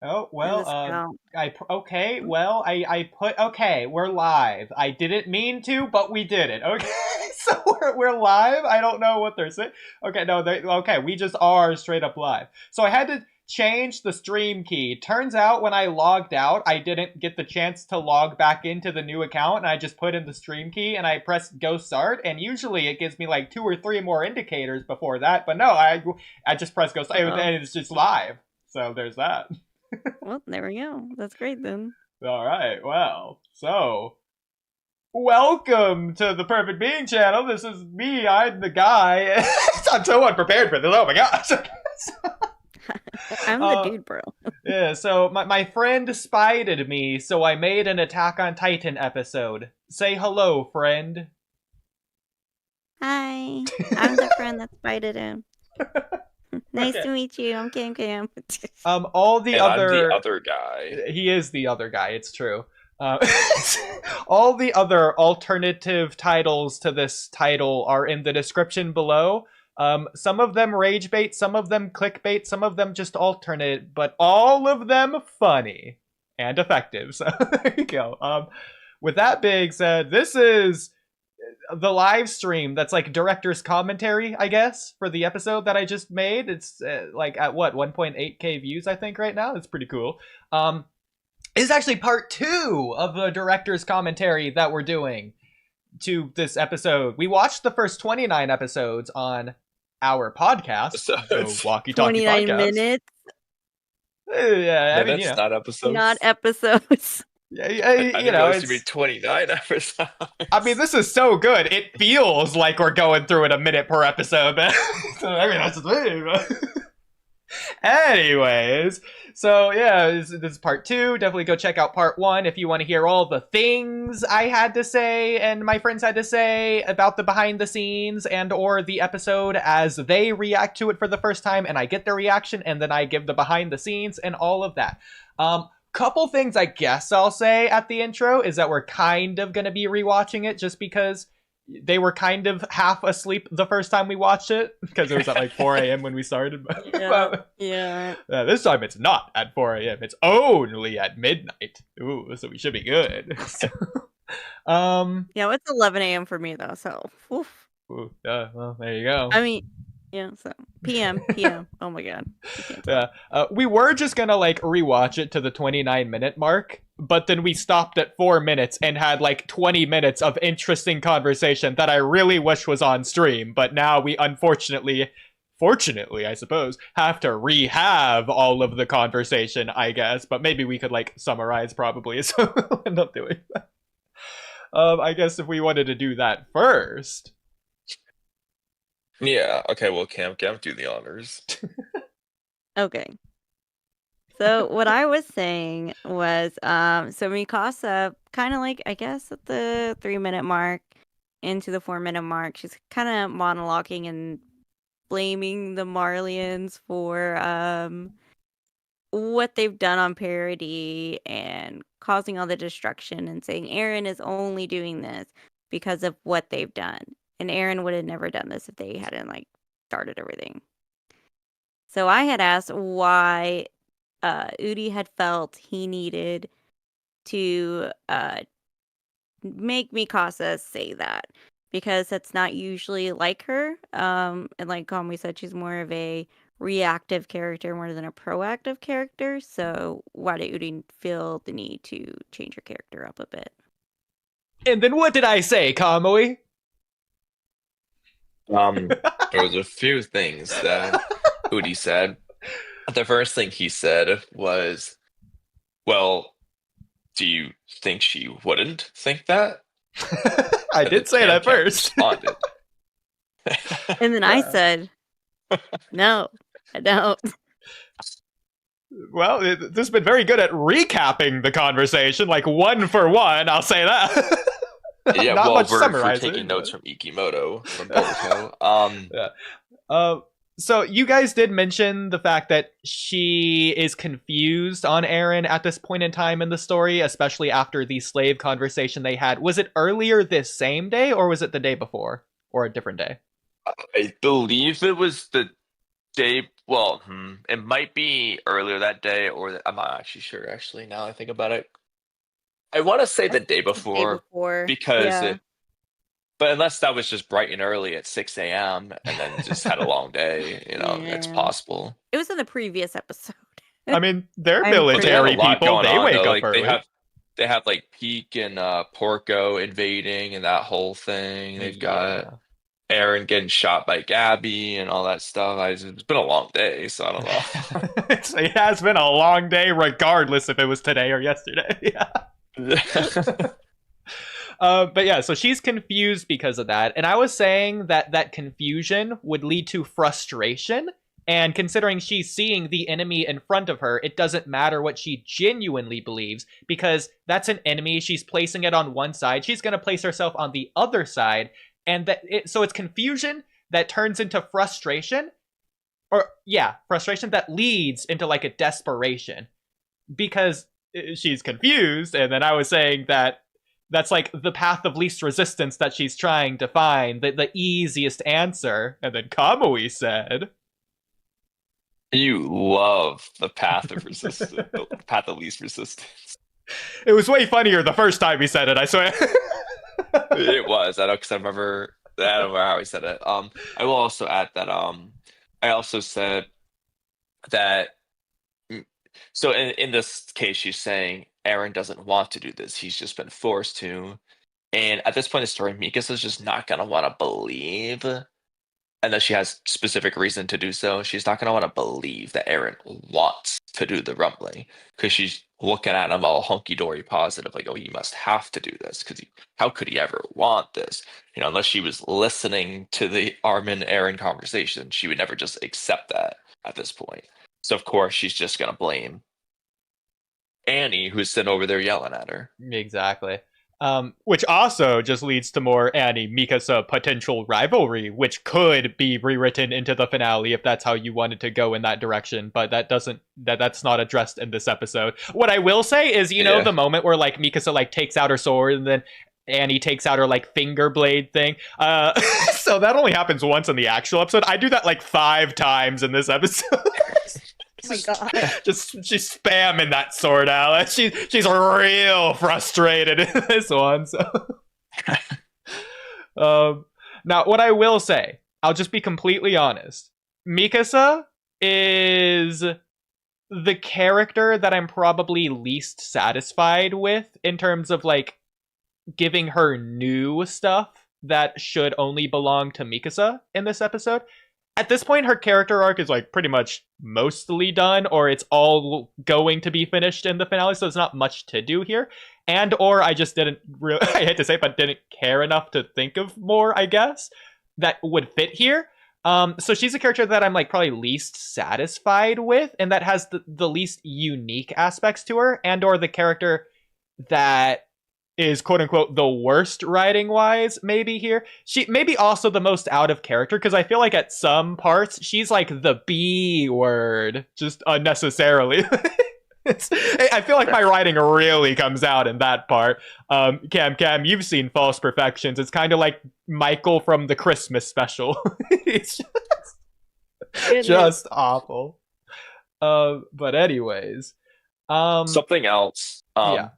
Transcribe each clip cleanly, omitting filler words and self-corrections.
Oh, in well, this account. okay, well, I put, okay, we're live. I didn't mean to, but we did it. Okay, so we're live. I don't know what they're saying. Okay, no, okay, we just are straight up live. So I had to change the stream key. Turns out when I logged out, I didn't get the chance to log back into the new account, and I just put in the stream key and I pressed go start, and usually it gives me like 2 or 3 more indicators before that, but no, I just pressed go start, and Oh, it's just live. So there's that. well, there we go. That's great then. All right, well, so welcome to the Perfect Being channel. This is me, I'm the guy. I'm so unprepared for this, oh my gosh. I'm the uh, dude, bro. yeah, so my friend spited me, so I made an Attack on Titan episode. Say hello, friend. Hi, I'm the friend that spited him. Nice Okay. to meet you. I'm Cam Cam. All the And I'm the other other guy. he is the other guy, it's true. Uh, all the other alternative titles to this title are in the description below. Some of them rage bait, some of them clickbait, some of them just alternate, but all of them funny and effective. So there you go. With that being said, this is the live stream that's like director's commentary, I guess, for the episode that I just made. It's like at what 1.8k views, I think, right now. It's pretty cool. Is actually part 2 of the director's commentary that we're doing to this episode. We watched the first 29 episodes on our podcast, So the it's Walkie Talkie 29 Podcast. minutes, Yeah, I mean, minutes, not episodes. not episodes. yeah, I you didn't know, realize you made 29 episodes. I mean, this is so good. It feels like we're going through it a minute per episode, man. So, I mean, that's the thing. Anyways, so yeah, this is part 2. Definitely go check out part 1 if you want to hear all the things I had to say and my friends had to say about the behind the scenes and or the episode as they react to it for the first time, and I get their reaction and then I give the behind the scenes and all of that. Couple things I guess I'll say at the intro is that we're kind of going to be rewatching it just because they were kind of half asleep the first time we watched it because it was at like 4 a.m. when we started. Yeah. This time it's not at 4 a.m. It's only at midnight. Ooh, so we should be good. So, Yeah, it's 11 a.m. for me though, so oof. well, there you go. I mean, yeah, so PM. Oh my god. Yeah, we were just gonna like rewatch it to the 29-minute mark, but then we stopped at 4 minutes and had like 20 minutes of interesting conversation that I really wish was on stream. But now we fortunately, I suppose, have to rehave all of the conversation, I guess. But maybe we could like summarize probably, so we'll end up doing that. I guess if we wanted to do that first. Yeah, okay, well, Cam, do the honors. Okay. So what I was saying was, so Mikasa kind of like, I guess at the 3-minute mark into the 4-minute mark, she's kind of monologuing and blaming the Marlians for what they've done on parody and causing all the destruction and saying Eren is only doing this because of what they've done. And Eren would have never done this if they hadn't like started everything. So I had asked why Udi had felt he needed to make Mikasa say that, because that's not usually like her. And like Kami said, she's more of a reactive character more than a proactive character. So why did Udi feel the need to change her character up a bit? And then what did I say, Kamui? There was a few things that Udi said. The first thing he said was, well, do you think she wouldn't think that? I did say that first. Responded. And then I said, no, I don't. Well, this has been very good at recapping the conversation, like 1 for 1, I'll say that. Yeah, Not well, much we're summarizing, taking notes but... from Ikimoto, from Boruto. Yeah. So you guys did mention the fact that she is confused on Eren at this point in time in the story, especially after the slave conversation they had. Was it earlier this same day, or was it the day before, or a different day? I believe it was the day. Well, it might be earlier that day, or I'm not actually sure. Actually, now I think about it, I want to say I the think day it's the day before before. because, Yeah. but unless that was just bright and early at 6 a.m. and then just had a long day, it's Yeah. possible. It was in the previous episode. I mean, they're I'm But they had a military pretty lot people. going They on wake though. up Like early. they have like Peak and Porco invading and that whole thing. They've got Yeah. Aaron getting shot by Gabby and all that stuff. It's been a long day, so I don't know. It has been a long day, regardless if it was today or yesterday. Yeah. But yeah, so she's confused because of that. And I was saying that that confusion would lead to frustration. And considering she's seeing the enemy in front of her, it doesn't matter what she genuinely believes because that's an enemy. She's placing it on one side. She's going to place herself on the other side. And so it's confusion that turns into frustration. Or, yeah, frustration that leads into like a desperation because she's confused. And then I was saying that that's like the path of least resistance that she's trying to find, the easiest answer. And then Kamui said, You love the path of resistance, the path of least resistance. it was way funnier the first time he said it, I swear. It was. I don't because I don't remember how he said it. I will also add that I also said that mm, so in this case she's saying Aaron doesn't want to do this. He's just been forced to. And at this point in the story, Mikasa's just not gonna want to believe unless she has specific reason to do so. She's not going to want to believe that Aaron wants to do the rumbling because she's looking at him all hunky dory positive, like, oh, he must have to do this because how could he ever want this? Unless she was listening to the Armin Aaron conversation, she would never just accept that at this point. So, of course, she's just going to blame Annie, who's sitting over there yelling at her. Exactly. Which also just leads to more Annie Mikasa potential rivalry, which could be rewritten into the finale if that's how you wanted to go in that direction. But that's not addressed in this episode. What I will say is, the moment where like Mikasa like takes out her sword and then Annie takes out her like finger blade thing. So that only happens once in the actual episode. I do that like 5 times in this episode. Oh my god. She's spamming that sword out. She's real frustrated in this one. So now what I will say, I'll just be completely honest. Mikasa is the character that I'm probably least satisfied with in terms of like giving her new stuff that should only belong to Mikasa in this episode. At this point, her character arc is like pretty much mostly done, or it's all going to be finished in the finale, so there's not much to do here. And or I just didn't really, I hate to say it, but didn't care enough to think of more, I guess, that would fit here. So she's a character that I'm like probably least satisfied with, and that has the least unique aspects to her, and or the character that is quote unquote the worst writing wise maybe here. She maybe also the most out of character because I feel like at some parts she's like the B word just unnecessarily. I feel like my writing really comes out in that part. Cam, you've seen False Perfections. It's kind of like Michael from the Christmas special. It's just awful. But anyways, Something else. Yeah.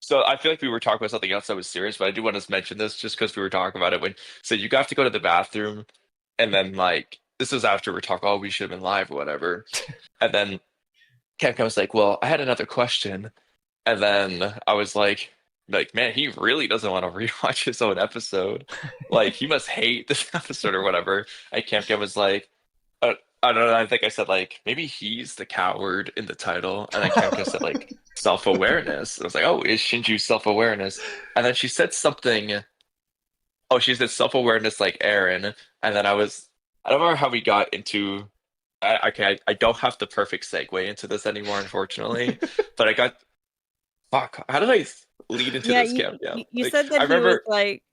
So I feel like we were talking about something else that was serious, but I do want to mention this just because we were talking about it so you have to go to the bathroom, and then like this is after we're talking, oh, we should have been live or whatever, and then Cam was like, well, I had another question, and then I was like, man, he really doesn't want to rewatch his own episode, like he must hate this episode or whatever. And Cam was like, I don't know. I think I said like maybe he's the coward in the title, and then Kamiko said like self-awareness. I was like, oh, is Shinju self-awareness? And then she said something. Oh, she said self-awareness like Aaron, and then I don't remember how we got into. I don't have the perfect segue into this anymore, unfortunately. But I got. Fuck! How did I lead into this, Cam? Yeah, you like, said that I remember, he was like.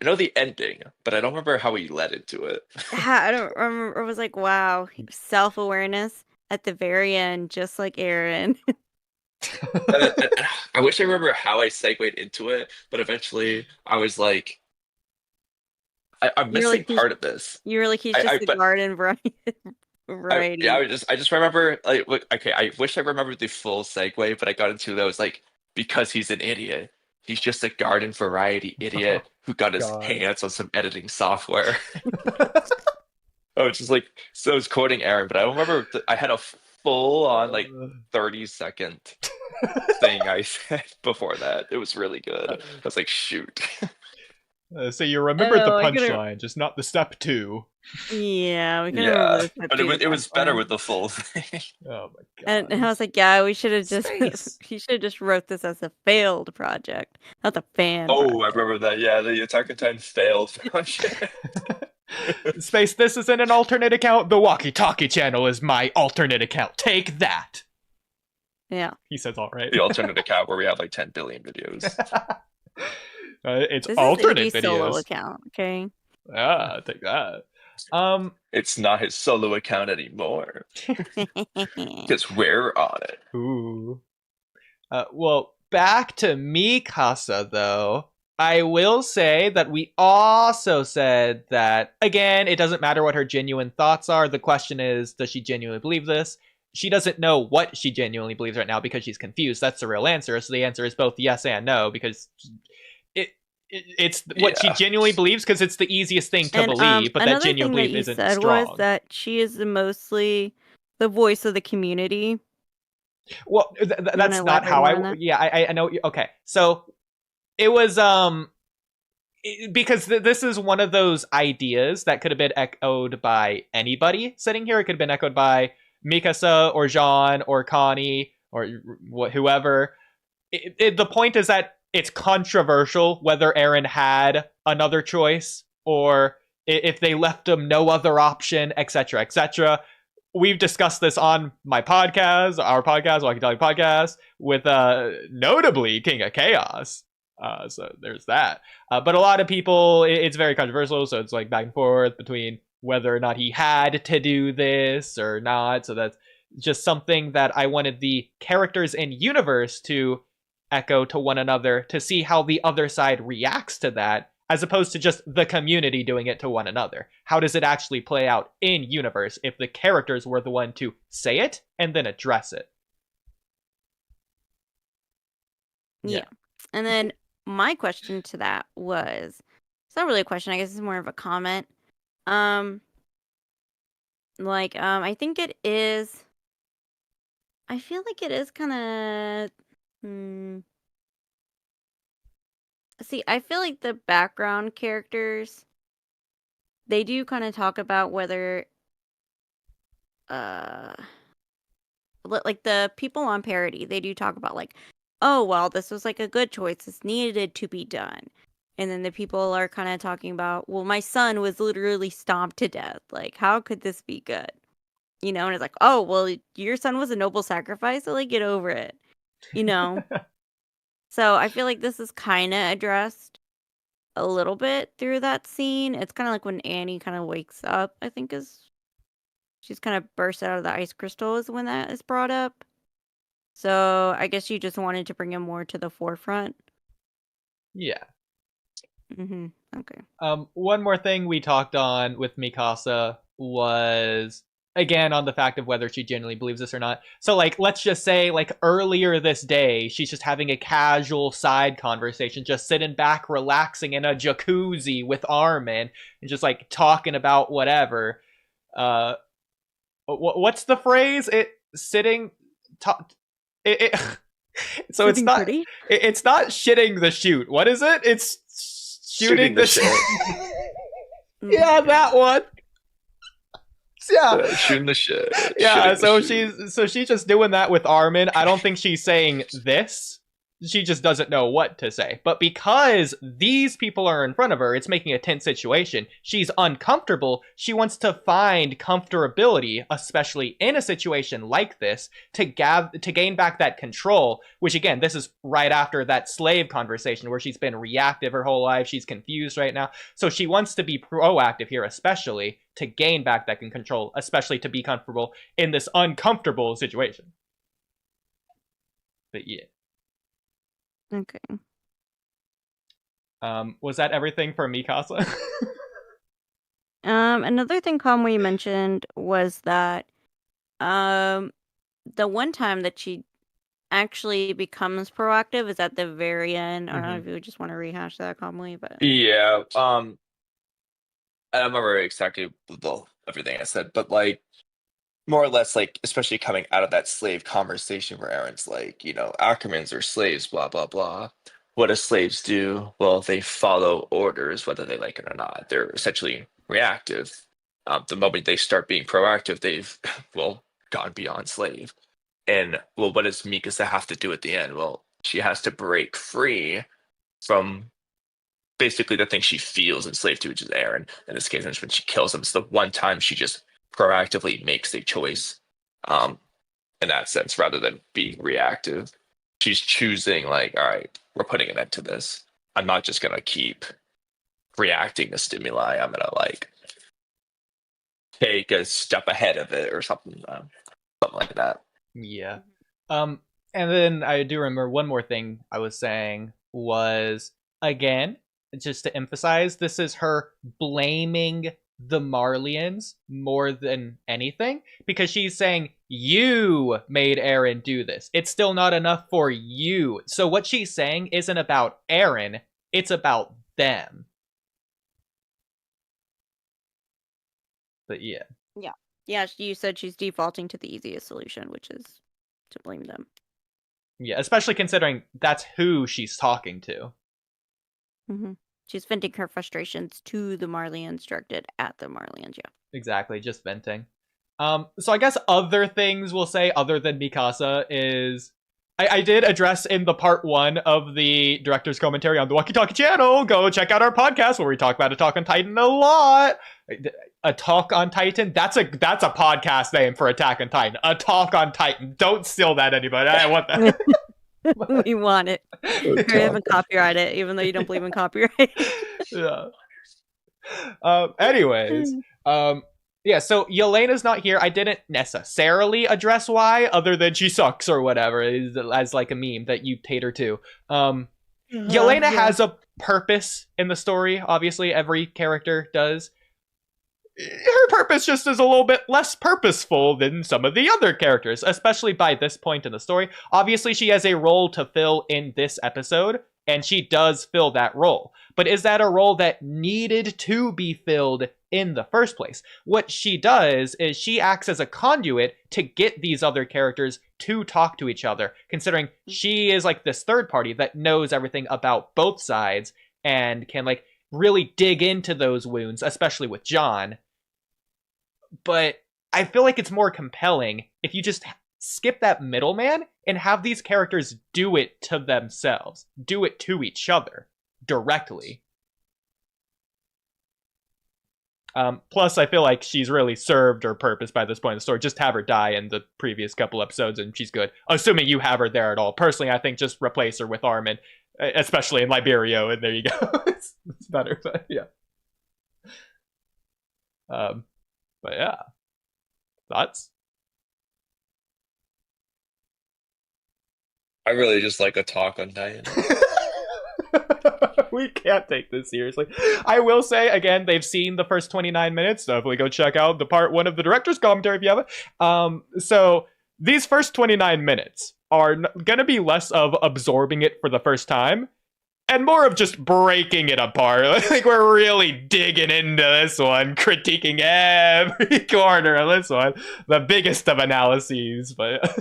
I know the ending, but I don't remember how he led into it. I don't remember. I was like, wow, self-awareness at the very end, just like Aaron. I wish I remember how I segued into it, but eventually I was like, I'm You're missing like part of this. you're like he's I just a but garden yeah, variety. I just remember like look, okay, I wish I remembered the full segue, but I got into those like because he's an idiot. He's just a garden variety Oh idiot who got his God. hands on some editing software. I was just like, so I was quoting Aaron, but I don't remember. I had a full on like 30-second thing I said before that. It was really good. I was like, shoot. So you remembered the Oh, I couldn't. punchline, just not the step 2. Yeah, we couldn't remember Yeah, the step but two to it was better with punchline. the full thing. Oh my And God. I was like, yeah, we should have just Space. he should have just wrote this as a failed project, not the fan Oh, I project. remember that. Yeah, the Attack on Titan failed project. Space, this isn't an alternate account. The Walkie Talkie channel is my alternate account. Take that. Yeah, He says all right. The alternate account where we have like 10 billion videos. It's this alternate is Udi's solo videos. account. Okay. Ah, take that. It's not his solo account anymore because we're on it. Ooh. Well, back to Mikasa though. I will say that we also said that, again, it doesn't matter what her genuine thoughts are. The question is, does she genuinely believe this? She doesn't know what she genuinely believes right now because she's confused. That's the real answer. So the answer is both yes and no because it's what she Yeah. genuinely believes because it's the easiest thing to And believe, but that another genuine thing that belief you isn't said strong. was that she is mostly the voice of the community. Well, that's not how Yeah, I know. Okay, so it was because this is one of those ideas that could have been echoed by anybody sitting here. It could have been echoed by Mikasa or Jean or Connie or whoever. The point is that it's controversial whether Eren had another choice or if they left him no other option, etc., etc. We've discussed this on my podcast, our podcast, Walkie Talkie Podcast, with notably King of Chaos. So there's that. But a lot of people, it's very controversial, so it's like back and forth between whether or not he had to do this or not. So that's just something that I wanted the characters in universe to echo to one another to see how the other side reacts to that, as opposed to just the community doing it to one another. How does it actually play out in universe if the characters were the one to say it and then address it? Yeah. And then my question to that was, it's not really a question, I guess it's more of a comment. I think it is, I feel like it is kind of, see, I feel like the background characters, they do kind of talk about whether, like the people on Parody, they do talk about like, oh, well, this was like a good choice. This needed to be done. And then the people are kind of talking about, well, my son was literally stomped to death. Like, how could this be good? You know, and it's like, oh, well, your son was a noble sacrifice, so like, get over it. You know? So I feel like this is kind of addressed a little bit through that scene. It's kind of like when Annie kind of wakes up, I think she's kind of burst out of the ice crystal is when that is brought up. So I guess you just wanted to bring him more to the forefront. Yeah. Mm-hmm. Okay. One more thing we talked on with Mikasa was, again, on the fact of whether she genuinely believes this or not. So, like, let's just say, like, earlier this day, she's just having a casual side conversation, just sitting back, relaxing in a jacuzzi with Armin, and just, like, talking about whatever. What's the phrase? So it's Sitting not pretty? it's not shitting the shoot. What is it? It's shooting the shit. Yeah, that one. Yeah. Shooting the shit. Yeah, Shitting the she's just doing that with Armin. I don't think she's saying this. She just doesn't know what to say. But because these people are in front of her, it's making a tense situation. She's uncomfortable. She wants to find comfortability, especially in a situation like this, to gain back that control, which again, this is right after that slave conversation where she's been reactive her whole life. She's confused right now. So she wants to be proactive here, especially to gain back that control, especially to be comfortable in this uncomfortable situation. But yeah. Okay. Was that everything for Mikasa? Another thing Conway mentioned was that the one time that she actually becomes proactive is at the very end. I don't know if you would just want to rehash that, Conway, but Yeah. I don't remember exactly everything I said, but like more or less, like especially coming out of that slave conversation where Aaron's like, Ackermans are slaves, blah blah blah. What do slaves do? Well, they follow orders, whether they like it or not. They're essentially reactive. The moment they start being proactive, they've well gone beyond slave. And well, what does Mikasa have to do at the end? Well, she has to break free from basically the thing she feels enslaved to, which is Aaron. In this case, when she kills him, it's the one time she just proactively makes a choice. Um, in that sense, rather than being reactive, she's choosing like, all right, we're putting an end to this. I'm not just gonna keep reacting to stimuli. I'm gonna like take a step ahead of it or something, something like that. Yeah. And then I do remember one more thing I was saying was, again, just to emphasize, this is her blaming the Marlians more than anything, because she's saying, you made Aaron do this. It's still not enough for you. So what she's saying isn't about Aaron, it's about them. But yeah. yeah, you said she's defaulting to the easiest solution, which is to blame them. Yeah, especially considering that's who she's talking to. Mm-hmm. She's venting her frustrations to the Marlians, directed at the Marlians, yeah. Exactly, just venting. So I guess other things we'll say other than Mikasa is I did address in the part 1 of the director's commentary on the Walkie Talkie channel. Go check out our podcast where we talk about Attack on Titan a lot. A Talk on Titan? That's a podcast name for Attack on Titan. A Talk on Titan. Don't steal that, anybody. I want that. We want it. Hurry up and copyright it, even though you don't believe in copyright. Yeah. Anyways, yeah, so Yelena's not here. I didn't necessarily address why, other than she sucks or whatever, as like a meme that you tater to. Yelena has a purpose in the story. Obviously, every character does. Her purpose just is a little bit less purposeful than some of the other characters, especially by this point in the story. Obviously, she has a role to fill in this episode, and she does fill that role. But is that a role that needed to be filled in the first place? What she does is she acts as a conduit to get these other characters to talk to each other, considering she is like this third party that knows everything about both sides and can like really dig into those wounds, especially with John. But I feel like it's more compelling if you just skip that middleman and have these characters do it to themselves, do it to each other directly. Plus, I feel like she's really served her purpose by this point in the story. Just have her die in the previous couple episodes and she's good. Assuming you have her there at all. Personally, I think just replace her with Armin, especially in Liberio, and there you go. it's better, but yeah. But yeah. Thoughts? I really just like a talk on Titan. We can't take this seriously. I will say, again, they've seen the first 29 minutes. Definitely go check out the part 1 of the director's commentary if you haven't. So these first 29 minutes are going to be less of absorbing it for the first time and more of just breaking it apart. Like, we're really digging into this one, critiquing every corner of this one. The biggest of analyses, but...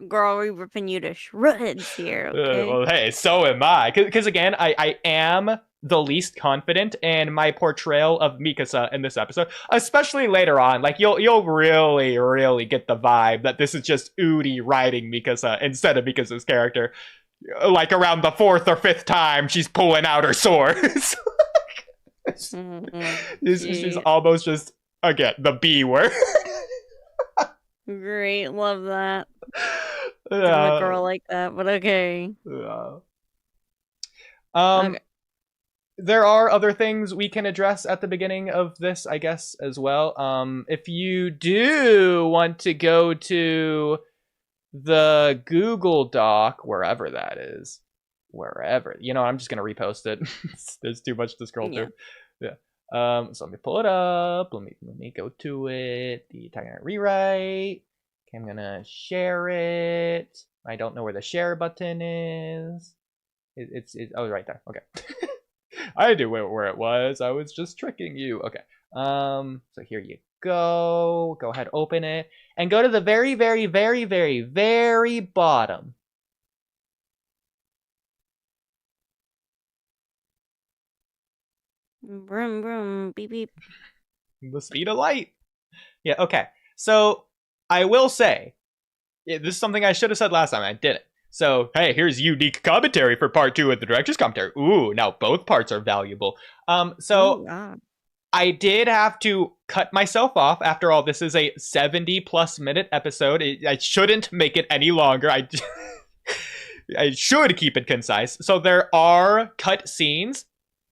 Girl, we're ripping you to shreds here, okay? Well, hey, so am I. Because again, I am the least confident in my portrayal of Mikasa in this episode, especially later on. Like, you'll really, really get the vibe that this is just Udi writing Mikasa instead of Mikasa's character. Like, around the 4th or 5th time, she's pulling out her sword. She's almost just, again, the B word. Great, love that. Yeah. I'm a girl like that, but okay. Yeah. Okay. There are other things we can address at the beginning of this, I guess, as well. If you do want to go to the Google Doc, wherever that is, I'm just gonna repost it. There's too much to scroll through. Yeah. So let me pull it up. Let me go to it. The Attack rewrite. Okay, I'm gonna share it. I don't know where the share button is. It's oh, right there. Okay. I knew where it was. I was just tricking you. Okay. So here you go. Go ahead, open it, and go to the very, very, very, very, very bottom. Vroom, vroom, beep, beep. The speed of light. Yeah, okay. So I will say, this is something I should have said last time. I didn't. So, hey, here's unique commentary for part 2 of the director's commentary. Ooh, now both parts are valuable. So Ooh, wow. I did have to cut myself off. After all, this is a 70-plus minute episode. I shouldn't make it any longer. I should keep it concise. So there are cut scenes.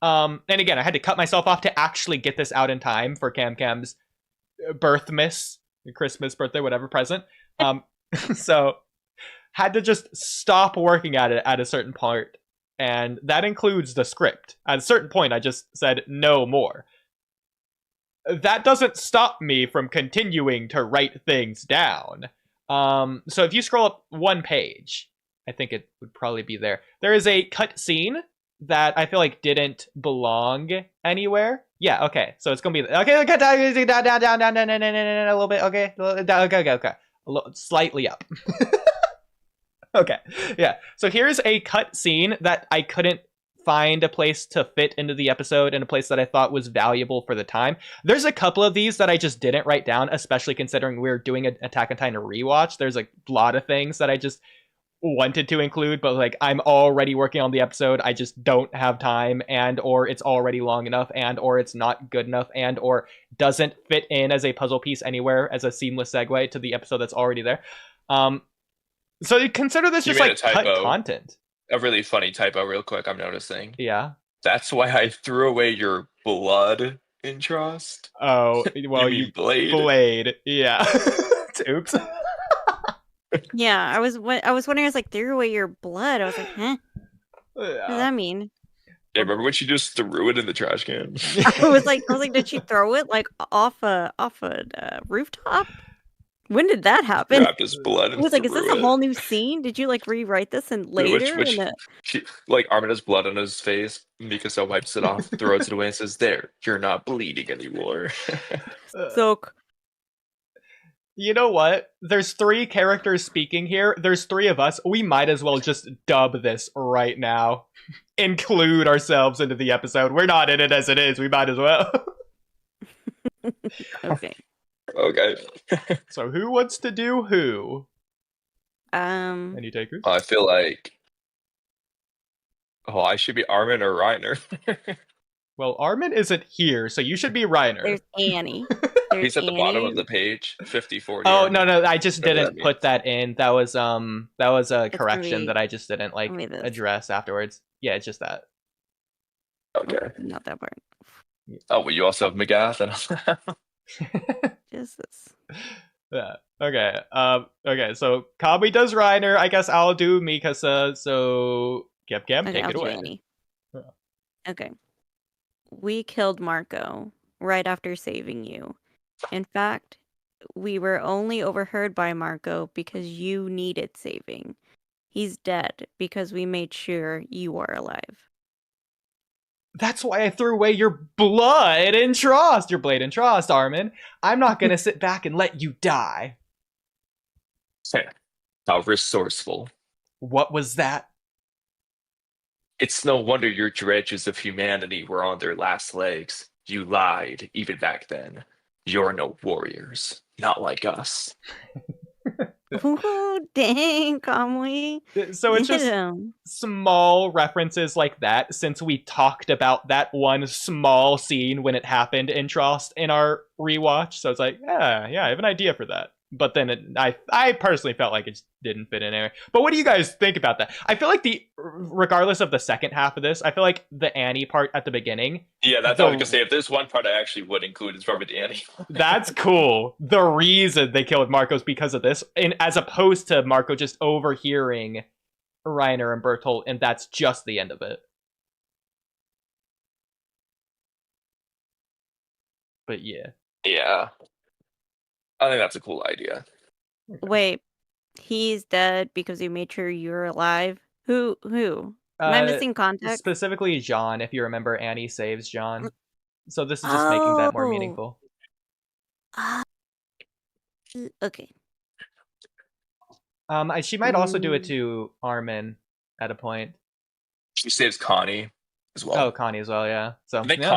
And again, I had to cut myself off to actually get this out in time for Cam's birthmas, Christmas, birthday, whatever present. So had to just stop working at it at a certain part, and that includes the script. At a certain point, I just said no more. That doesn't stop me from continuing to write things down. So if you scroll up one page, I think it would probably be there. There is a cut scene that I feel like didn't belong anywhere. Yeah, okay. So it's gonna be okay. Down, a little bit. Okay, okay. Slightly up. Okay, yeah. So here's a cut scene that I couldn't find a place to fit into the episode and a place that I thought was valuable for the time. There's a couple of these that I just didn't write down, especially considering we're doing an Attack on Titan rewatch. There's a lot of things that I just wanted to include, but like I'm already working on the episode. I just don't have time, and or it's already long enough, and or it's not good enough, and or doesn't fit in as a puzzle piece anywhere as a seamless segue to the episode that's already there. So you consider this just like cut content. A really funny typo, real quick, I'm noticing. Yeah. That's why I threw away your blood in Trust. Oh, well, you Blade. Blade. Yeah. Oops. Yeah, I was wondering. I was like, threw away your blood. I was like, huh? What does that mean? Yeah, remember when she just threw it in the trash can? I was like, did she throw it like off a rooftop? When did that happen? Grabbed his blood. I was like, is this a whole new scene? Did you like rewrite this and later? Like Armin has blood on his face. Mikasa wipes it off, throws it away, and says, "There, you're not bleeding anymore." So, you know what? There's 3 characters speaking here. There's 3 of us. We might as well just dub this right now. Include ourselves into the episode. We're not in it as it is. We might as well. Okay. Okay. So who wants to do who? Any takers? I feel like I should be Armin or Reiner. Well, Armin isn't here, so you should be Reiner. There's Annie. He's at the bottom of the page, 50-40. Oh, no, I just didn't put that in. That was a correction that I just didn't address afterwards. Yeah, it's just that. Okay. Not that part. Oh, well, you also have Magath and Just this. Yeah. Okay. Okay. So Kami does Reiner. I guess I'll do Mikasa. So Cam, take it away. Annie. Yeah. Okay. We killed Marco right after saving you. In fact, we were only overheard by Marco because you needed saving. He's dead because we made sure you are alive. That's why I threw away your blood and trust, your blade and trust, Armin. I'm not gonna sit back and let you die. How resourceful. What was that? It's no wonder your dredges of humanity were on their last legs. You lied, even back then. You're no warriors. Not like us. Ooh, dang, Kamui. So it's just small references like that, since we talked about that one small scene when it happened in Trost in our rewatch. So it's like, yeah, I have an idea for that. But then I personally felt like it just didn't fit in anywhere. But what do you guys think about that? I feel like regardless of the second half of this, I feel like the Annie part at the beginning. Yeah, that's all I was gonna say. If there's one part I actually would include, it's probably the Annie. That's cool. The reason they killed Marco is because of this, and as opposed to Marco just overhearing Reiner and Bertolt, and that's just the end of it. But yeah. Yeah. I think that's a cool idea. Wait, he's dead because you made sure you're alive? Who? Am I missing context? Specifically John, if you remember, Annie saves John. So this is just making that more Oh. meaningful. Okay. She might also do it to Armin at a point. She saves Connie as well. Oh, Connie as well, yeah. So I think yeah.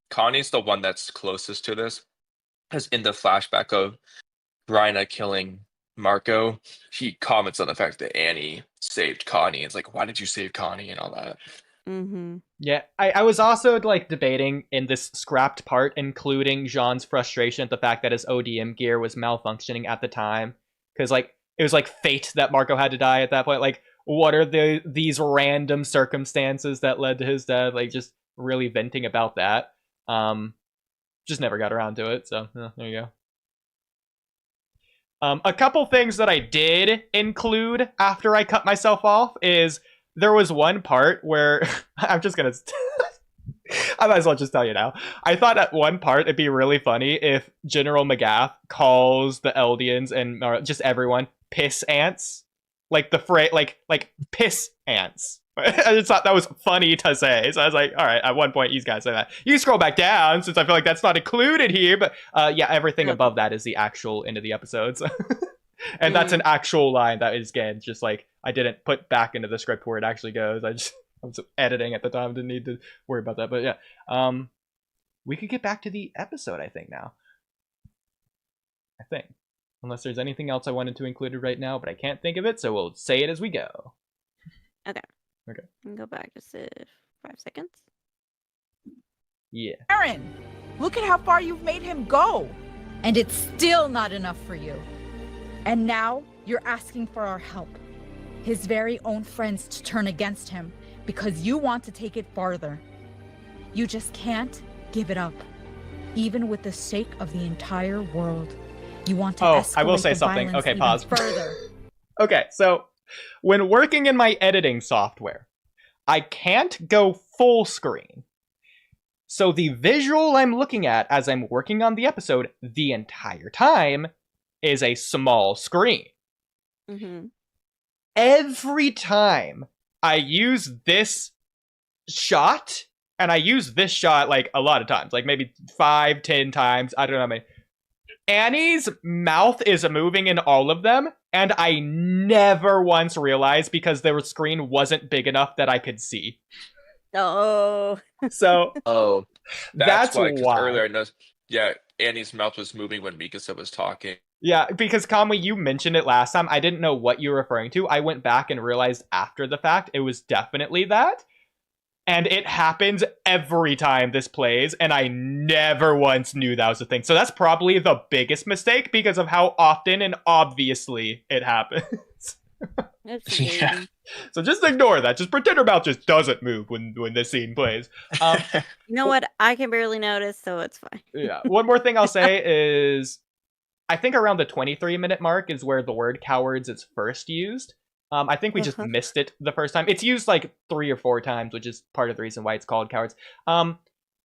Connie's the one that's closest to this. Because in the flashback of Bryna killing Marco, he comments on the fact that Annie saved Connie. It's like, why did you save Connie and all that? Mm-hmm. Yeah, I was also like debating in this scrapped part, including Jean's frustration at the fact that his ODM gear was malfunctioning at the time, because like it was like fate that Marco had to die at that point. Like, what are these random circumstances that led to his death? Like, just really venting about that. Just never got around to it. So there you go. A couple things that I did include after I cut myself off is there was one part where I'm just gonna I might as well just tell you now. I thought at one part it'd be really funny if General McGath calls the Eldians and just everyone piss ants, like the phrase, like piss ants. I just thought that was funny to say, so I was like, all right. At one point, you guys say that. You can scroll back down since I feel like that's not included here, but yeah, everything above that is the actual end of the episodes. And that's an actual line that is, again, just like I didn't put back into the script where it actually goes. I was editing at the time, didn't need to worry about that. But yeah, we could get back to the episode, I think, now. I think. Unless there's anything else I wanted to include right now, but I can't think of it, so we'll say it as we go. Okay. Okay. Go back just 5 seconds. Yeah. Aaron, look at how far you've made him go. And it's still not enough for you. And now you're asking for our help. His very own friends to turn against him because you want to take it farther. You just can't give it up. Even with the sake of the entire world. You want to escalate I will say the something. violence Okay, even pause. further. Okay, so when working in my editing software, I can't go full screen. So the visual I'm looking at as I'm working on the episode the entire time is a small screen. Mm-hmm. Every time I use this shot, and I use this shot like a lot of times, like maybe 5-10 times, I don't know how many. Annie's mouth is moving in all of them, and I never once realized because their screen wasn't big enough that I could see. Oh. So that's why. why. Earlier I noticed, yeah, Annie's mouth was moving when Mikasa was talking. Yeah, because Conway, you mentioned it last time. I didn't know what you were referring to. I went back and realized after the fact it was definitely that. And it happens every time this plays, and I never once knew that was a thing. So that's probably the biggest mistake because of how often and obviously it happens. Yeah. So just ignore that. Just pretend her mouth just doesn't move when this scene plays. You know what? I can barely notice, so it's fine. Yeah. One more thing I'll say is I think around the 23-minute mark is where the word cowards is first used. I think we just missed it the first time. It's used like 3 or 4 times, which is part of the reason why it's called cowards. And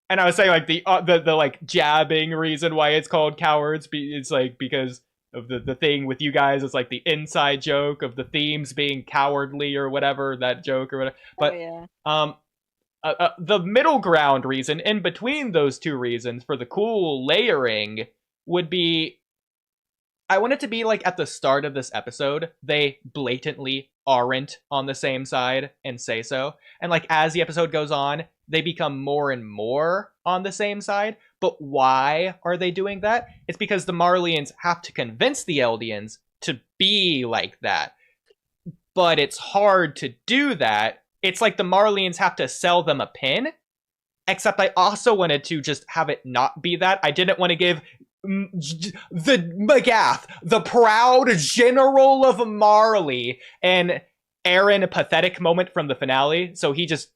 I was saying like the like jabbing reason why it's called cowards. It's like because of the thing with you guys. It's like the inside joke of the themes being cowardly or whatever, that joke or whatever. But the middle ground reason in between those two reasons for the cool layering would be, I want it to be like at the start of this episode, they blatantly aren't on the same side and say so. And like as the episode goes on, they become more and more on the same side. But why are they doing that? It's because the Marleyans have to convince the Eldians to be like that. But it's hard to do that. It's like the Marleyans have to sell them a pin. Except I also wanted to just have it not be that. I didn't want to give the McGath, the proud general of Marley, and Aaron a pathetic moment from the finale. So he just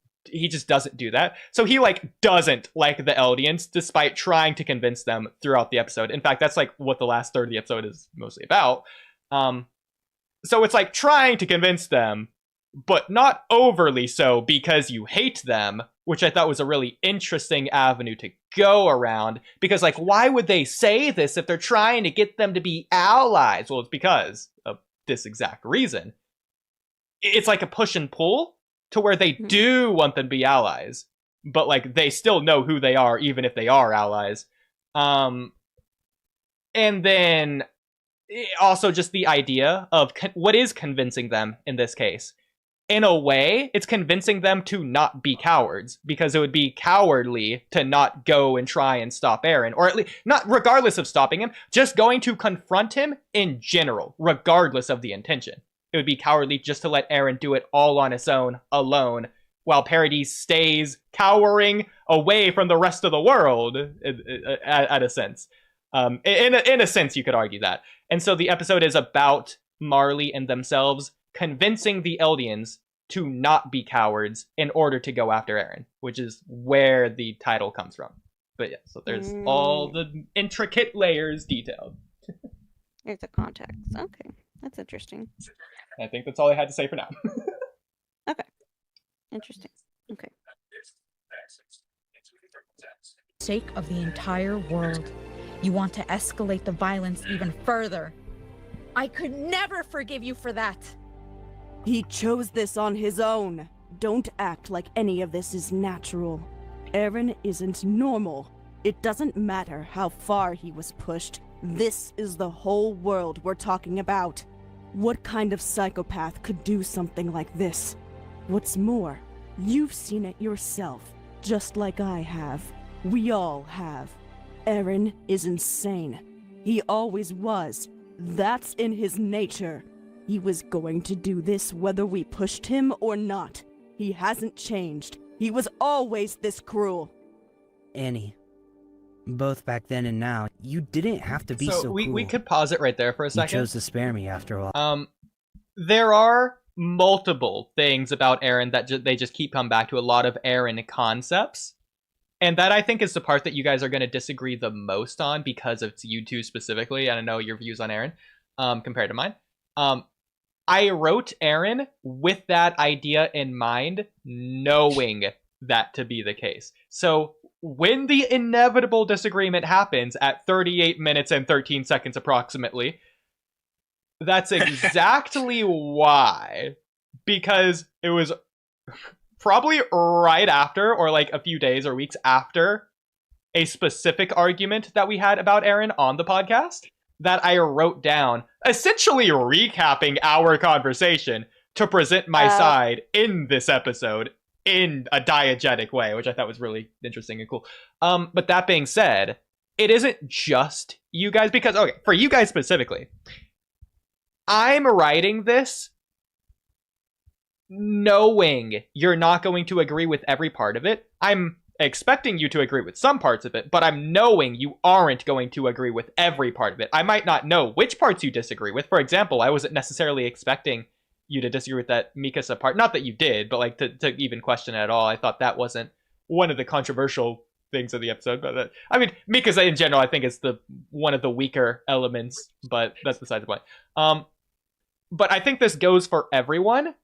doesn't do that. So he like doesn't like the Eldians despite trying to convince them throughout the episode. In fact, that's like what the last third of the episode is mostly about. So it's like trying to convince them, but not overly so because you hate them, which I thought was a really interesting avenue to go around. Because, like, why would they say this if they're trying to get them to be allies? Well, it's because of this exact reason. It's like a push and pull to where they do want them to be allies, but, like, they still know who they are, even if they are allies. And then also just the idea of what is convincing them in this case. In a way, it's convincing them to not be cowards, because it would be cowardly to not go and try and stop Eren, or at least not regardless of stopping him, just going to confront him in general, regardless of the intention. It would be cowardly just to let Eren do it all on his own, alone, while Paradis stays cowering away from the rest of the world, at a sense. In a sense, you could argue that. And so the episode is about Marley and themselves convincing the Eldians to not be cowards in order to go after Eren, which is where the title comes from. But yeah, so there's all the intricate layers detailed. There's a context. Okay, that's interesting. I think that's all I had to say for now. Okay, interesting. Okay. Sake of the entire world. You want to escalate the violence even further. I could never forgive you for that. He chose this on his own. Don't act like any of this is natural. Eren isn't normal. It doesn't matter how far he was pushed. This is the whole world we're talking about. What kind of psychopath could do something like this? What's more, you've seen it yourself, just like I have. We all have. Eren is insane. He always was. That's in his nature. He was going to do this whether we pushed him or not. He hasn't changed. He was always this cruel. Annie, both back then and now, you didn't have to be so we cruel. could pause it right there for a You second. chose to spare me after all. There are multiple things about Eren that they just keep coming back to, a lot of Eren concepts. And that, I think, is the part that you guys are going to disagree the most on, because of you two specifically. I don't know your views on Eren compared to mine. I wrote Eren with that idea in mind, knowing that to be the case. So when the inevitable disagreement happens at 38 minutes and 13 seconds approximately, that's exactly why. Because it was probably right after, or like a few days or weeks after, a specific argument that we had about Eren on the podcast, that I wrote down, essentially recapping our conversation to present my side in this episode in a diegetic way, which I thought was really interesting and cool. But that being said, it isn't just you guys, because, okay, for you guys specifically, I'm writing this knowing you're not going to agree with every part of it. I'm expecting you to agree with some parts of it, but I'm knowing you aren't going to agree with every part of it. I might not know which parts you disagree with. For example, I wasn't necessarily expecting you to disagree with that Mikasa part. Not that you did, but like to even question it at all. I thought that wasn't one of the controversial things of the episode. But I mean, Mikasa in general, I think is one of the weaker elements, but that's beside the point. But I think this goes for everyone.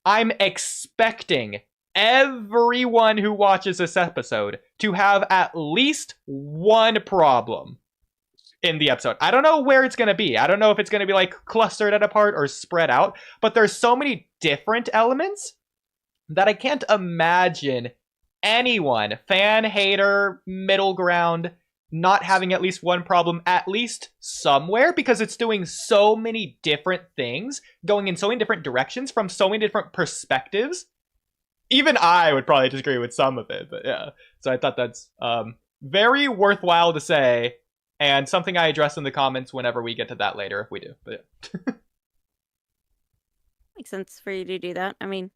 I'm expecting everyone who watches this episode to have at least one problem in the episode. I don't know where it's going to be. I don't know if it's going to be like clustered at a part or spread out, but there's so many different elements that I can't imagine anyone, fan, hater, middle ground, not having at least one problem at least somewhere, because it's doing so many different things, going in so many different directions from so many different perspectives. Even I would probably disagree with some of it, but yeah. So I thought that's very worthwhile to say, and something I address in the comments whenever we get to that later, if we do. But yeah. Makes sense for you to do that. I mean,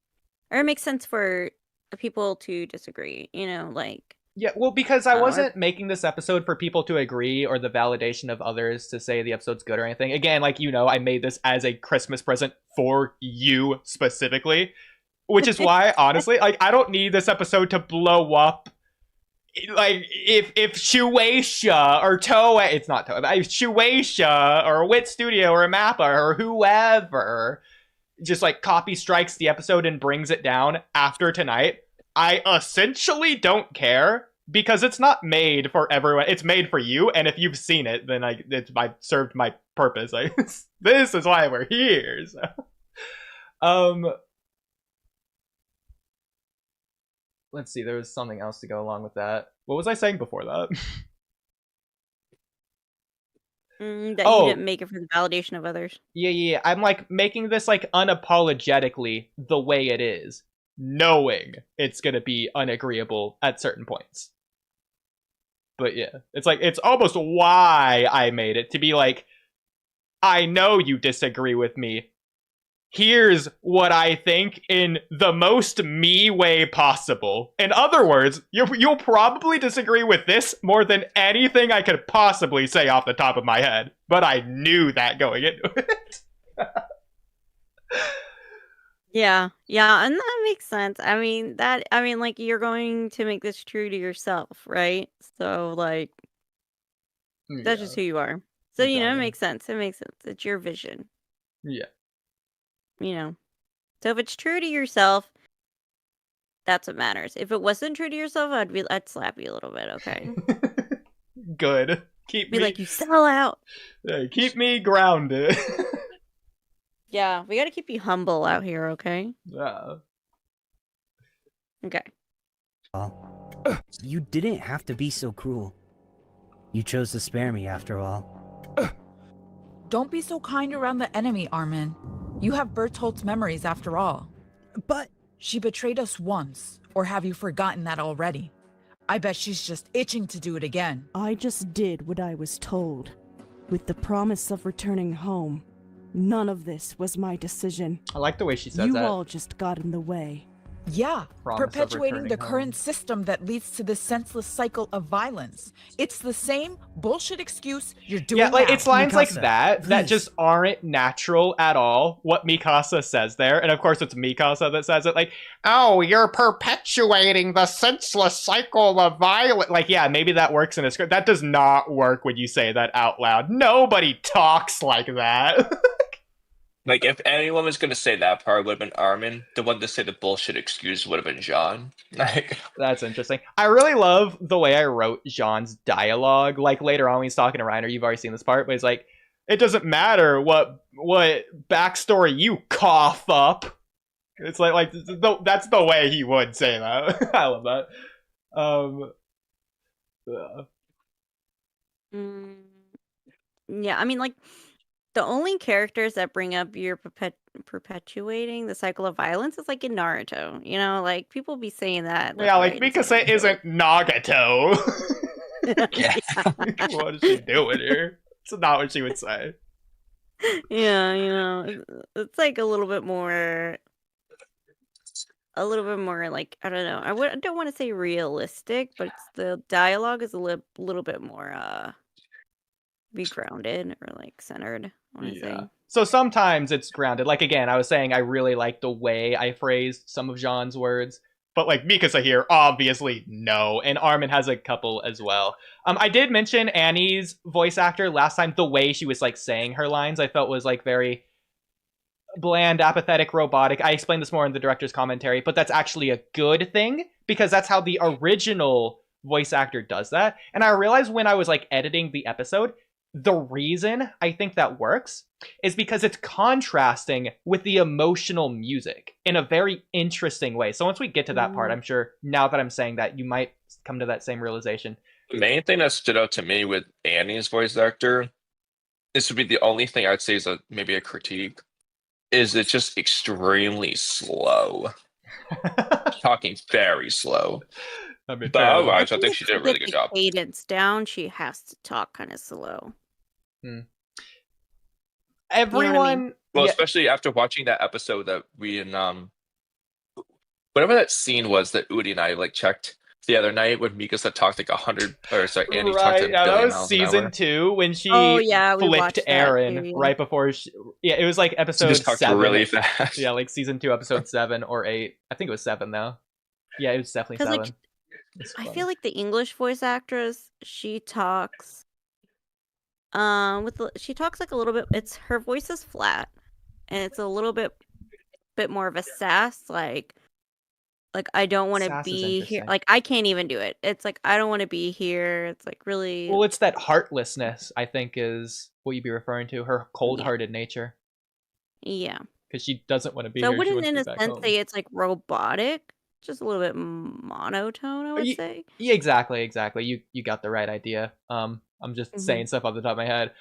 or it makes sense for people to disagree, like... Yeah, well, because I wasn't making this episode for people to agree or the validation of others to say the episode's good or anything. Again, like, I made this as a Christmas present for you specifically, which is why, honestly, like, I don't need this episode to blow up. Like, if Shueisha or Toei, it's not Toei, but if Shueisha or Wit Studio or Mappa or whoever just, like, copy strikes the episode and brings it down after tonight, I essentially don't care because it's not made for everyone. It's made for you, and if you've seen it, then I served my purpose. This is why we're here. So. Let's see. There was something else to go along with that. What was I saying before that? That you didn't make it for the validation of others. Yeah. I'm like making this like unapologetically the way it is, knowing it's gonna be unagreeable at certain points. But yeah, it's like it's almost why I made it to be like, I know you disagree with me. Here's what I think in the most me way possible. In other words, you'll probably disagree with this more than anything I could possibly say off the top of my head. But I knew that going into it. Yeah, and that makes sense. I mean, like, you're going to make this true to yourself, right? So, like, that's just who you are. So, it makes sense. It makes sense. It's your vision. Yeah. So if it's true to yourself, that's what matters. If it wasn't true to yourself, I'd slap you a little bit, okay? Good. Be like, you sell out. Keep me grounded. Yeah, we gotta keep you humble out here, okay? Yeah. Okay. Well, you didn't have to be so cruel. You chose to spare me after all. Don't be so kind around the enemy, Armin. You have Bertolt's memories after all. But she betrayed us once, or have you forgotten that already? I bet she's just itching to do it again. I just did what I was told, with the promise of returning home. None of this was my decision. I like the way she says that. You all just got in the way. Yeah, perpetuating the home. current system that leads to this senseless cycle of violence. It's the same bullshit excuse you're doing. Yeah, like now. it's lines Mikasa, like that please. that just aren't natural at all. What Mikasa says there, and of course it's Mikasa that says it. Like, oh, you're perpetuating the senseless cycle of violence. Like, yeah, maybe that works in a script. That does not work when you say that out loud. Nobody talks like that. Like, if anyone was going to say that part, would have been Armin. The one to say the bullshit excuse would have been Jean. Like, that's interesting. I really love the way I wrote Jean's dialogue. Like, later on when he's talking to Reiner, you've already seen this part, but he's like, it doesn't matter what backstory you cough up. It's like that's the way he would say that. I love that. Yeah, I mean, like, the only characters that bring up your perpetuating the cycle of violence is like in Naruto. Like people be saying that. Yeah, like Mikasa isn't Nagato. Yeah. What is she doing here? It's not what she would say. Yeah, it's like a little bit more like, I don't know. I don't want to say realistic, but the dialogue is a little bit more be grounded or like centered. So sometimes it's grounded. Like, again, I was saying I really like the way I phrased some of Jean's words, but like Mikasa here, obviously no, and Armin has a couple as well. I did mention Annie's voice actor last time. The way she was like saying her lines, I felt was like very bland, apathetic, robotic. I explained this more in the director's commentary, but that's actually a good thing because that's how the original voice actor does that. And I realized when I was like editing the episode, the reason I think that works is because it's contrasting with the emotional music in a very interesting way. So once we get to that part, I'm sure now that I'm saying that, you might come to that same realization. The main thing that stood out to me with Annie's voice actor, this would be the only thing I'd say is maybe a critique, is it's just extremely slow. Talking very slow. But otherwise, I think she did a really good job. Cadence down, she has to talk kind of slow. Everyone, you know what I mean? Well, especially after watching that episode that we whatever that scene was that Udi and I like checked the other night when Mikasa talked like 100, or sorry, Annie talked a billion that was miles an season hour. 2 when she flipped Eren right before it was like episode She just talked 7 really fast. Yeah, like season 2 episode 7 or 8. I think it was 7 though. Yeah, it was definitely 7. Like, I feel like the English voice actress, she talks she talks like a little bit, her voice is flat and it's a little bit more of a sass, like Like, I don't want to Sass is be here. interesting. Like, I can't even do it. It's like, I don't want to be here. It's like really, Well, it's that heartlessness, I think, is what you'd be referring to. Her cold-hearted nature, yeah. because she doesn't want to be So I here. She wouldn't, wants to in be a back sense, home. say it's like robotic, just a little bit monotone, I would say. Yeah, exactly. You got the right idea. I'm just saying stuff off the top of my head.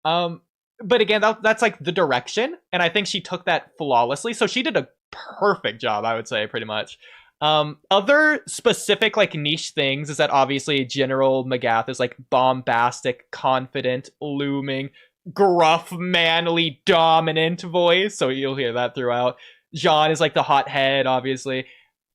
But again, that's like the direction, and I think she took that flawlessly. So she did a perfect job, I would say, pretty much. Other specific like niche things is that obviously General McGath is like bombastic, confident, looming, gruff, manly, dominant voice. So you'll hear that throughout. John is like the hot head, obviously.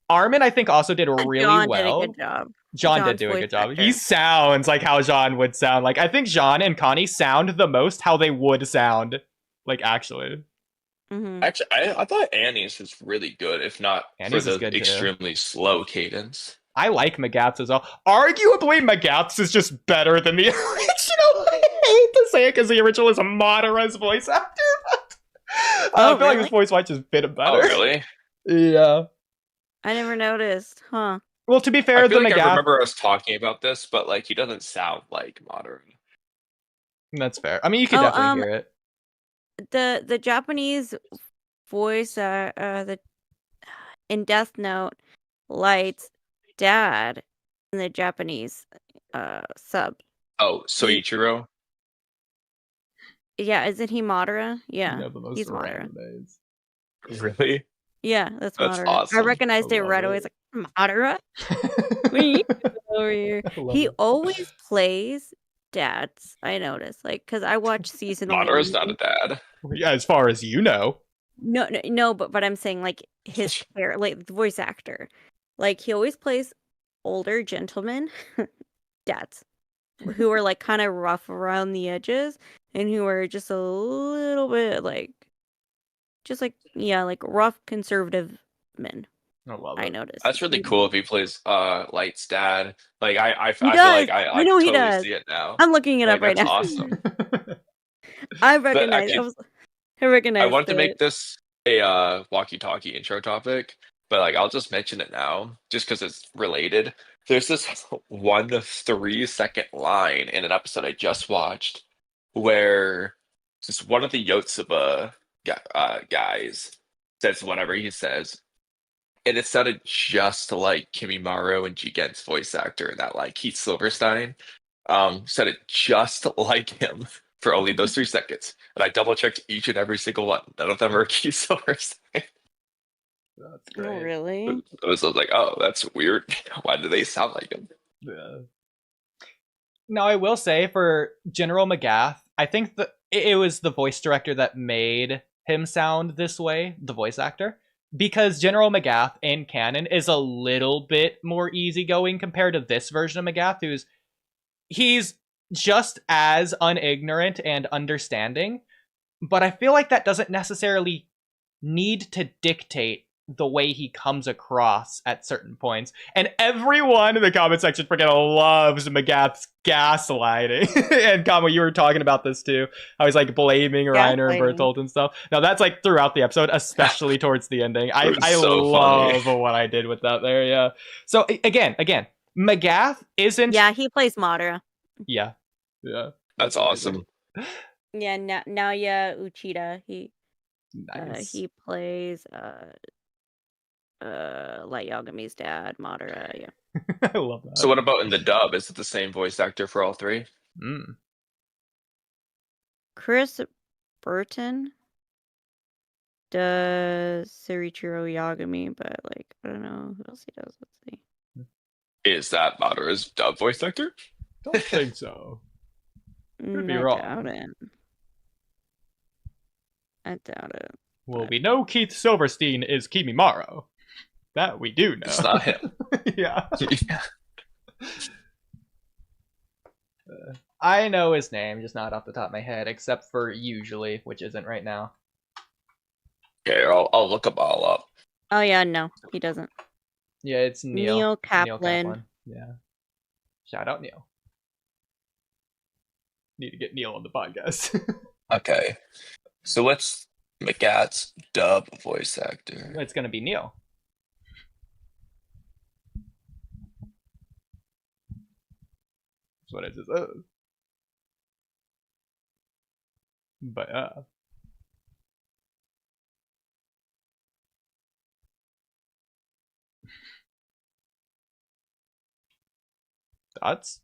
Armin, I think, also did really John well. did a good job. John did John's do a voice good job. actor. He sounds like how John would sound. Like, I think John and Connie sound the most how they would sound. Like, actually. Actually, I thought Annie's was really good, if not Annie's for is the good, too. extremely slow cadence. I like McGath's as well. Arguably, McGath's is just better than the original. I hate to say it because the original is Madara's voice actor. I feel like his voice might just fit him better. Oh, really? Yeah. I never noticed, huh? Well, to be fair, I feel the like McGath... I remember us talking about this, but like he doesn't sound like Madara. That's fair. I mean, you can definitely hear it. The Japanese voice, the in Death Note, Light's dad in the Japanese sub. Oh, Soichiro? Yeah, isn't he Madara? Yeah, You know the most he's Madara. random names. Really? Yeah, that's Madara. awesome. I recognized I it love right away. it. It's like, Madara? What are you doing over here? I love He it. always plays dads, I noticed. Like, because I watch seasonal. Madara's not a dad. Yeah, as far as you know. No, but I'm saying like his hair, like the voice actor, like he always plays older gentlemen, dads, who are like kind of rough around the edges and who are just a little bit like, like rough conservative men. I love I it. noticed. That's really cool if he plays Light's dad. Like I feel does. like I know he totally does. see it now. I'm looking it Like, up right that's now. awesome. I recognize. actually, I recognize. I wanted to make this a walkie-talkie intro topic, but like I'll just mention it now, just because it's related. There's this 1 to 3 second line in an episode I just watched where just one of the Yotsuba guys says whatever he says, and it sounded just like Kimimaro and Jigen's voice actor in that, like Keith Silverstein. Said it just like him for only those 3 seconds. And I double checked each and every single one. None of them are Keith Silverstein. That's Oh, great. really? I was like, oh, that's weird. Why do they sound like him? Yeah. Now, I will say for General McGath, I think that it was the voice director that made him sound this way, the voice actor, because General McGath in canon is a little bit more easygoing compared to this version of McGath, he's just as unignorant and understanding, but I feel like that doesn't necessarily need to dictate the way he comes across at certain points. And everyone in the comment section freaking loves McGath's gaslighting. And Kama, you were talking about this too. How he's like blaming Reiner and Bertolt and stuff. Now that's like throughout the episode, especially towards the ending. I so love funny. what I did with that there, yeah. So again, McGath isn't... Yeah, he plays Madara. Yeah. That's awesome. Yeah, Naoya Uchida. Nice. He plays Light Yagami's dad, Madara. Yeah. I love that. So what about in the dub? Is it the same voice actor for all 3? Chris Burton does Surichiro Yagami, but like I don't know who else he does. Let's see. Is that Madara's dub voice actor? Don't think so. Could be I wrong. doubt it. I doubt it. Well, we know Keith Silverstein is Kimimaro. That we do know. It's not him. Yeah. I know his name, just not off the top of my head, except for usually, which isn't right now. Okay, I'll look them all up. Oh yeah, no, he doesn't. Yeah, it's Neil. Neil Kaplan. Yeah. Shout out Neil. Need to get Neil on the podcast. Okay. So what's McGath's dub voice actor? It's gonna be Neil. That's what it just is. But thoughts?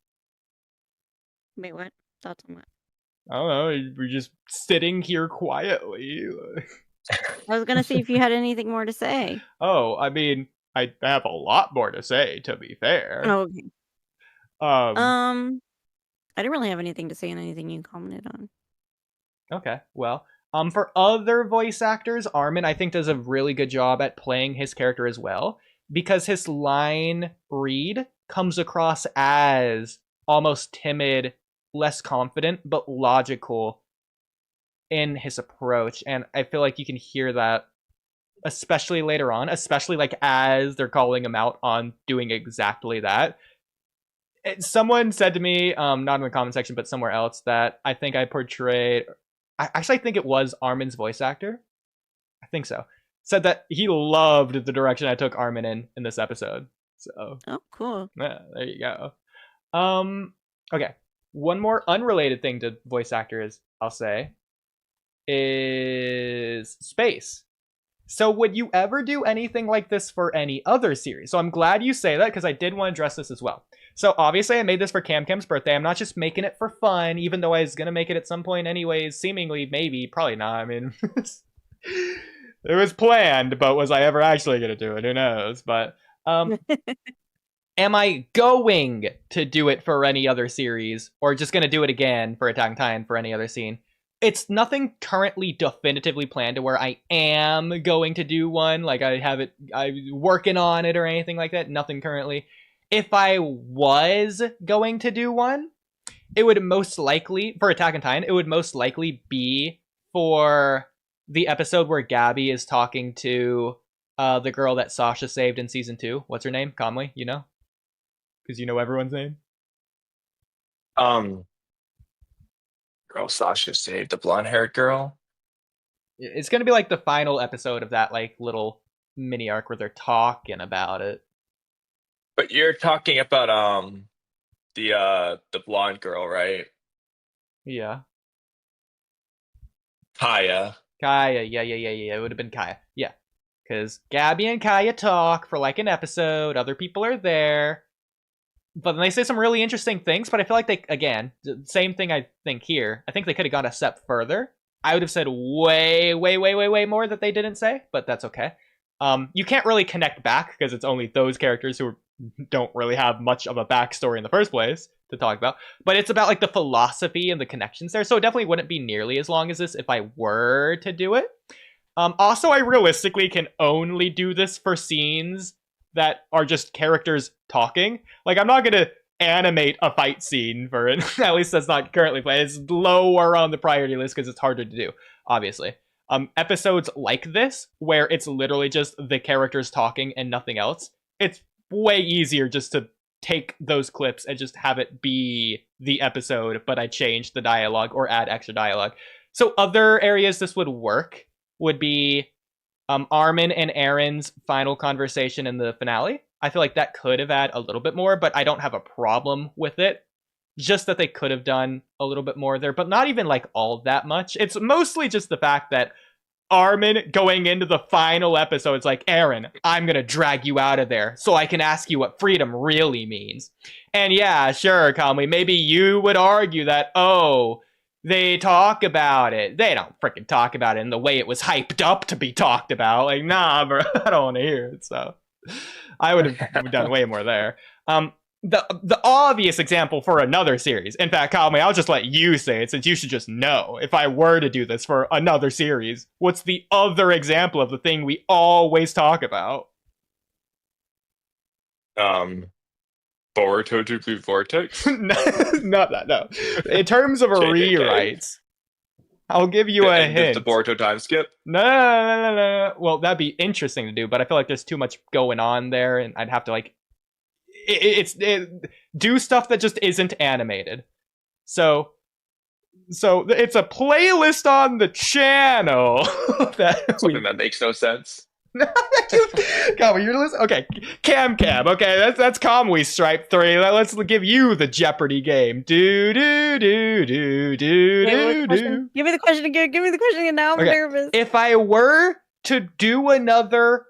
Wait, what? Thoughts on what? I don't know. We're just sitting here quietly. I was gonna see if you had anything more to say. Oh, I mean, I have a lot more to say, to be fair. Oh, okay. Um, I didn't really have anything to say on anything you commented on. Okay, well, for other voice actors, Armin, I think, does a really good job at playing his character as well, because his line read comes across as almost timid, less confident, but logical in his approach, and I feel like you can hear that, especially later on, especially like as they're calling him out on doing exactly that. Someone said to me, not in the comment section, but somewhere else, that I think I portrayed. I actually think it was Armin's voice actor. I think so. Said that he loved the direction I took Armin in this episode. So, Oh, cool. yeah, there you go. Okay. One more unrelated thing to voice actors, I'll say, is space. So would you ever do anything like this for any other series? So I'm glad you say that, because I did want to address this as well. So obviously I made this for Cam Cam's birthday. I'm not just making it for fun, even though I was going to make it at some point anyways, seemingly, maybe, probably not. I mean, it was planned, but was I ever actually going to do it? Who knows? But am I going to do it for any other series, or just going to do it again for Attack on Titan for any other scene? It's nothing currently definitively planned to where I am going to do one, like I'm working on it or anything like that. Nothing currently. If I was going to do one, it would most likely, for Attack on Titan, it would most likely be for the episode where Gabby is talking to the girl that Sasha saved in season 2. What's her name? Conley, you know? Because you know everyone's name. Girl Sasha saved, the blonde-haired girl. It's gonna be like the final episode of that like little mini arc where they're talking about it. But you're talking about the blonde girl, right? Yeah. Kaya. Kaya, yeah. It would have been Kaya. Yeah. Because Gabby and Kaya talk for like an episode, other people are there. But then they say some really interesting things, but I feel like they, again, same thing I think here. I think they could have gone a step further. I would have said way more that they didn't say, but that's okay. You can't really connect back because it's only those characters who don't really have much of a backstory in the first place to talk about. But it's about like the philosophy and the connections there, so it definitely wouldn't be nearly as long as this if I were to do it. Also, I realistically can only do this for scenes that are just characters talking. Like, I'm not gonna animate a fight scene for it. At least that's not currently planned. It's lower on the priority list because it's harder to do, obviously. Episodes like this, where it's literally just the characters talking and nothing else, it's way easier just to take those clips and just have it be the episode, but I change the dialogue or add extra dialogue. So other areas this would work would be Armin and Aaron's final conversation in the finale. I feel like that could have had a little bit more, but I don't have a problem with it. Just that they could have done a little bit more there, but not even like all that much. It's mostly just the fact that Armin going into the final episode, it's like, Aaron, I'm gonna drag you out of there so I can ask you what freedom really means. And yeah, sure, Conley, maybe you would argue that, oh, they talk about it. They don't freaking talk about it in the way it was hyped up to be talked about. Like, nah, bro, I don't want to hear it. So I would have done way more there. The obvious example for another series, in fact, Conley, I'll just let you say it since you should just know. If I were to do this for another series, what's the other example of the thing we always talk about? Boruto to Blue Vortex? Not that, no. In terms of rewrites, I'll give you a hint. The Boruto time skip? No. Well, that'd be interesting to do, but I feel like there's too much going on there, and I'd have to, like, do stuff that just isn't animated. So it's a playlist on the channel Something that makes no sense. Kamui, you're listening? Okay, Cam. Okay, that's Kamui Stripe 3. Let's give you the Jeopardy game. Do. Give me the question again. Give me the question again. Now I'm nervous. If I were to do another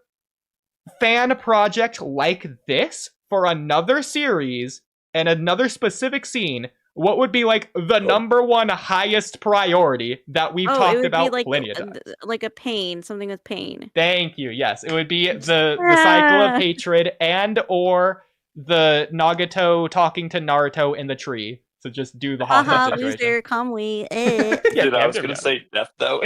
fan project like this for another series and another specific scene, what would be like the number one highest priority that we've talked about plenty of times? Like a pain, something with pain. Thank you. Yes, it would be the cycle of hatred and or the Nagato talking to Naruto in the tree. So just do the hostage situation. Loser, Kamui. Dude, I was gonna say death though.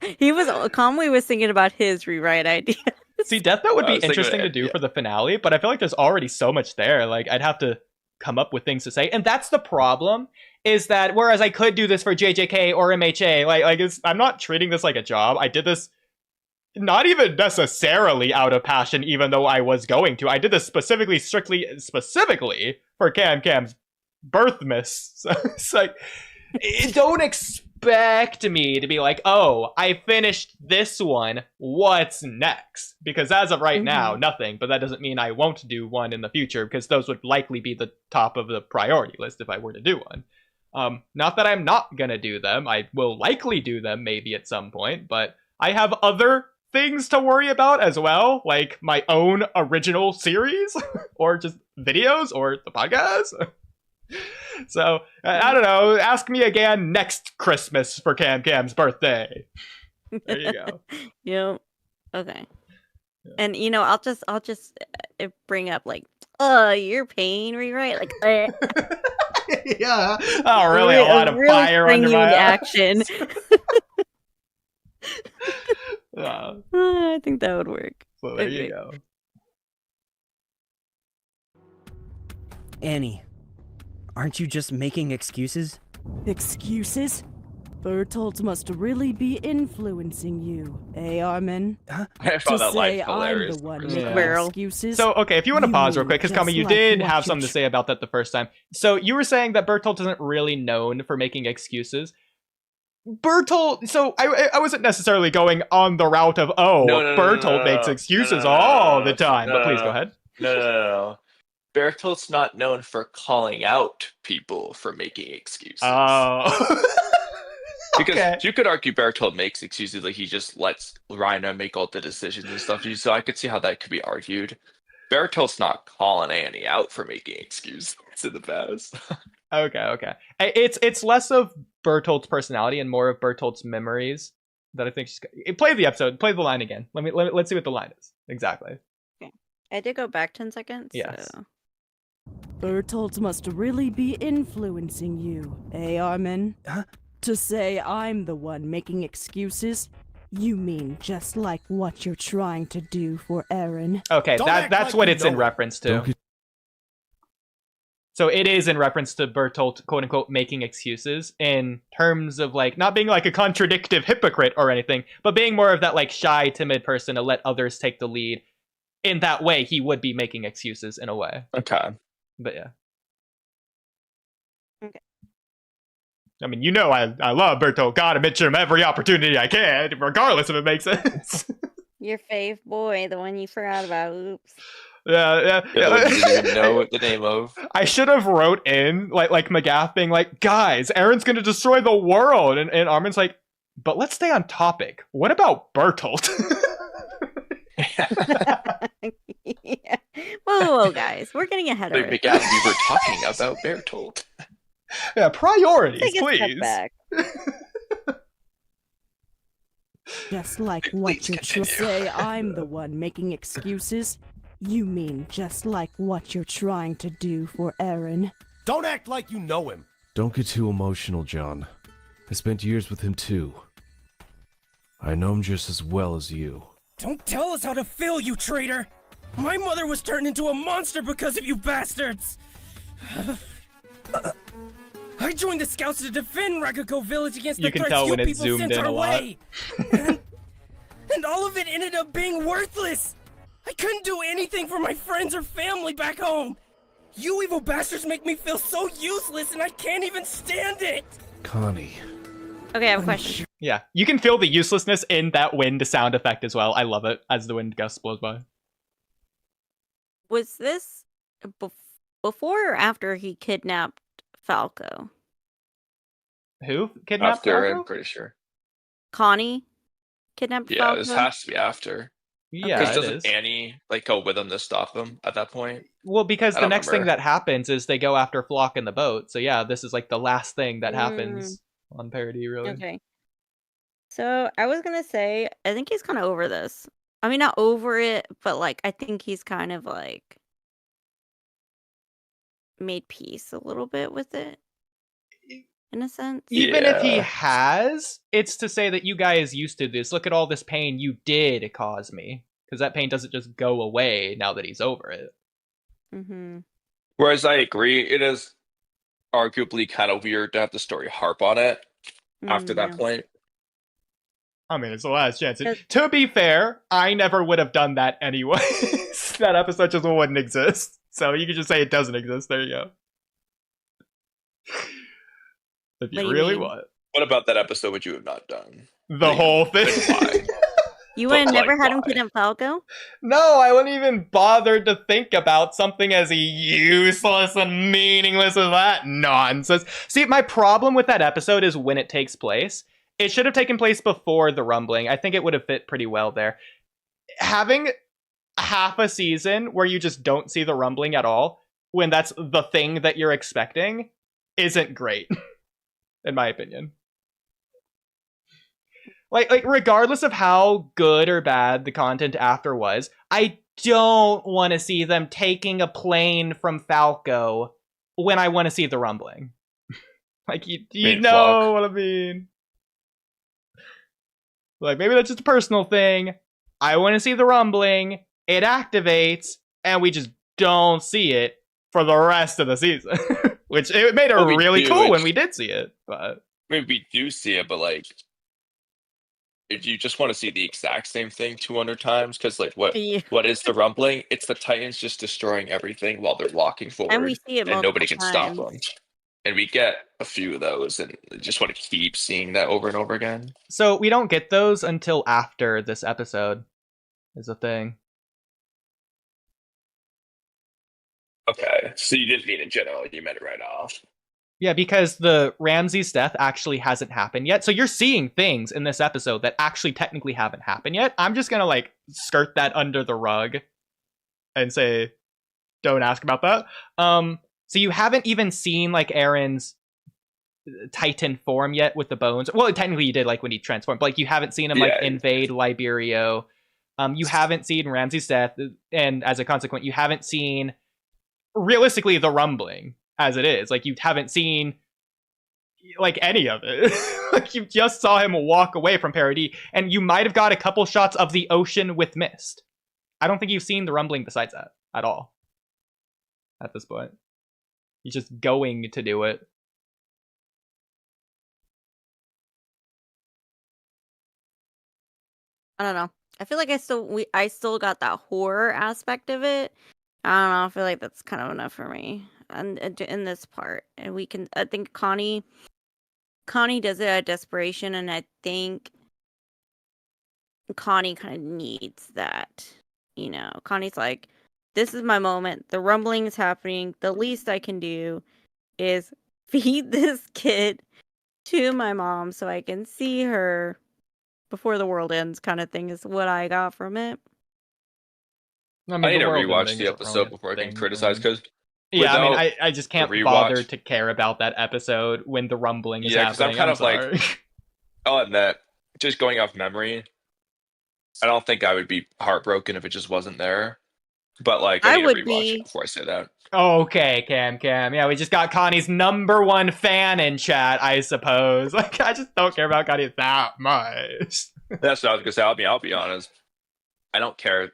Kamui was thinking about his rewrite idea. See, Death Note would be interesting to do for the finale, but I feel like there's already so much there. Like, I'd have to come up with things to say. And that's the problem, is that whereas I could do this for JJK or MHA, I'm not treating this like a job. I did this not even necessarily out of passion, even though I was going to. I did this specifically for Cam's birthmas. So it's like, don't expect me to be like, oh, I finished this one, what's next? Because as of right now, nothing. But that doesn't mean I won't do one in the future, because those would likely be the top of the priority list if I were to do one. Not that I'm not gonna do them. I will likely do them maybe at some point, but I have other things to worry about as well, like my own original series or just videos or the podcast. So, I don't know, ask me again next Christmas for Cam's birthday. There you go. Yep. Okay. Yeah. And, I'll just bring up, your pain rewrite, yeah. Oh, really? A lot of fire under my action. I think that would work. So there you go. Annie, aren't you just making excuses? Excuses? Bertolt must really be influencing you, Armin? Huh? I found that line hilarious. I'm the one making excuses. So, okay, if you want to pause real quick, because Kami, you did have something to say about that the first time. So, you were saying that Bertolt isn't really known for making excuses. Bertolt, so I wasn't necessarily going on the route of, Bertolt makes excuses all the time, but please go ahead. No. Bertolt's not known for calling out people for making excuses. Oh. Because you could argue Bertolt makes excuses, like he just lets Reina make all the decisions and stuff. So I could see how that could be argued. Bertolt's not calling Annie out for making excuses in the past. Okay. It's less of Bertolt's personality and more of Bertolt's memories that I think she's got. Play the episode. Play the line again. Let's see what the line is exactly. Okay. I did go back 10 seconds. Yes. So. Bertolt must really be influencing you, Armin? Huh? To say I'm the one making excuses, you mean just like what you're trying to do for Eren. Okay, that's what it's in reference to. So it is in reference to Bertolt, quote unquote, making excuses in terms of not being like a contradictive hypocrite or anything, but being more of that shy, timid person to let others take the lead. In that way, he would be making excuses in a way. Okay. But yeah. Okay. I mean, I love Bertolt. Gotta mention him every opportunity I can, regardless if it makes sense. Your fave boy, the one you forgot about. Oops. Yeah. You didn't even know the name of. I should have wrote in, like Magath being like, guys, Eren's gonna destroy the world. And Armin's like, but let's stay on topic. What about Bertolt? Yeah. Whoa, guys. We're getting ahead of it. We were talking about Bertolt. Yeah, priorities, Take a please. step back. Just like what you're trying to say, I'm the one making excuses. You mean just like what you're trying to do for Eren. Don't act like you know him. Don't get too emotional, John. I spent years with him too. I know him just as well as you. Don't tell us how to feel, you traitor! My mother was turned into a monster because of you bastards! I joined the scouts to defend Rakugo village against the threats you people sent our way! And all of it ended up being worthless! I couldn't do anything for my friends or family back home! You evil bastards make me feel so useless and I can't even stand it! Connie. Okay, I have a question. Yeah, you can feel the uselessness in that wind sound effect as well. I love it as the wind gust blows by. Was this before or after he kidnapped Falco? Who kidnapped After, Falco? I'm pretty sure. Connie kidnapped Yeah, Falco? this has to be after. Yeah, Because it doesn't is. Annie like go with him to stop him at that point? Well, because I the don't next thing remember. that happens is they go after Flock in the boat. So yeah, this is like the last thing that happens on Parody, really. Okay. So I was gonna say, I think he's kind of over this. I mean, not over it, but like I think he's kind of like made peace a little bit with it, in a sense. Even if he Yeah. has, it's to say that you guys used to this. Look at all this pain you did cause me. Because that pain doesn't just go away now that he's over it. Mm-hmm. Whereas I agree, it is arguably kind of weird to have the story harp on it after that point. I mean, it's the last chance. To be fair, I never would have done that anyway. That episode just wouldn't exist. So you could just say it doesn't exist. There you go. If you really want. What about that episode would you have not done? The whole thing? Why? You would have But, never like, had him why? kidnap Falco? No, I wouldn't even bother to think about something as useless and meaningless as that nonsense. See, my problem with that episode is when it takes place. It should have taken place before the rumbling. I think it would have fit pretty well there. Having half a season where you just don't see the rumbling at all, when that's the thing that you're expecting, isn't great, in my opinion. Like regardless of how good or bad the content after was, I don't want to see them taking a plane from Falco when I want to see the rumbling. Like, you know what I mean? Like, maybe that's just a personal thing. I want to see the rumbling, it activates, and we just don't see it for the rest of the season. Which, it made it really cool when we did see it, but... I mean, we do see it, but, like, if you just want to see the exact same thing 200 times, because, like, what is the rumbling? It's the Titans just destroying everything while they're walking forward, And we see it and nobody can multiple stop times. them. And we get a few of those, and I just want to keep seeing that over and over again. So we don't get those until after this episode, is a thing. Okay, so you didn't mean in general, you meant it right off. Yeah, because the Ramsey's death actually hasn't happened yet. So you're seeing things in this episode that actually technically haven't happened yet. I'm just gonna, like, skirt that under the rug and say, don't ask about that. So you haven't even seen, like, Aaron's Titan form yet with the bones. Well, technically you did, like, when he transformed, but, like, you haven't seen him, like, invade Liberio. You haven't seen Ramsey's death, and as a consequence, you haven't seen, realistically, the rumbling as it is. Like, you haven't seen, like, any of it. Like, you just saw him walk away from Parody, and you might have got a couple shots of the ocean with mist. I don't think you've seen the rumbling besides that at all at this point. He's just going to do it. I don't know. I feel like I still got that horror aspect of it. I don't know. I feel like that's kind of enough for me, and in this part, and I think Connie does it out of desperation, and I think Connie kind of needs that. You know, Connie's like, this is my moment. The rumbling is happening. The least I can do is feed this kid to my mom so I can see her before the world ends, kind of thing, is what I got from it. I need to rewatch the episode before I can criticize, because yeah, I mean, I just can't bother to care about that episode when the rumbling is happening. Yeah, because I'm kind of like, I'll admit, just going off memory, I don't think I would be heartbroken if it just wasn't there. But, like, I need to rewatch it before I say that. Okay, Cam. Yeah, we just got Connie's #1 fan in chat, I suppose. Like, I just don't care about Connie that much. That's what I was gonna say. I'll be honest. I don't care.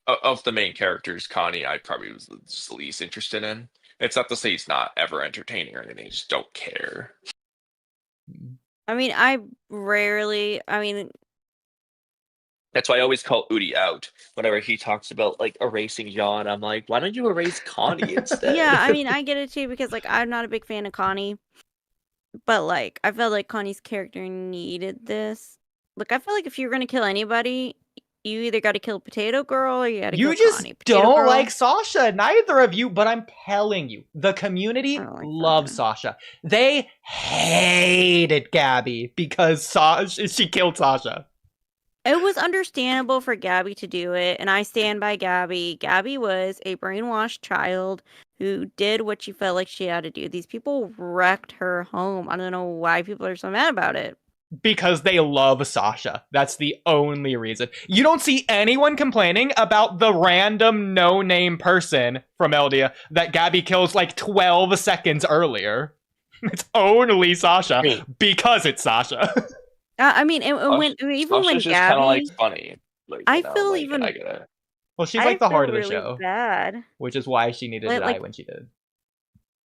Of the main characters, Connie, I probably was just the least interested in. It's not to say he's not ever entertaining or anything. I just don't care. I mean, that's why I always call Udi out whenever he talks about, like, erasing Jan. I'm like, why don't you erase Connie instead? Yeah, I mean, I get it too, because, like, I'm not a big fan of Connie. But like, I felt like Connie's character needed this. Look, I feel like if you're gonna kill anybody, you either got to kill Potato Girl or you got to You kill just Connie. Potato don't Girl, like Sasha, neither of you, but I'm telling you, the community I don't like loves Sasha. They hated Gabby because she killed Sasha. It was understandable for Gabby to do it, and I stand by Gabby. Gabby was a brainwashed child who did what she felt like she had to do. These people wrecked her home. I don't know why people are so mad about it. Because they love Sasha. That's the only reason. You don't see anyone complaining about the random no-name person from Eldia that Gabby kills like 12 seconds earlier. It's only Sasha because it's Sasha. I mean, even when Sasha's just kind of Gabby, like funny. Like, I you know, feel like, even I get it. Well, she's I like the feel heart of the really show, bad. which is why she needed to die Like, when she did.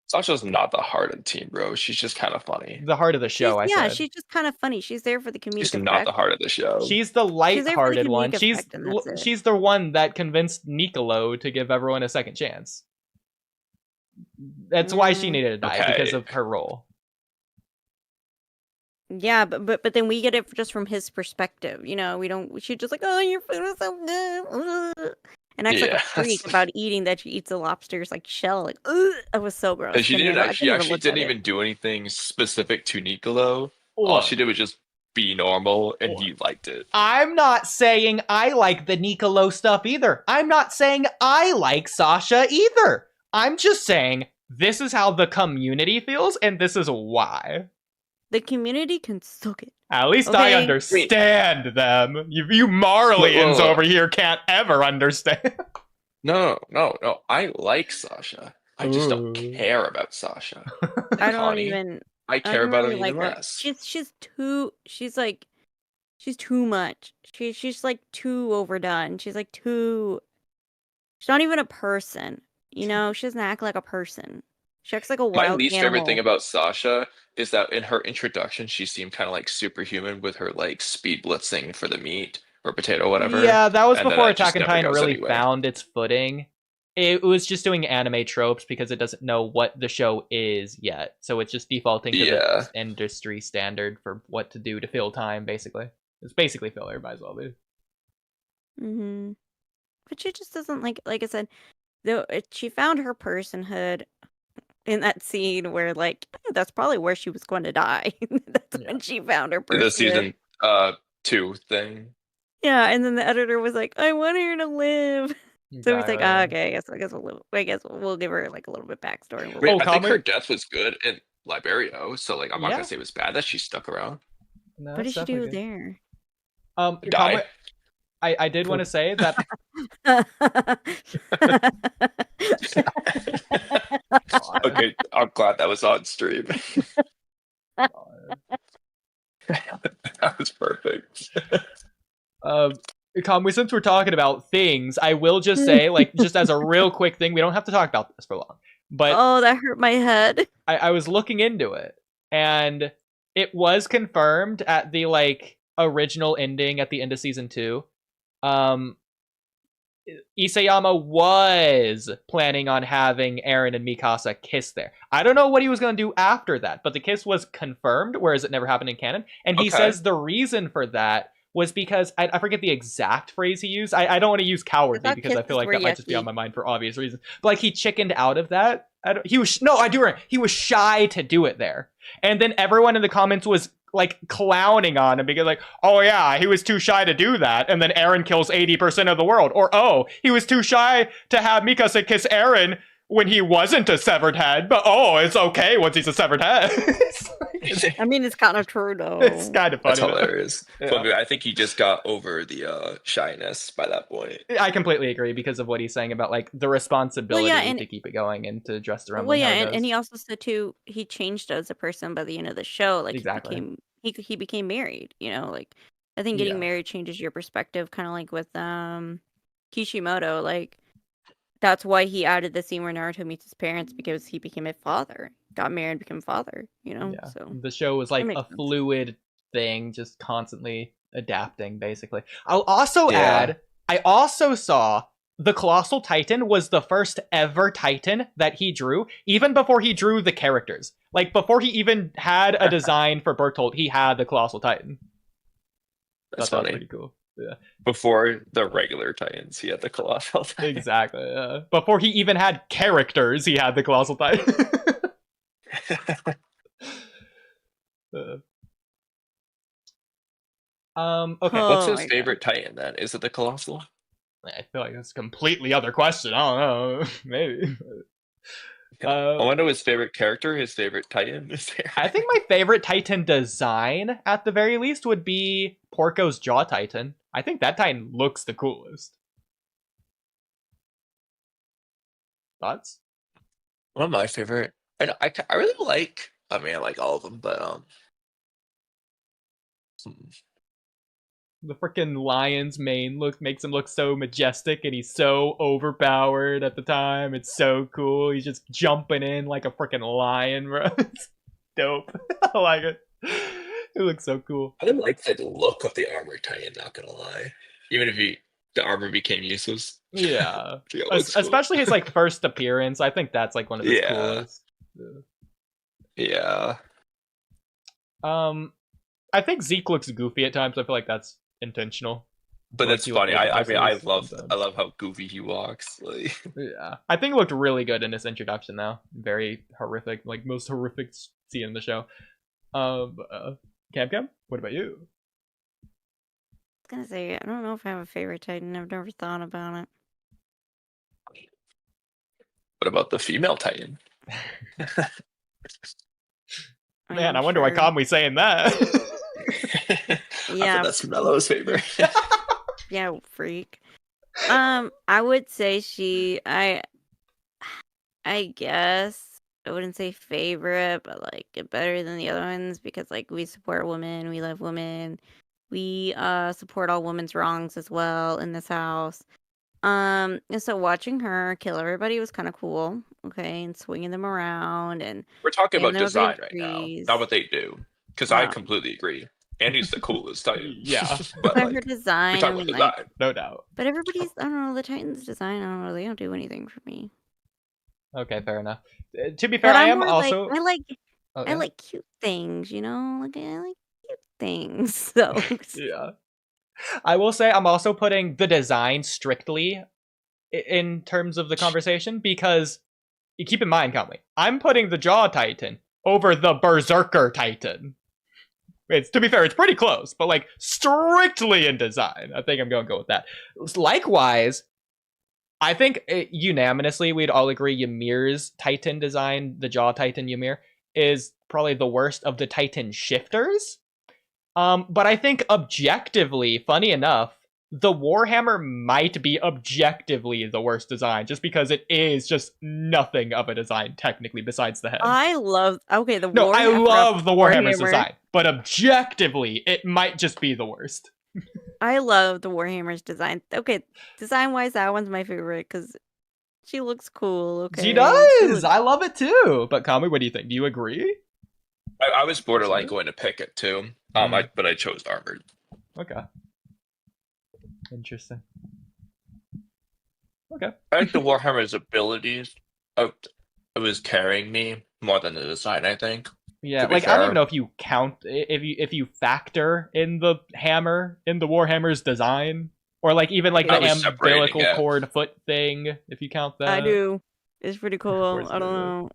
Sasha's not the heart of the team, bro. She's just kind of funny. The heart of the show, I said. she's just kind of funny. She's there for the comedic She's effect. not the heart of the show. She's the light-hearted one. comedic effect, and that's it. She's the one that convinced Nicolo to give everyone a second chance. That's why she needed to die, because of her role. Yeah, but then we get it just from his perspective. You know, we don't. She's just like, oh, your food is so good, and acts like a freak about eating that she eats a lobster's like shell. Like, it was so gross. And she Couldn't didn't even- I actually, couldn't actually look didn't at it. even do anything specific to Nicolo. All she did was just be normal, and he liked it. I'm not saying I like the Nicolo stuff either. I'm not saying I like Sasha either. I'm just saying this is how the community feels, and this is why. The community can suck it. At least I understand them. You Marlians over here can't ever understand. No. I like Sasha. I just don't care about Sasha. I don't even. I care about her really even like her. less. She's too much. She's like too overdone. She's like too. She's not even a person. You know, she doesn't act like a person. She acts like a wild My least animal. favorite thing about Sasha is that in her introduction, she seemed kind of like superhuman with her like speed blitzing for the meat or potato, whatever. Yeah, that was and before then Attack on Titan really found its footing. It was just doing anime tropes because it doesn't know what the show is yet. So it's just defaulting to the industry standard for what to do to fill time, basically. It's basically filler, might as well be. Mm-hmm. But she just doesn't like I said, though she found her personhood in that scene where like that's probably where she was going to die. That's when she found her personhood. The season 2 thing. Yeah, and then the editor was like, I want her to live. So he's like, okay, I guess we'll give her like a little bit backstory. I think her death was good in Liberio, so like I'm not gonna say it was bad that she stuck around. No, what did she do there? Die. I did want to say that. Okay, I'm glad that was on stream. That was perfect. Since we're talking about things, I will just say, like, just as a real quick thing, we don't have to talk about this for long. But oh, that hurt my head. I was looking into it, and it was confirmed at the like original ending at the end of season 2. Isayama was planning on having Eren and Mikasa kiss there. I don't know what he was going to do after that, but the kiss was confirmed, whereas it never happened in canon. And he says the reason for that was because, I forget the exact phrase he used. I don't want to use cowardly because I feel like that might just be on my mind for obvious reasons. But like he chickened out of that. He was shy to do it there. And then everyone in the comments was like clowning on him because like, oh yeah, he was too shy to do that. And then Eren kills 80% of the world. Or, oh, he was too shy to have Mikasa kiss Eren when he wasn't a severed head. But oh, it's okay once he's a severed head. I mean, it's kind of true though. It's kind of funny. That's hilarious. Yeah. I think he just got over the shyness by that point. I completely agree because of what he's saying about like the responsibility to keep it going and to dress around. Well, yeah, and he also said too, he changed as a person by the end of the show. Like he became married. You know, like I think getting married changes your perspective, kind of like with Kishimoto. Like that's why he added the scene where Naruto meets his parents because he became a father. Got married, became father, you know? Yeah. So the show was like a fluid thing, just constantly adapting, basically. I'll also add, I also saw the Colossal Titan was the first ever Titan that he drew, even before he drew the characters. Like, before he even had a design for Bertolt, he had the Colossal Titan. That's That was funny. pretty cool. Yeah. Before the regular Titans, he had the Colossal Titan. Exactly. Yeah. Before he even had characters, he had the Colossal Titan. Okay. What's Oh his my favorite Titan then? Is it the Colossal? I feel like that's a completely other question. I don't know. Maybe. I wonder his favorite character, his favorite Titan is there. I think my favorite Titan design, at the very least, would be Porco's Jaw Titan. I think that Titan looks the coolest. Thoughts? One of my favorite, and I really like. I mean, I like all of them, but The freaking lion's mane look makes him look so majestic, and he's so overpowered at the time. It's so cool. He's just jumping in like a freaking lion, bro. It's dope. I like it. It looks so cool. I didn't like the look of the armor Titan. Not gonna lie, even if the armor became useless. Yeah, Yeah, it looks cool. especially his like first appearance. I think that's like one of his coolest. Yeah. I think Zeke looks goofy at times. I feel like that's intentional. But Like, that's he looked funny. I mean, I ridiculous love how goofy he walks. Like, Yeah, I think it looked really good in his introduction. Though very horrific, like most horrific scene in the show. Cam, what about you? I was gonna say, I don't know if I have a favorite Titan. I've never thought about it. what about the female Titan? Man, I wonder why Conway's saying that. Yeah, that's Mello's favorite. yeah, freak. I would say I guess I wouldn't say favorite, but like better than the other ones because like we support women, we love women, we support all women's wrongs as well in this house. And so watching her kill everybody was kind of cool. Okay, and swinging them around and We're talking hitting about them with design right now, trees. not what they do. Because I completely agree. Andy's the coolest Titan. Yeah. but But like, her design, we're talking about like, design. No doubt. but everybody's, I don't know, the Titans design, I don't know, they don't do anything for me. Okay, fair enough. To be fair, But I I'm am more also. like, Oh, I yeah? like cute things, you know? Like, I like cute things. So, Yeah. I will say I'm also putting the design strictly in terms of the conversation because keep in mind, Conway, I'm putting the Jaw Titan over the Berserker Titan. It's, to be fair, it's pretty close, but like strictly in design, I think I'm going to go with that. Likewise, I think unanimously we'd all agree Ymir's Titan design, the Jaw Titan Ymir, is probably the worst of the Titan shifters. But I think objectively, funny enough, the Warhammer might be objectively the worst design, just because it is just nothing of a design technically besides the head. I love, okay, the No, I Warhammer- love the Warhammer's Warhammer. design, but objectively, it might just be the worst. I love the Warhammer's design. Okay, design-wise, that one's my favorite because she looks cool, okay? She does! I love it too! But Kami, what do you think? Do you agree? I was borderline going to pick it too. But I chose armored. Okay. Interesting. Okay. I think the Warhammer's abilities. It was carrying me more than the design. I think. Yeah, like I don't even know if you count if you factor in the hammer in the Warhammer's design, or like even like the umbilical cord foot thing, if you count that. I do. It's pretty cool. I don't know.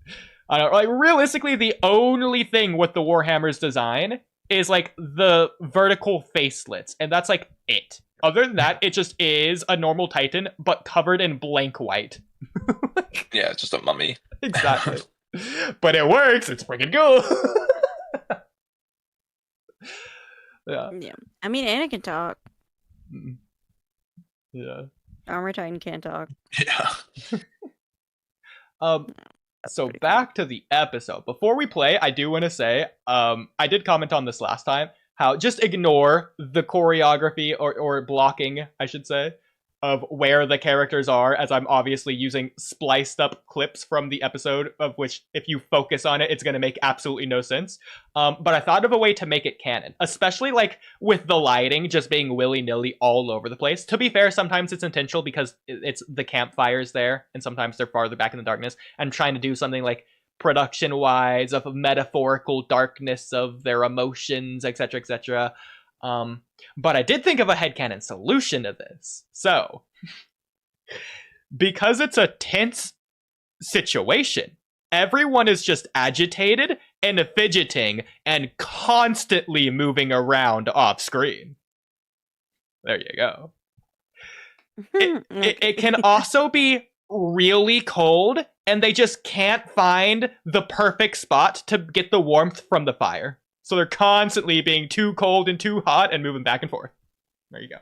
Like realistically, the only thing with the Warhammer's design is like the vertical face slits, and that's like it. Other than that, it just is a normal Titan, but covered in blank white. Yeah, it's just a mummy. Exactly. But it works. It's freaking cool. Yeah. I mean, Anna can talk. Yeah. Armor Titan can't talk. Yeah. So back to the episode. Before we play, I do want to say, I did comment on this last time, how just ignore the choreography or blocking, I should say. of where the characters are, as I'm obviously using spliced up clips from the episode, of which if you focus on it, it's going to make absolutely no sense. But I thought of a way to make it canon, especially like with the lighting just being willy-nilly all over the place. To be fair, sometimes it's intentional because it's the campfires there, and sometimes they're farther back in the darkness, and trying to do something like production-wise of metaphorical darkness of their emotions, etc., etc. But I did think of a headcanon solution to this. So, because it's a tense situation, everyone is just agitated and fidgeting and constantly moving around off screen. There you go. It can also be really cold, and they just can't find the perfect spot to get the warmth from the fire. So they're constantly being too cold and too hot and moving back and forth. There you go.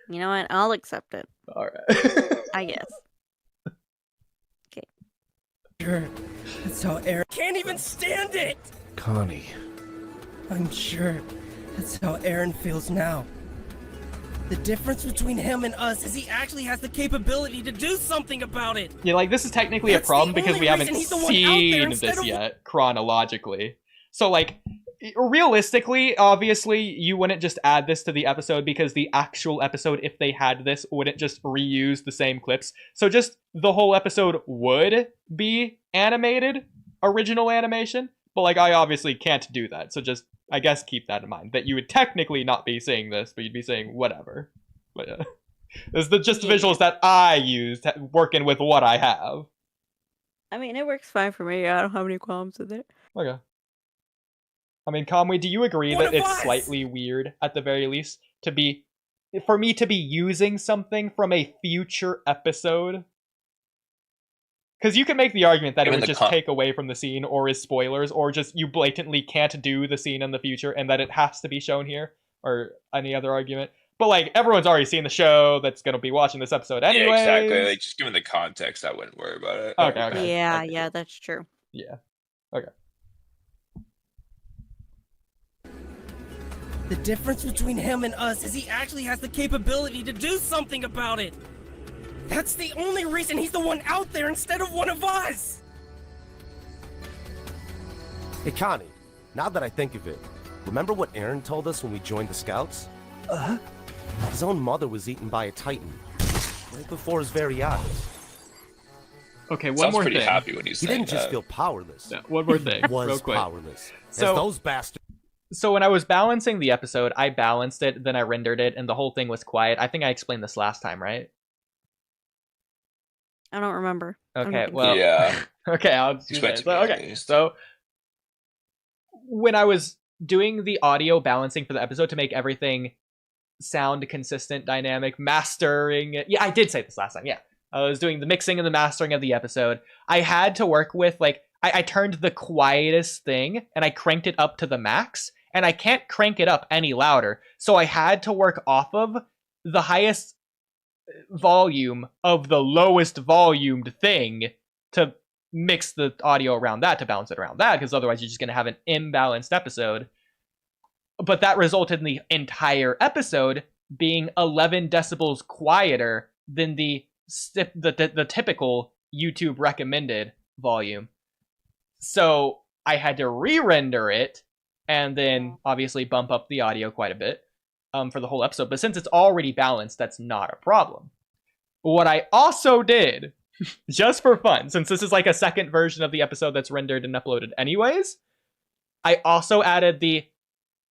You know what? I'll accept it. All right. I guess. Okay. Sure. That's how Aaron can't even stand it! Connie. I'm sure that's how Aaron feels now. The difference between him and us is he actually has the capability to do something about it! Yeah, like, this is technically That's a problem the because only we haven't reason he's the one out there seen instead this of- yet, chronologically. So, like, realistically, obviously, you wouldn't just add this to the episode because the actual episode, if they had this, wouldn't just reuse the same clips. So just the whole episode would be animated, original animation. But, like, I obviously can't do that. So just, I guess, keep that in mind. That you would technically not be saying this, but you'd be saying whatever. But, yeah. This is the visuals that I used, working with what I have. I mean, it works fine for me. I don't have any qualms with it. Okay. I mean, Conway, do you agree What that it's of us? slightly weird, at the very least, for me to be using something from a future episode? Because you can make the argument that it Given would the just take away from the scene, or is spoilers, or just you blatantly can't do the scene in the future, and that it has to be shown here, or any other argument. But, like, everyone's already seen the show that's going to be watching this episode anyway. Yeah, exactly. Like, just given the context, I wouldn't worry about it. Okay. Yeah, that's true. Yeah. Okay. The difference between him and us is he actually has the capability to do something about it! That's the only reason he's the one out there instead of one of us! Hey, Connie, now that I think of it, remember what Aaron told us when we joined the Scouts? His own mother was eaten by a Titan, right before his very eyes. Okay, one Sounds more pretty thing. happy when you say He didn't just that. feel powerless. No, one more thing, He was real quick. powerless. So- As those bastards. So when I was balancing the episode, I balanced it, then I rendered it, and the whole thing was quiet. I think I explained this last time, right? I don't remember. I don't Okay, think well, Yeah. okay, I'll do Explain this. to me, So, at okay, least. so when I was doing the audio balancing for the episode to make everything sound consistent, dynamic, mastering it. Yeah, I did say this last time. Yeah, I was doing the mixing and the mastering of the episode. I had to work with, like, I turned the quietest thing and I cranked it up to the max, and I can't crank it up any louder. So I had to work off of the highest volume of the lowest volumed thing to mix the audio around that, to balance it around that, because otherwise you're just going to have an imbalanced episode. But that resulted in the entire episode being 11 decibels quieter than the typical YouTube recommended volume. So I had to re-render it and then obviously bump up the audio quite a bit for the whole episode. But since it's already balanced, that's not a problem. What I also did, just for fun, since this is like a second version of the episode that's rendered and uploaded anyways, I also added the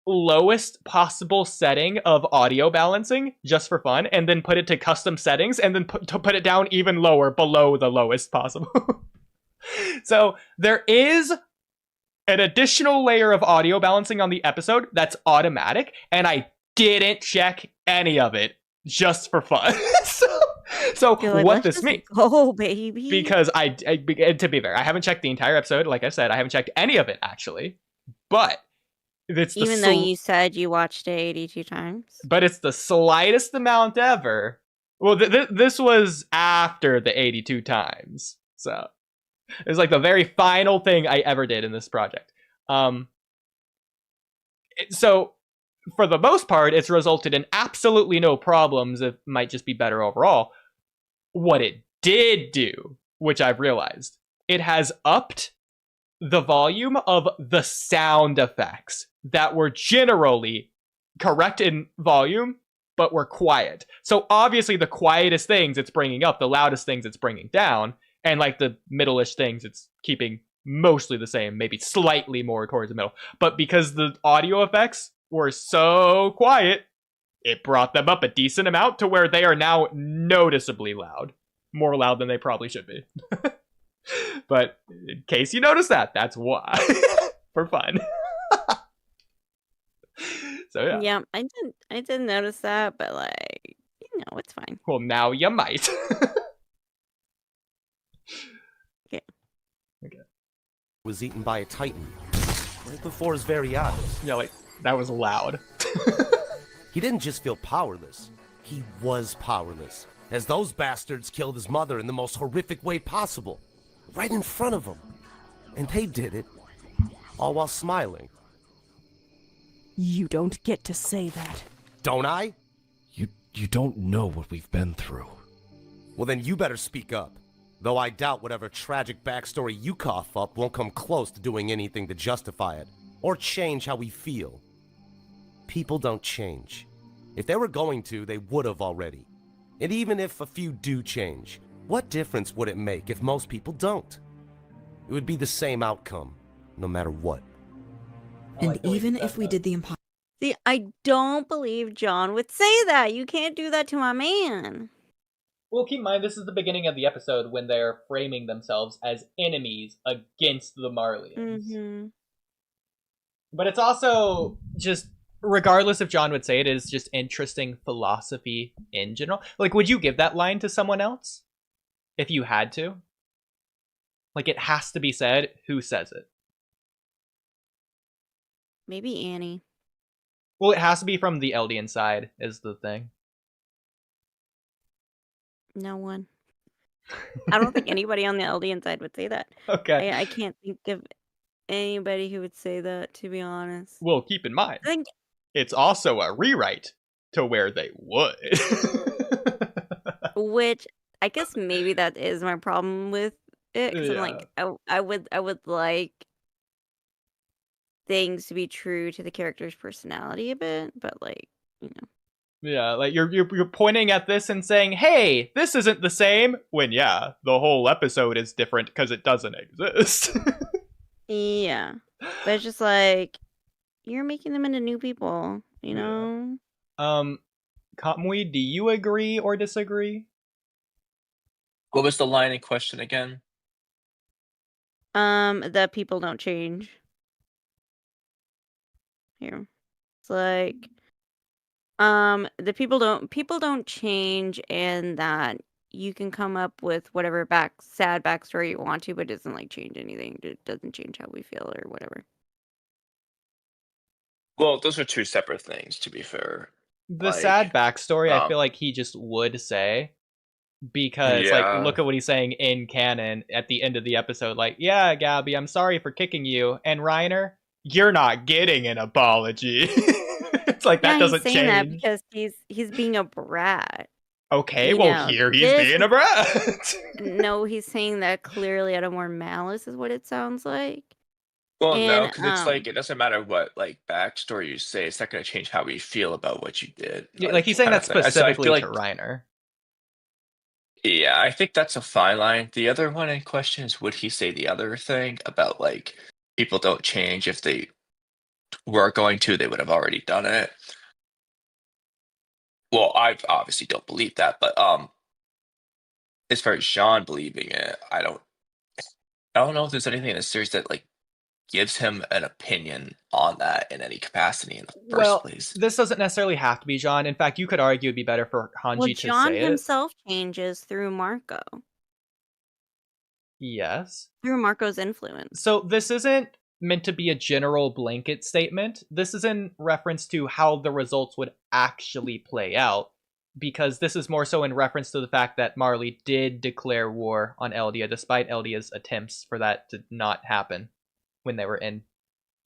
lowest possible setting of audio balancing just for fun, and then put it to custom settings, and then put it down even lower below the lowest possible. So there is an additional layer of audio balancing on the episode that's automatic, and I didn't check any of it just for fun. So You're like, what let's this just means, go, baby. because I to be fair, I haven't checked the entire episode. Like I said, I haven't checked any of it actually, but it's the Even though you said you watched it 82 times. but it's the slightest amount ever. Well, this was after the 82 times, so it was like the very final thing I ever did in this project. So for the most part, it's resulted in absolutely no problems. It might just be better overall. What it did do, which I've realized, it has upped the volume of the sound effects that were generally correct in volume, but were quiet. So obviously the quietest things it's bringing up, the loudest things it's bringing down, and like the middle-ish things it's keeping mostly the same, maybe slightly more towards the middle. But because the audio effects were so quiet, it brought them up a decent amount to where they are now noticeably loud. More loud than they probably should be. But in case you notice that, that's why. For fun. So yeah. Yeah, I didn't notice that, but like, it's fine. Well, now you might. Okay. Was eaten by a titan right before his very eyes. Yeah, like, that was loud. He didn't just feel powerless. He was powerless, as those bastards killed his mother in the most horrific way possible, right in front of him. And they did it, all while smiling. You don't get to say that. Don't I? You don't know what we've been through. Well, then you better speak up. Though I doubt whatever tragic backstory you cough up won't come close to doing anything to justify it, or change how we feel. People don't change. If they were going to, they would have already. And even if a few do change, what difference would it make if most people don't? It would be the same outcome, no matter what. And even if we did the impossible. See, I don't believe John would say that. You can't do that to my man. Well, keep in mind, this is the beginning of the episode when they're framing themselves as enemies against the Marleyans. Mm-hmm. But it's also just, regardless if John would say it, is just interesting philosophy in general. Like, would you give that line to someone else? If you had to? Like, it has to be said. Who says it? Maybe Annie. Well, it has to be from the Eldian side, is the thing. No one. I don't think anybody on the Eldian side would say that. Okay. I can't think of anybody who would say that, to be honest. Well, keep in mind, I think it's also a rewrite to where they would. Which I guess maybe that is my problem with it. 'Cause I'm like, I would like things to be true to the character's personality a bit, but like, Yeah, like you're pointing at this and saying, "Hey, this isn't the same." When yeah, the whole episode is different because it doesn't exist. Yeah, but it's just like you're making them into new people, you know. Kamui, do you agree or disagree? What was the line in question again? The people don't change. Here, it's like, the people don't change, and that you can come up with whatever sad backstory you want to, but it doesn't like change anything. It doesn't change how we feel or whatever. Well, those are two separate things, to be fair. The sad backstory, I feel like he just would say, because like, look at what he's saying in canon at the end of the episode. Like, yeah, Gabby, I'm sorry for kicking you, and Reiner, you're not getting an apology. It's like, that doesn't he's saying change. that because he's being a brat. Okay, well, here he's being a brat. No, he's saying that clearly out of more malice, is what it sounds like. Well, no, because it's like, it doesn't matter what like backstory you say; it's not going to change how we feel about what you did. Yeah, like he's saying that specifically to Reiner. Yeah, I think that's a fine line. The other one in question is, would he say the other thing about like people don't change? If they were going to, they would have already done it. Well, I obviously don't believe that, but as far as Jean believing it, I don't know if there's anything in the series that like gives him an opinion on that in any capacity in the first place. This doesn't necessarily have to be Jean. In fact, you could argue it'd be better for Hanji to John say it. himself changes through Marco. Yes. Through Marco's influence. So this isn't meant to be a general blanket statement. This is in reference to how the results would actually play out, because this is more so in reference to the fact that Marley did declare war on Eldia, despite Eldia's attempts for that to not happen when they were in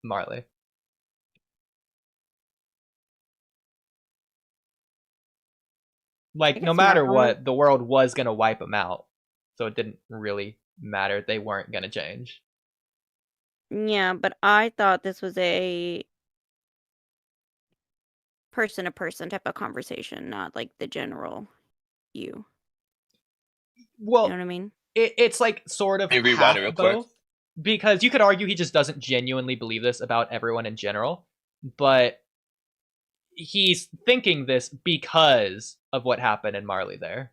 Marley. Like, no matter what, the world was going to wipe them out. So it didn't really matter. They weren't going to change. Yeah, but I thought this was a person-to-person type of conversation, not like the general you. Well, you know what I mean? It's like sort of Maybe half rewind it real both. quick. Because you could argue he just doesn't genuinely believe this about everyone in general. But he's thinking this because of what happened in Marley there.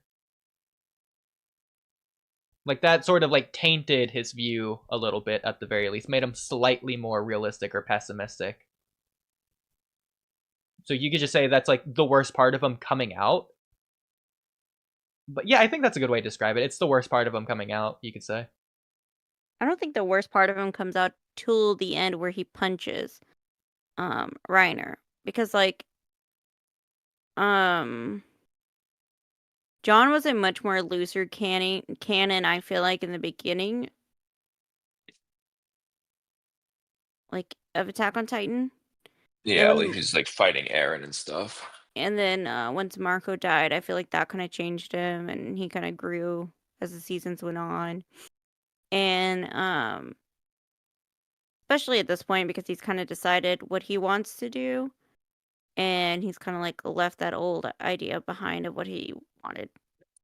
Like, that sort of like tainted his view a little bit at the very least, made him slightly more realistic or pessimistic. So you could just say that's like the worst part of him coming out. But yeah, I think that's a good way to describe it. It's the worst part of him coming out, you could say. I don't think the worst part of him comes out till the end where he punches Reiner. Because like John was a much more looser canon, I feel like, in the beginning. Like, of Attack on Titan. Yeah, like he's like fighting Eren and stuff. And then once Marco died, I feel like that kind of changed him, and he kind of grew as the seasons went on. And especially at this point, because he's kind of decided what he wants to do, and he's kind of like left that old idea behind of what he wanted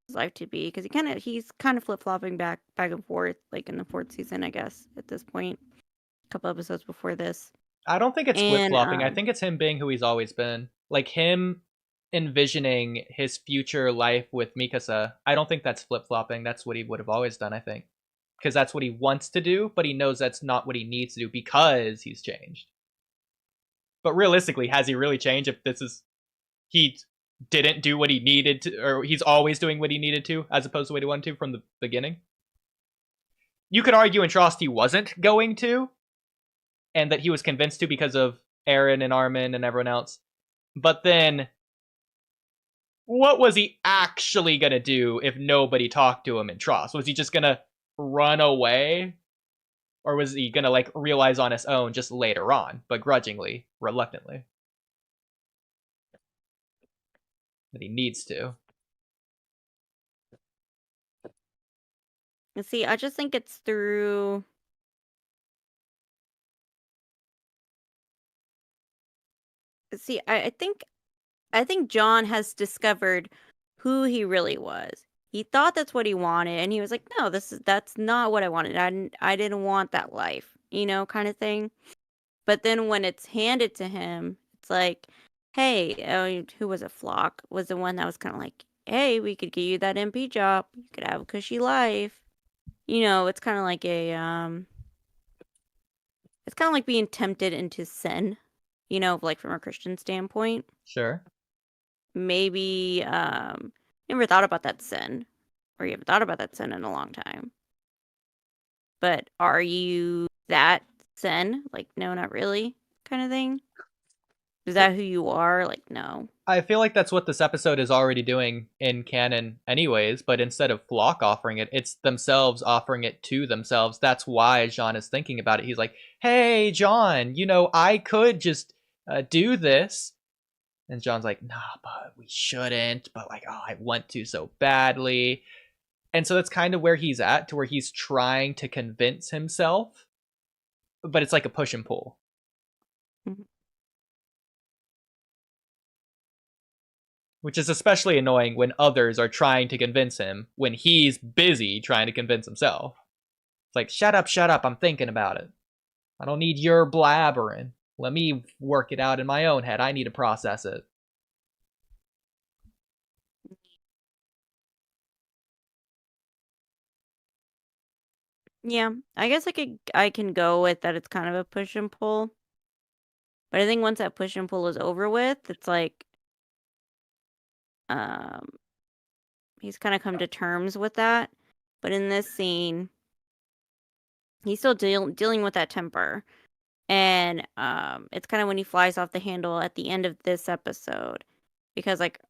his life to be, because he's kind of flip-flopping back and forth, like in the 4th season, I guess, at this point, a couple episodes before this. I don't think it's flip-flopping. I think it's him being who he's always been. Like, him envisioning his future life with Mikasa. I don't think that's flip-flopping. That's what he would have always done, I think. Because that's what he wants to do, but he knows that's not what he needs to do because he's changed. But realistically, has he really changed if this is... He didn't do what he needed to, or he's always doing what he needed to, as opposed to what he wanted to from the beginning? You could argue in Trost he wasn't going to, and that he was convinced to because of Eren and Armin and everyone else. But then, what was he actually going to do if nobody talked to him in Trost? Was he just going to run away? Or was he going to like realize on his own just later on, begrudgingly, reluctantly? That he needs to. See, I just think it's through... See, I think John has discovered who he really was. He thought that's what he wanted, and he was like, "No, that's not what I wanted. I didn't want that life," kind of thing. But then when it's handed to him, it's like, "Hey, who was it? Flock was the one that was kind of like, hey, we could get you that MP job. You could have a cushy life." It's kind of like it's kind of like being tempted into sin. Like from a Christian standpoint. Sure. Maybe never thought about that sin, or you haven't thought about that sin in a long time. But are you that sin? Like, no, not really, kind of thing? Is that who you are? Like, no. I feel like that's what this episode is already doing in canon anyways, but instead of Flock offering it, it's themselves offering it to themselves. That's why John is thinking about it. He's like, hey, John, I could just do this. And John's like, nah, but we shouldn't. But like, oh, I want to so badly. And so that's kind of where he's at, to where he's trying to convince himself. But it's like a push and pull. Mm-hmm. Which is especially annoying when others are trying to convince him when he's busy trying to convince himself. It's like, shut up, I'm thinking about it. I don't need your blabbering. Let me work it out in my own head. I need to process it. Yeah, I guess I can go with that. It's kind of a push and pull. But I think once that push and pull is over with, it's like he's kind of come to terms with that. But in this scene, he's still dealing with that temper. And it's kind of when he flies off the handle at the end of this episode, because like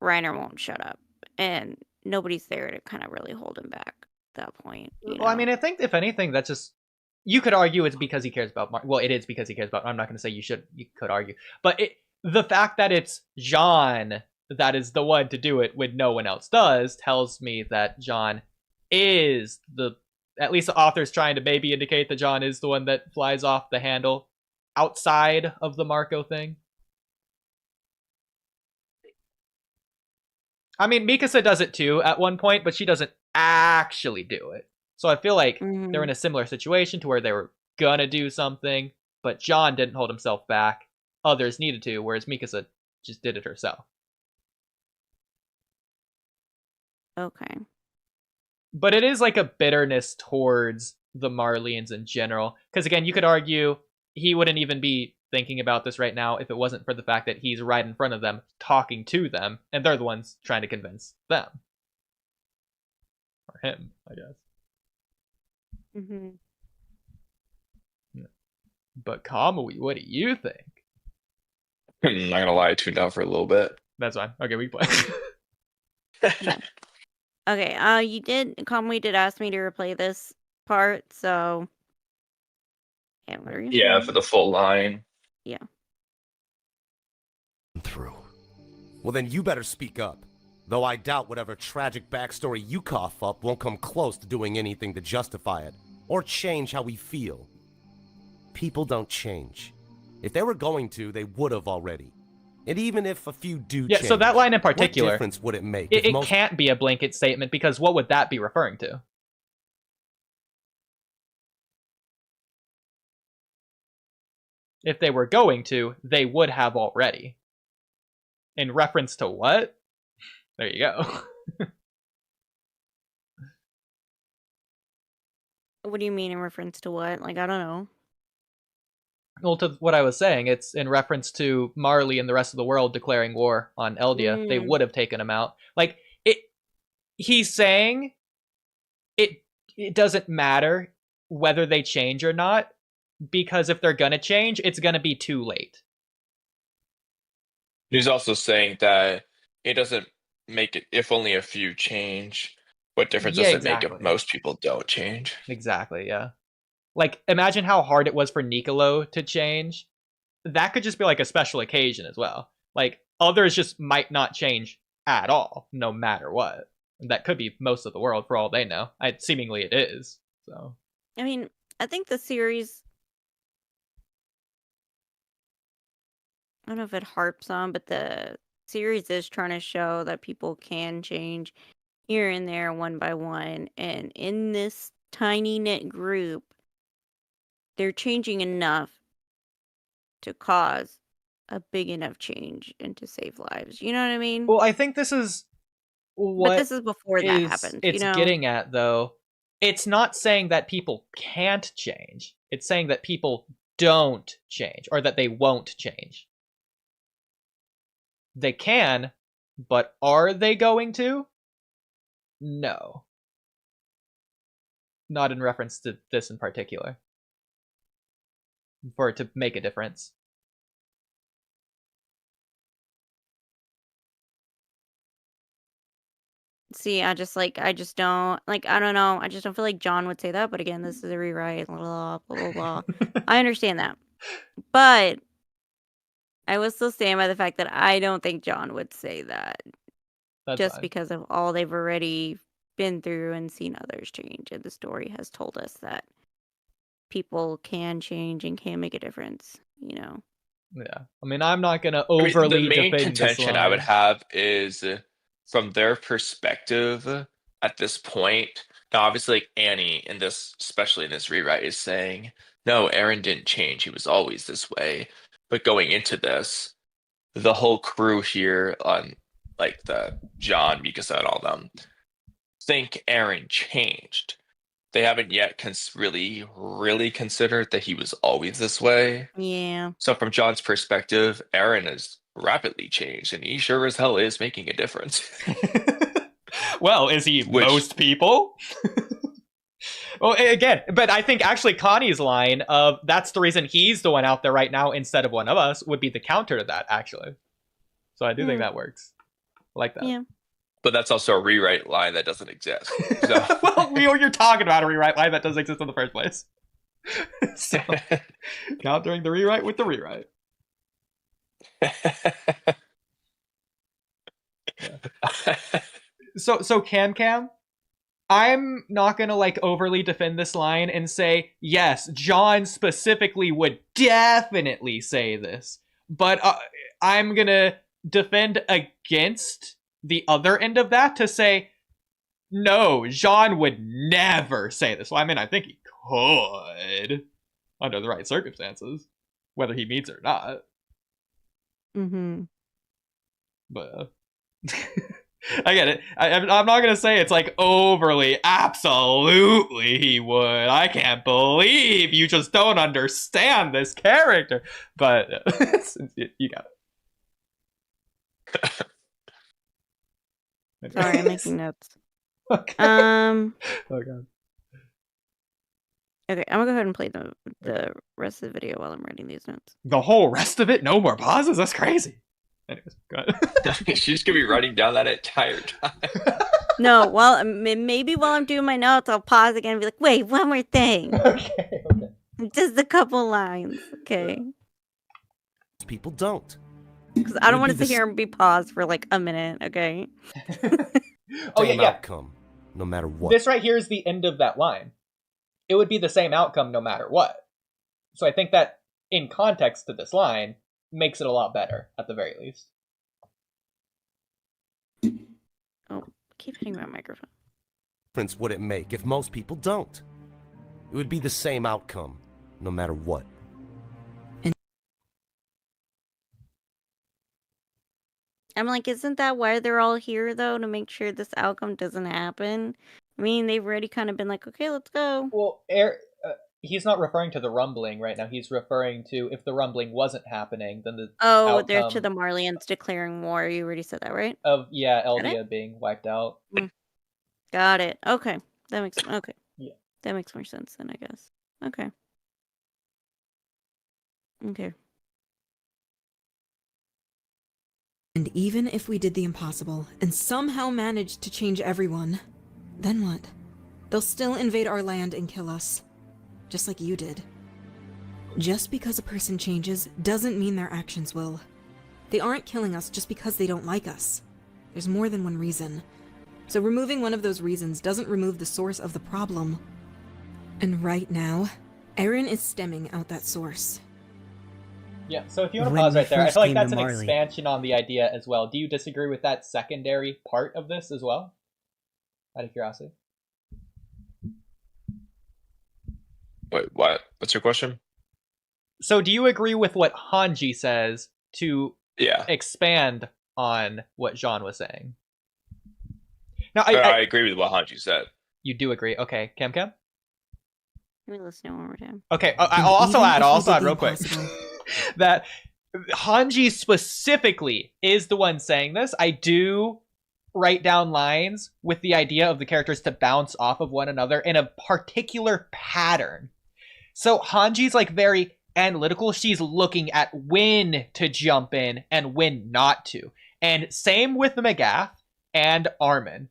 Reiner won't shut up, and nobody's there to kind of really hold him back at that point. Well, I mean, I think if anything, that's just, you could argue it's because he cares about well, it is because he cares about. I'm not going to say you could argue, but the fact that it's John that is the one to do it when no one else does tells me that John is at least the author's trying to maybe indicate that John is the one that flies off the handle outside of the Marco thing. I mean, Mikasa does it too at one point, but she doesn't actually do it. So I feel like they're in a similar situation to where they were gonna do something, but John didn't hold himself back. Others needed to, whereas Mikasa just did it herself. Okay. But it is like a bitterness towards the Marleyans in general. Because again, you could argue he wouldn't even be thinking about this right now if it wasn't for the fact that he's right in front of them, talking to them, and they're the ones trying to convince them. Or him, I guess. Mm-hmm. Yeah. But Kamui, what do you think? I'm not gonna lie, I tuned out for a little bit. That's fine. Okay, we can play. Yeah. Okay, Kamui did ask me to replay this part, so yeah, what are you Yeah, saying? for the full line. Yeah. Through. Well, then you better speak up. Though I doubt whatever tragic backstory you cough up won't come close to doing anything to justify it, or change how we feel. People don't change. If they were going to, they would have already. And even if a few do change, so that line in particular, what difference would it make? It can't be a blanket statement, because what would that be referring to? If they were going to, they would have already. In reference to what? There you go. What do you mean in reference to what? Like, I don't know. Well, to what I was saying, it's in reference to Marley and the rest of the world declaring war on Eldia. They would have taken him out. Like, he's saying it doesn't matter whether they change or not, because if they're gonna change, it's gonna be too late. He's also saying that it doesn't make it if only a few change. What difference does it make if most people don't change? Exactly, yeah. Like, imagine how hard it was for Nicolo to change. That could just be like a special occasion as well. Like, others just might not change at all, no matter what. And that could be most of the world for all they know. Seemingly it is. So, I mean, I think the series, I don't know if it harps on, but the series is trying to show that people can change here and there one by one. And in this tiny knit group, they're changing enough to cause a big enough change and to save lives. You know what I mean? well, I think this is what But this is before that happened. It's getting at, though. It's not saying that people can't change. It's saying that people don't change, or that they won't change. They can, but are they going to? No. Not in reference to this in particular. For it to make a difference. See, I just don't, like, I don't know. I just don't feel like John would say that. But again, this is a rewrite, blah, blah, blah, blah, blah. I understand that. But I will still stand by the fact that I don't think John would say that. That's just fine. because of all they've already been through and seen others change. And the story has told us that people can change and can make a difference, you know? Yeah. I mean, I'm not going to overly the main defend contention this I would line. have is from their perspective at this point. Now, obviously, like Annie in this, especially in this rewrite, is saying, no, Eren didn't change. He was always this way. But going into this, the whole crew here on like the John, Mikasa, and all them think Eren changed. They haven't yet really considered that he was always this way. Yeah. So from John's perspective, Eren has rapidly changed, and he sure as hell is making a difference. Well, is he most people? Well, again, but I think actually Connie's line of that's the reason he's the one out there right now instead of one of us would be the counter to that, actually. So I do think that works. I like that. Yeah. But that's also a rewrite line that doesn't exist. So. Well, you're talking about a rewrite line that doesn't exist in the first place. So, countering the rewrite with the rewrite. So Cam, I'm not gonna like overly defend this line and say, yes, John specifically would definitely say this, but I'm gonna defend against the other end of that to say, no, John would never say this. Well, I mean, I think he could under the right circumstances, whether he meets it or not. Mm-hmm. But I get it. I'm not gonna say it's like overly, absolutely he would. I can't believe you just don't understand this character. But you got it. Sorry, I'm making notes. Okay. Oh God. Okay, I'm gonna go ahead and play the rest of the video while I'm writing these notes. The whole rest of it? No more pauses? That's crazy. Anyways, go ahead. She's gonna be writing down that entire time. No, well, maybe while I'm doing my notes, I'll pause again and be like, wait, one more thing. Okay. Just a couple lines, okay? People don't. Because I don't want to sit here and be paused for like a minute, okay? Oh, yeah. Outcome, no matter what. This right here is the end of that line. It would be the same outcome no matter what. So I think that in context to this line makes it a lot better, at the very least. Oh, keep hitting my microphone. Difference would it make if most people don't? It would be the same outcome, no matter what. I'm like, isn't that why they're all here, though? To make sure this outcome doesn't happen? I mean, they've already kind of been like, okay, let's go. Well, he's not referring to the rumbling right now. He's referring to if the rumbling wasn't happening, then the outcome they're to the Marlians declaring war. You already said that, right? of Eldia being wiped out. Got it. Okay, that makes okay. Yeah, that makes more sense then, I guess. Okay. Okay. And even if we did the impossible and somehow managed to change everyone, then what? They'll still invade our land and kill us. Just like you did. Just because a person changes doesn't mean their actions will. They aren't killing us just because they don't like us. There's more than one reason. So removing one of those reasons doesn't remove the source of the problem. And right now, Eren is stemming out that source. Yeah, so if you want to pause right there, I feel like that's an expansion on the idea as well. Do you disagree with that secondary part of this as well? Out of curiosity. Wait, what? What's your question? So do you agree with what Hanji says to expand on what Jean was saying? Now, I agree with what Hanji said. You do agree? Okay, Cam? Let me listen to it one more time. Okay, I'll also add real quick that Hanji specifically is the one saying this. I do write down lines with the idea of the characters to bounce off of one another in a particular pattern. So Hanji's like very analytical. She's looking at when to jump in and when not to. And same with the Magath and Armin.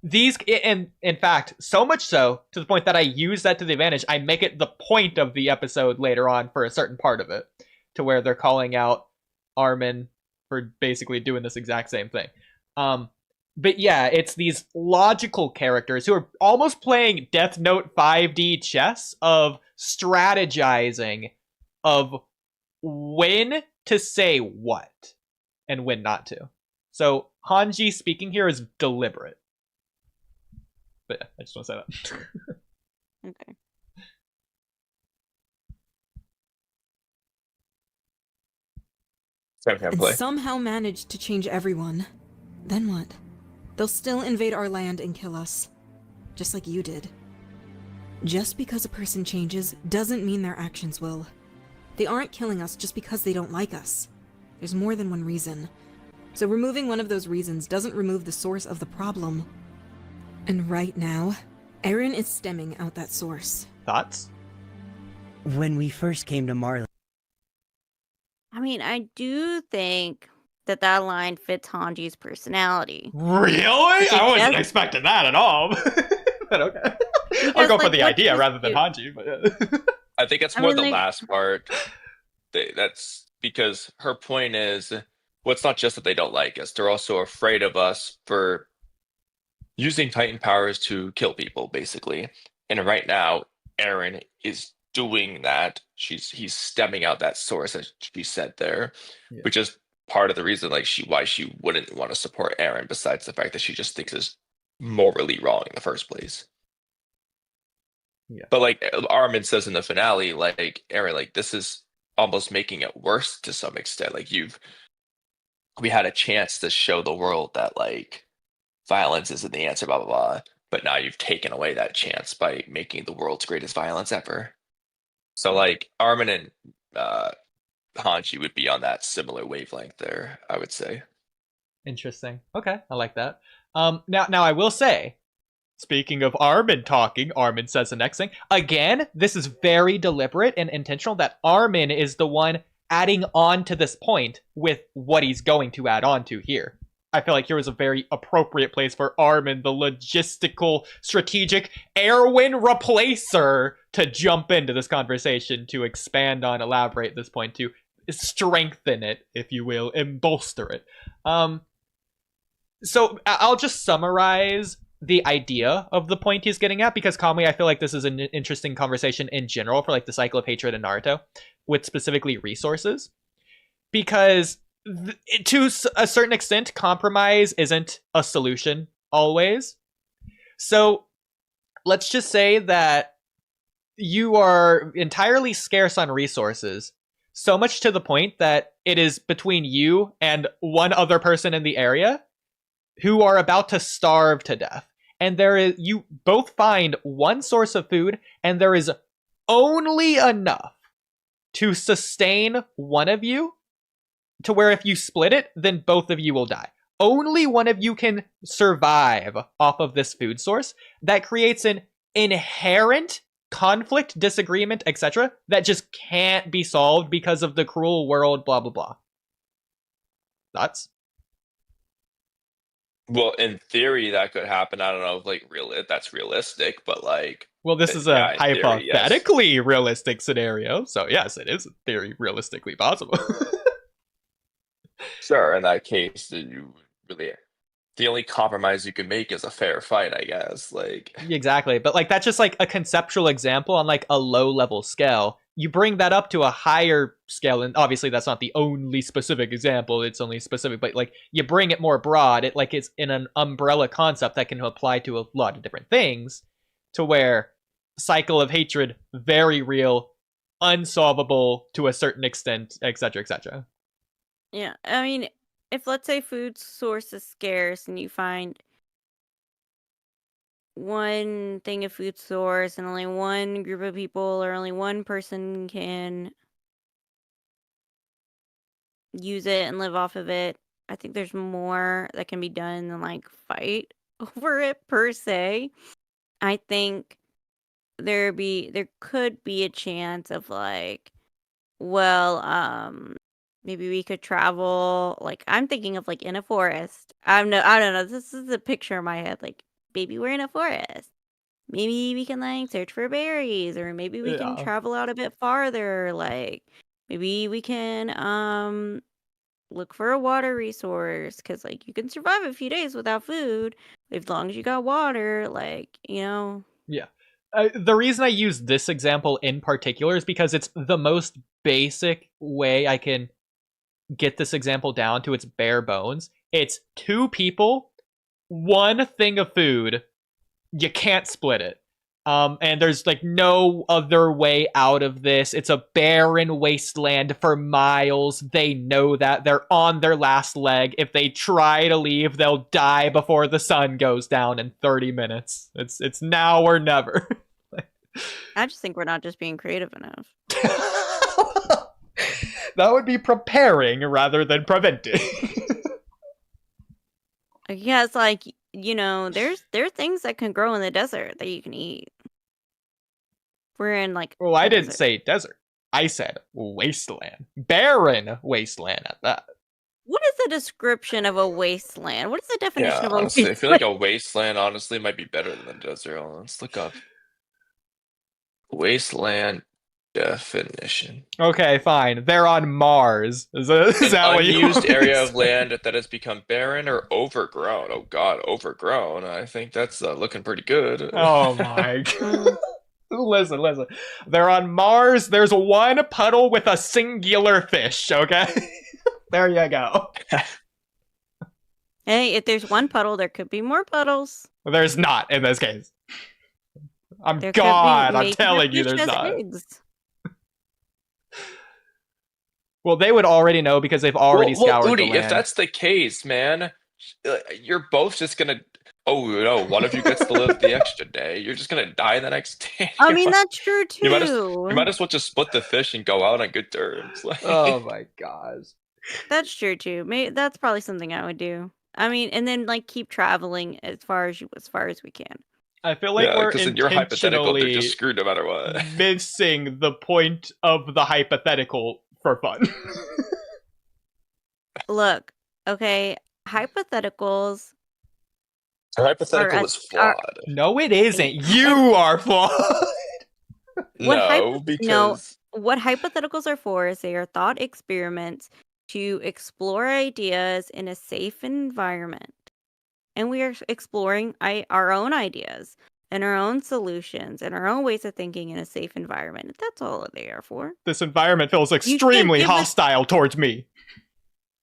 These, in fact, so much so to the point that I use that to the advantage. I make it the point of the episode later on for a certain part of it, to where they're calling out Armin for basically doing this exact same thing. But yeah, it's these logical characters who are almost playing Death Note 5D chess of strategizing of when to say what and when not to. So Hanji speaking here is deliberate. But yeah, I just want to say that. Okay. And somehow managed to change everyone. Then what? They'll still invade our land and kill us. Just like you did. Just because a person changes doesn't mean their actions will. They aren't killing us just because they don't like us. There's more than one reason. So removing one of those reasons doesn't remove the source of the problem. And right now, Eren is stemming out that source. Thoughts? When we first came to Marley. I mean, I do think that line fits Hanji's personality. Really? I wasn't expecting that at all. But okay. I'll go for the idea rather than Hanji. But yeah. I think it's more the last part. That's because her point is, well, it's not just that they don't like us. They're also afraid of us for using Titan powers to kill people, basically. And right now, Eren is doing that. He's stemming out that source, as she said there, Yeah. which is part of the reason why she wouldn't want to support Eren, besides the fact that she just thinks is morally wrong in the first place. Yeah. But like Armin says in the finale, like Eren, like this is almost making it worse to some extent. Like we had a chance to show the world that like violence isn't the answer, blah blah blah. But now you've taken away that chance by making the world's greatest violence ever. So like Armin and Hanji would be on that similar wavelength there, I would say. Interesting. Okay, I like that. Now I will say, speaking of Armin talking, Armin says the next thing. Again, this is very deliberate and intentional that Armin is the one adding on to this point with what he's going to add on to here. I feel like here was a very appropriate place for Armin, the logistical, strategic Erwin replacer, to jump into this conversation, to expand on, elaborate this point, to strengthen it, if you will, and bolster it. So I'll just summarize the idea of the point he's getting at, because calmly, I feel like this is an interesting conversation in general for like the cycle of hatred in Naruto, with specifically resources, because to a certain extent, compromise isn't a solution always. So let's just say that you are entirely scarce on resources, so much to the point that it is between you and one other person in the area who are about to starve to death. And you both find one source of food, and there is only enough to sustain one of you, to where if you split it, then both of you will die. Only one of you can survive off of this food source. That creates an inherent conflict, disagreement, etc. that just can't be solved because of the cruel world, blah, blah, blah. Thoughts? Well, in theory, that could happen. I don't know if like that's realistic, but like, well, this is a hypothetically theory, yes. Realistic scenario, so yes, it is in theory realistically possible. Sure, in that case, you really the only compromise you can make is a fair fight, I guess. Like exactly, but like that's just like a conceptual example on like a low level scale. You bring that up to a higher scale, and obviously that's not the only specific example, it's only specific, but like you bring it more broad, it's in an umbrella concept that can apply to a lot of different things, to where cycle of hatred, very real, unsolvable to a certain extent, etc., etc. Yeah, I mean, if let's say food source is scarce and you find one thing of food source and only one group of people or only one person can use it and live off of it, I think there's more that can be done than like fight over it per se. I think there could be a chance of like, well, maybe we could travel, like I'm thinking of like in a forest. I don't know, this is a picture in my head, like maybe we're in a forest. Maybe we can like search for berries, or maybe we can travel out a bit farther, like maybe we can look for a water resource, because like you can survive a few days without food as long as you got water, like, you know. Yeah. The reason I use this example in particular is because it's the most basic way I can get this example down to its bare bones. It's two people, one thing of food, you can't split it. And there's like no other way out of this. It's a barren wasteland for miles. They know that. They're on their last leg. If they try to leave, they'll die before the sun goes down in 30 minutes. It's now or never. I just think we're not just being creative enough. That would be preparing rather than preventing. Yeah, it's like, you know, there are things that can grow in the desert that you can eat. We're in like well, I didn't say desert. I said wasteland. Barren wasteland at that. What is the description of a wasteland? What is the definition of a honestly, wasteland? I feel like a wasteland honestly might be better than a desert. Let's look up wasteland definition. Okay, fine. They're on Mars. Is that what you unused area of land that has become barren or overgrown. Oh god, overgrown. I think that's looking pretty good. Oh my god. Listen. They're on Mars. There's one puddle with a singular fish, okay? There you go. Hey, if there's one puddle, there could be more puddles. There's not in this case. I'm There could be- God, I'm maybe the telling you fish there's has not. eggs. Well, they would already know because they've already scoured Udi, the land. if that's the case, man, you're both just gonna. Oh no, one of you gets to live the extra day. You're just gonna die the next day. I mean, that's true too. You might as well just split the fish and go out on good terms. Oh my gosh. That's true too. Maybe that's probably something I would do. I mean, and then like keep traveling as far as we can. I feel like we're because in your hypothetical, they're intentionally just screwed no matter what. missing the point of the hypothetical for fun. Look, okay, hypotheticals. Your hypothetical is flawed. No, it isn't. You are flawed. No, because What hypotheticals are for is they are thought experiments to explore ideas in a safe environment. And we are exploring our own ideas and our own solutions and our own ways of thinking in a safe environment. That's all they are for. This environment feels extremely hostile towards me.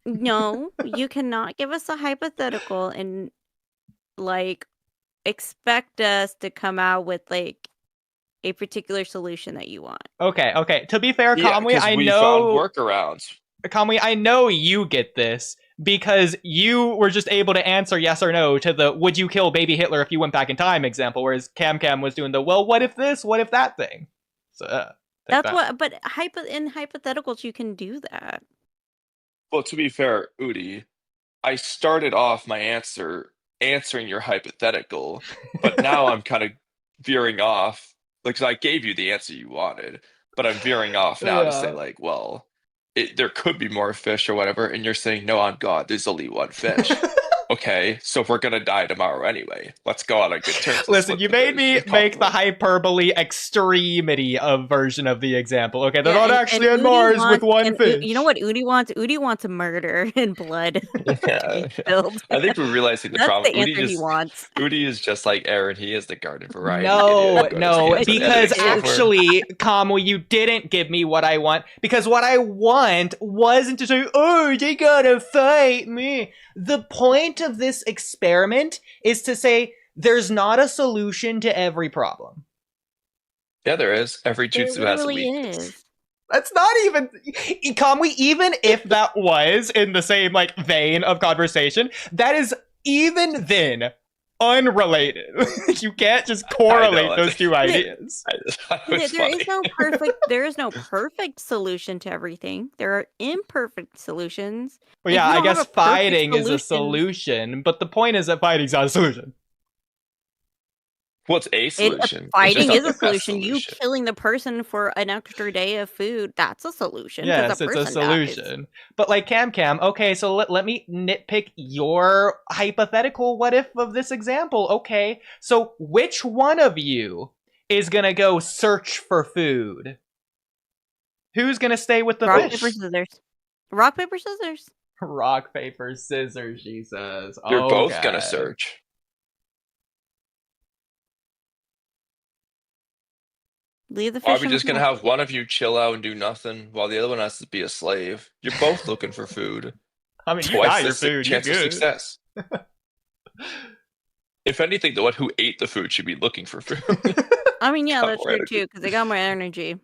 No, you cannot give us a hypothetical and like expect us to come out with like a particular solution that you want. Okay. To be fair, Kamui, we found workarounds. Kamui, I know you get this because you were just able to answer yes or no to the would you kill baby Hitler if you went back in time example, whereas Cam was doing the well, what if this, what if that thing. So That's what, but in hypotheticals you can do that. Well, to be fair, Udi, I started off my answering your hypothetical, but now I'm kind of veering off. Like, 'cause I gave you the answer you wanted, but I'm veering off now to say, like, well, there could be more fish or whatever, and you're saying, no, on God, there's only one fish. Okay, so if we're gonna die tomorrow anyway, let's go on a good terms. Listen, you made me make the hyperbole extremity of version of the example. Okay, they're not actually on Mars with one fish. You know what Udi wants? Udi wants murder and blood. Yeah. I think we're realizing the That's problem. the answer he wants. Udi is just like Aaron. He is the garden variety. No, because actually, Kamui, you didn't give me what I want. Because what I want wasn't to say, oh, they gotta fight me. The point of this experiment is to say there's not a solution to every problem. Yeah, there is. Every jutsu has a weakness. That's not even, Kamui, even if that was in the same like vein of conversation, that is even then unrelated. You can't just correlate those two ideas. There is no perfect solution to everything. There are imperfect solutions. Well, yeah, I guess fighting is a solution, but the point is that fighting's not a solution. What's a solution? Fighting is a solution. You killing the person for an extra day of food, that's a solution. Yes, it's a solution. Dies. But like Cam, okay, so let me nitpick your hypothetical what if of this example. Okay, so which one of you is gonna go search for food? Who's gonna stay with the Rock, fish? paper, scissors. Rock, paper, scissors. Rock, paper, scissors, she says. You're both gonna search. Leave the fish. Are we just gonna have one of you chill out and do nothing while the other one has to be a slave? You're both looking for food. I mean, you twice got your the food. chance You're of good. success. If anything, the one who ate the food should be looking for food. I mean, yeah, that's true too, because they got more energy.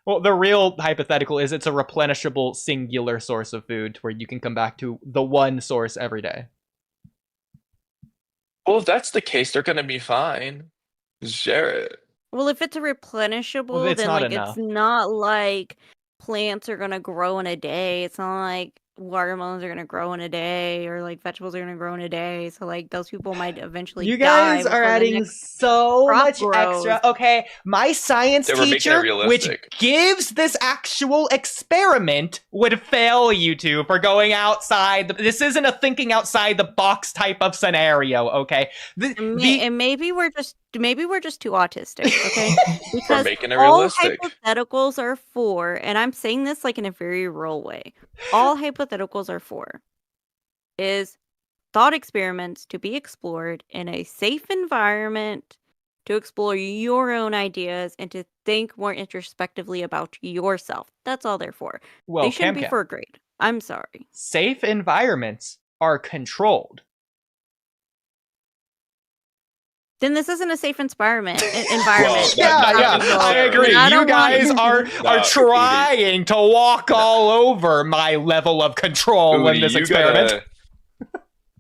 Well, the real hypothetical is it's a replenishable singular source of food where you can come back to the one source every day. Well, if that's the case, they're gonna be fine. Share it. Well, if it's a replenishable, then like it's not like plants are gonna grow in a day. It's not like watermelons are gonna grow in a day, or like vegetables are gonna grow in a day. So like those people might eventually. You guys are adding so much extra. Okay, my science teacher, which gives this actual experiment, would fail you two for going outside. This isn't a thinking outside the box type of scenario. Okay, and maybe we're just maybe we're just too autistic, okay? We're Because making it all realistic. hypotheticals are for, and I'm saying this like in a very rural way, all hypotheticals are for is thought experiments to be explored in a safe environment to explore your own ideas and to think more introspectively about yourself. That's all they're for. Well, They shouldn't be Cam. for a grade. I'm sorry. Safe environments are controlled. Then this isn't a safe environment. I agree. You guys are trying to walk all over my level of control in this experiment.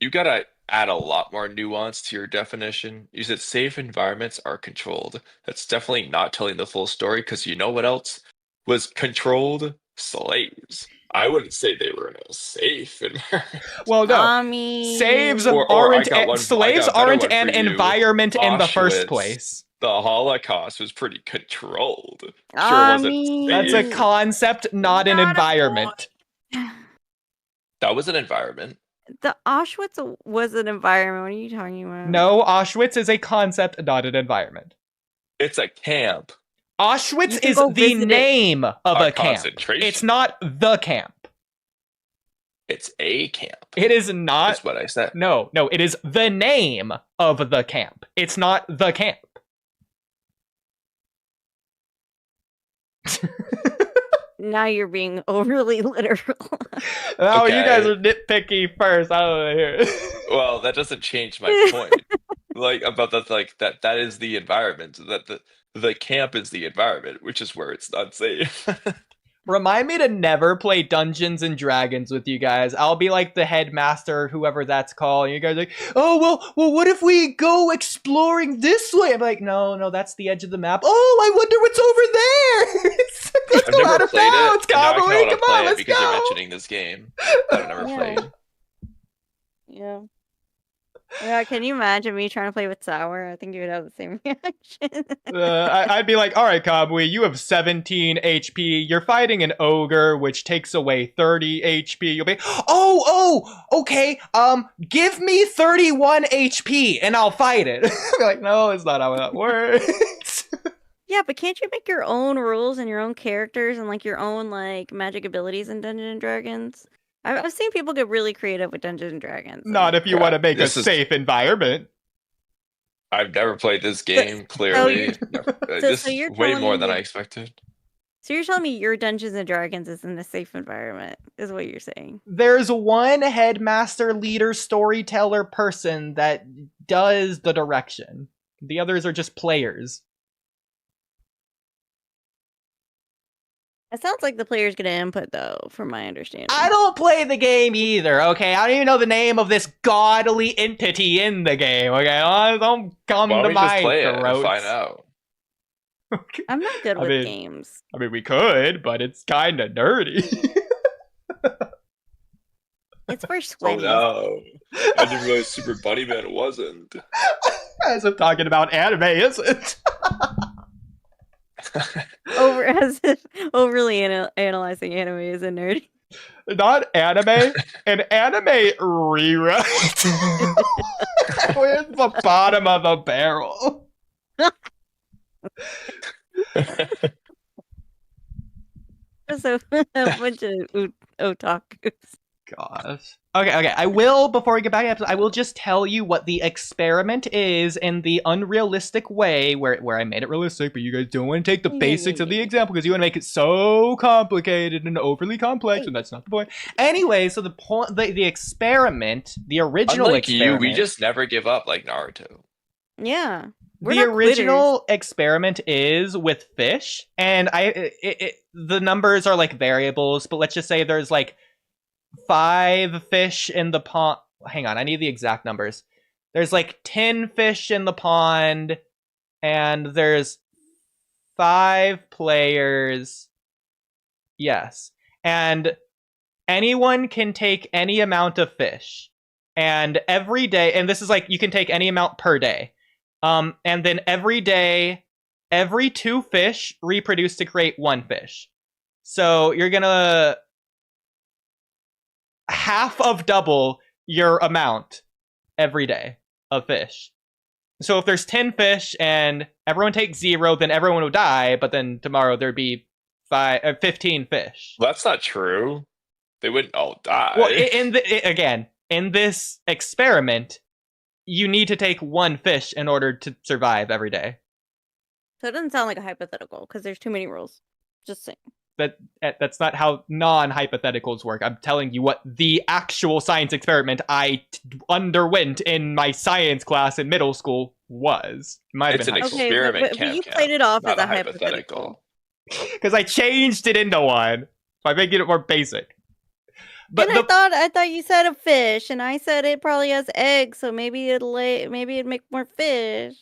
You gotta add a lot more nuance to your definition. You said safe environments are controlled. That's definitely not telling the full story, because you know what else was controlled? Slaves. I wouldn't say they were in a safe environment. Well, no. I mean, slaves Or aren't slaves aren't an environment in the first place. The Holocaust was pretty controlled. Sure, I wasn't mean, safe. That's a concept, not an environment. That was an environment. The Auschwitz was an environment. What are you talking about? No, Auschwitz is a concept, not an environment. It's a camp. Auschwitz is the name of a camp. Concentration. It's not the camp. It's a camp. It is not. That's what I said. No, it is the name of the camp. It's not the camp. Now you're being overly literal. Oh, okay. You guys are nitpicky first. I don't want to hear it. Well, that doesn't change my point. That is the environment. That the camp is the environment, which is where it's not safe. Remind me to never play Dungeons and Dragons with you guys. I'll be like the headmaster, whoever that's called. And you guys are like, oh, well, what if we go exploring this way? I'm like, no, that's the edge of the map. Oh, I wonder what's over there. Let's go out of bounds, Cowboy. Come on, let's because go. You're mentioning this game. I've never played. Yeah, can you imagine me trying to play with Sour? I think you would have the same reaction. I'd be like, all right, Cowboy, you have 17 HP. You're fighting an ogre, which takes away 30 HP. You'll be, okay. Give me 31 HP and I'll fight it. I'll be like, no, it's not how that works. Yeah, but can't you make your own rules and your own characters and like your own like magic abilities in Dungeons and Dragons? I've seen people get really creative with Dungeons and Dragons. Not if you want to make a safe environment. I've never played this game, clearly. This is way more than I expected. So you're telling me your Dungeons and Dragons is in a safe environment, is what you're saying? There's one headmaster, leader, storyteller person that does the direction. The others are just players. It sounds like the player's gonna input, though, from my understanding. I don't play the game either, okay? I don't even know the name of this godly entity in the game, okay? Don't come to my just play it and find out. I'm not good with games. I mean, we could, but it's kind of nerdy. It's for sweaty. Oh no! I didn't realize Super Bunny Man wasn't. As I'm talking about anime, isn't? Overly analyzing anime is a nerd. Not anime, an anime rewrite. Where's the bottom of the barrel? So a bunch of otakus. Gosh. Okay. I will, before we get back to I will just tell you what the experiment is in the unrealistic way, where I made it realistic, but you guys don't want to take the basics of the example because you want to make it so complicated and overly complex, and that's not the point. Anyway, so the experiment, the original experiment. We just never give up like Naruto. Yeah. The original experiment is with fish, and the numbers are like variables, but let's just say there's like 5 fish in the pond. Hang on, I need the exact numbers. There's like 10 fish in the pond, and there's 5 players. Yes. And anyone can take any amount of fish. And every day, and this is like, you can take any amount per day. And then every day, every 2 fish reproduce to create 1 fish. So you're gonna half of double your amount every day of fish. so if there's 10 fish and everyone takes 0, then everyone will die, but then tomorrow there'd be 15 fish. Well, that's not true. They wouldn't all die. Well, in this experiment, you need to take 1 fish in order to survive every day. So it doesn't sound like a hypothetical because there's too many rules. Just saying. That's not how non-hypotheticals work. I'm telling you what the actual science experiment I underwent in my science class in middle school was. It's an experiment, but you played it off as a hypothetical. Because I changed it into one by making it more basic. But I thought you said a fish, and I said it probably has eggs, so maybe it'd make more fish.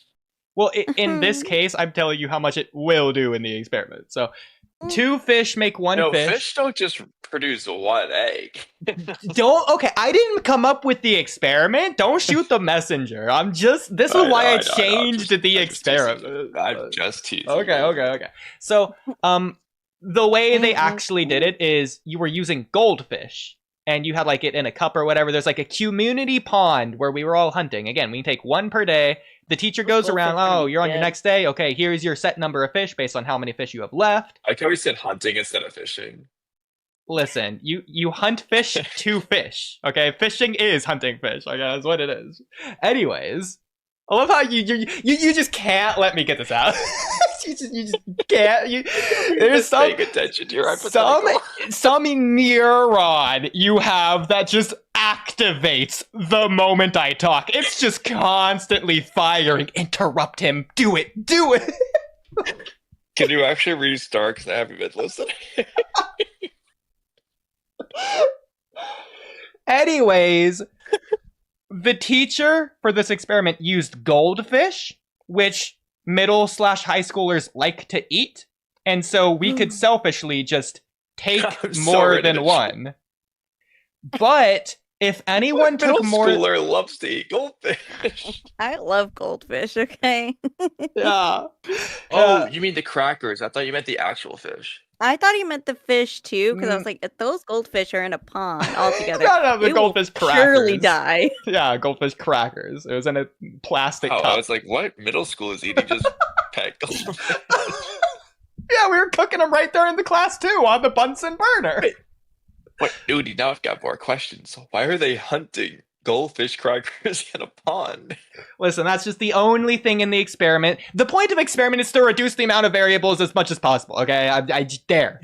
Well, in this case, I'm telling you how much it will do in the experiment. So 2 fish make 1 fish. No, fish don't just produce 1 egg. Okay, I didn't come up with the experiment. Don't shoot the messenger. This is why I changed the experiment. I'm just teasing. Okay. So, the way they actually did it is you were using goldfish, and you had like it in a cup or whatever. There's like a community pond where we were all hunting. Again, we take 1 per day. The teacher goes around, oh, you're on your next day. Okay, here's your set number of fish based on how many fish you have left. I always said hunting instead of fishing. Listen, you hunt fish to fish. Okay, fishing is hunting fish. Okay, that's what it is. Anyways, I love how you just can't let me get this out. you just can't. There's paying attention to your hypothetical. Some neuron you have that just activates the moment I talk. It's just constantly firing. Interrupt him. Do it. Can you actually restart? Because I haven't been listening. Anyways, the teacher for this experiment used goldfish, which middle/high schoolers like to eat, and so we could selfishly just take more than 1. But if anyone took more, middle schooler loves to eat goldfish. I love goldfish. Okay. Yeah. Oh, you mean the crackers? I thought you meant the actual fish. I thought he meant the fish too, because I was like, if those goldfish are in a pond all together, no, the goldfish crackers. Surely die. Yeah, goldfish crackers. It was in a plastic cup. I was like, what middle school is eating just packed goldfish? Yeah, we were cooking them right there in the class too, on the Bunsen burner. Wait, what, dude? Now I've got more questions. Why are they hunting goldfish crackers in a pond? Listen, that's just the only thing in the experiment. The point of experiment is to reduce the amount of variables as much as possible, okay? I dare.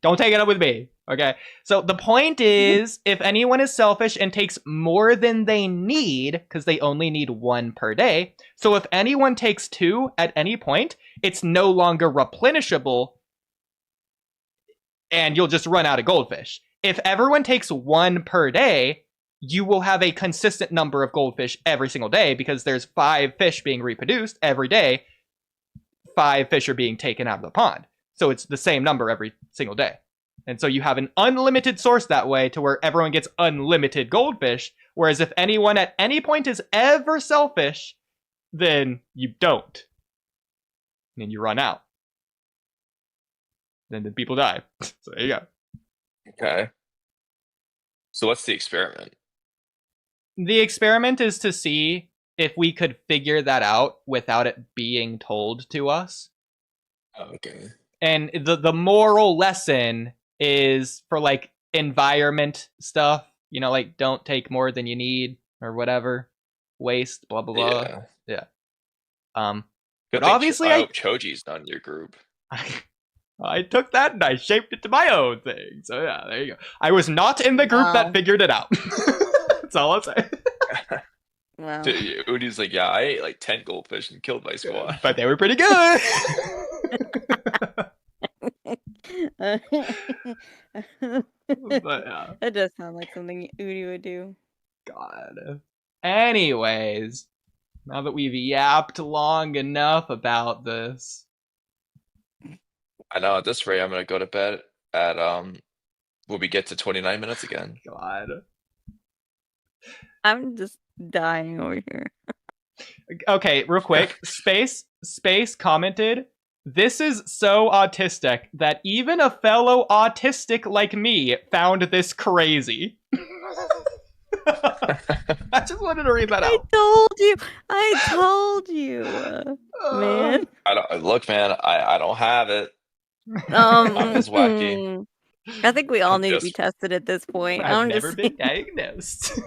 Don't take it up with me, okay? So the point is, if anyone is selfish and takes more than they need, because they only need 1 per day, so if anyone takes 2 at any point, it's no longer replenishable, and you'll just run out of goldfish. If everyone takes 1 per day, you will have a consistent number of goldfish every single day because there's 5 fish being reproduced every day. 5 fish are being taken out of the pond. So it's the same number every single day. And so you have an unlimited source that way to where everyone gets unlimited goldfish. Whereas if anyone at any point is ever selfish, then you don't. And then you run out. Then the people die. So there you go. Okay. So what's the experiment? The experiment is to see if we could figure that out without it being told to us. Okay. And the moral lesson is for like environment stuff, you know, like don't take more than you need or whatever. Waste, blah blah blah. Yeah. But obviously I hope Choji's not in your group. I took that and I shaped it to my own thing. So yeah, there you go. I was not in the group that figured it out. That's all I'll say. Wow. Udi's like, yeah, I ate like 10 goldfish and killed my squad. But they were pretty good. But yeah. That does sound like something Udi would do. God. Anyways, now that we've yapped long enough about this, I know at this rate I'm gonna go to bed at when we get to 29 minutes again. God. I'm just dying over here. Okay, real quick. Space commented, "This is so autistic that even a fellow autistic like me found this crazy." just wanted to read that out. I told you, man. Look, man. I don't have it. I'm just wacky. I think we all need to be tested at this point. I've never been diagnosed.